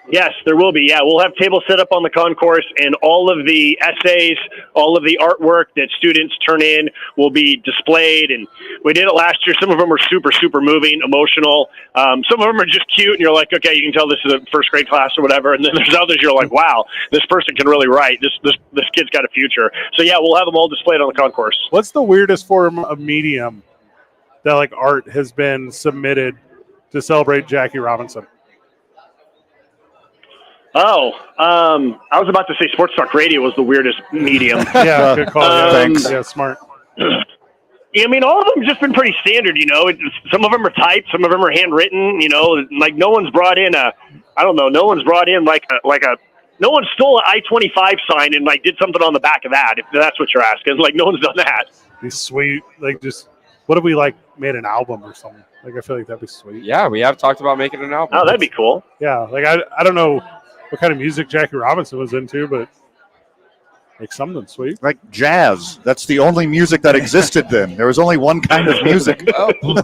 Yes, there will be. Yeah, we'll have tables set up on the concourse, and all of the essays, all of the artwork that students turn in will be displayed. And we did it last year. Some of them are super, super moving, emotional. Some of them are just cute, and you're like, okay, you can tell this is a first grade class or whatever. And then there's others you're like, wow, this person can really write. This kid's got a future. So yeah, we'll have them all displayed on the concourse. What's the weirdest form of medium that like art has been submitted to celebrate Jackie Robinson? Oh, I was about to say Sports Talk Radio was the weirdest medium. Yeah, good call. Yeah, thanks. Yeah, smart. Yeah, I mean, all of them have just been pretty standard, Some of them are typed, some of them are handwritten, like no one's brought in no one's stole an I-25 sign and like did something on the back of that, if that's what you're asking. Like no one's done that. Be sweet. Like just, what if we made an album or something? Like I feel like that'd be sweet. Yeah, we have talked about making an album. Oh, that'd be cool. Yeah, like I don't know what kind of music Jackie Robinson was into, but like something sweet. Like jazz. That's the only music that existed then. There was only one kind of music.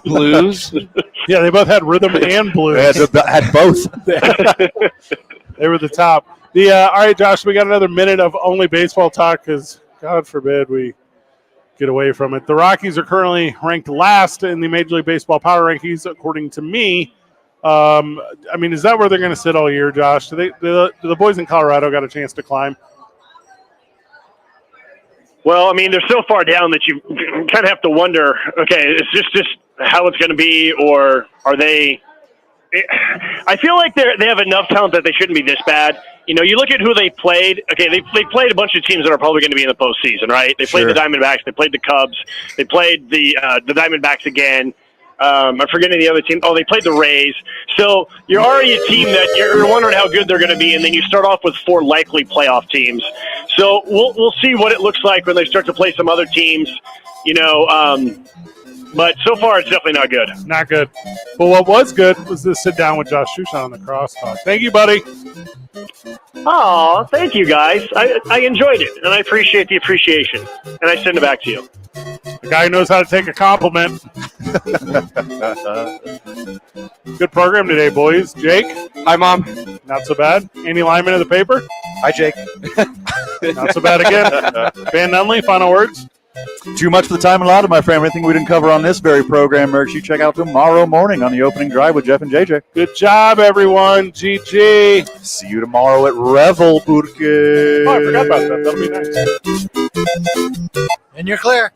Blues. Yeah, they both had rhythm and blues. Had both. They were the top. All right, Josh, we got another minute of only baseball talk because God forbid we get away from it. The Rockies are currently ranked last in the Major League Baseball power rankings, according to me. Is that where they're going to sit all year, Josh? Do the boys in Colorado got a chance to climb? Well, I mean, they're so far down that you kind of have to wonder, okay, is this just how it's going to be, or are they – I feel like they have enough talent that they shouldn't be this bad. You look at who they played. Okay, they played a bunch of teams that are probably going to be in the postseason, right? They played the Diamondbacks. They played the Cubs. They played the Diamondbacks again. I'm forgetting the other team. Oh, they played the Rays. So you're already a team that you're wondering how good they're going to be, and then you start off with 4 likely playoff teams. So we'll see what it looks like when they start to play some other teams, but so far it's definitely not good. Not good. But what was good was to sit down with Josh Shushan on the crosstalk. Thank you, buddy. Oh, thank you, guys. I enjoyed it, and I appreciate the appreciation, and I send it back to you. The guy knows how to take a compliment. Good program today, boys. Jake? Hi, Mom. Not so bad. Andy Lyman of the paper? Hi, Jake. Not so bad again. Van Nunley, final words? Too much for the time allotted, my friend. Everything we didn't cover on this very program, make sure you check out tomorrow morning on the opening drive with Jeff and JJ. Good job, everyone. GG. See you tomorrow at Revel, Porque. Oh, I forgot about that. That'll be nice. And you're clear.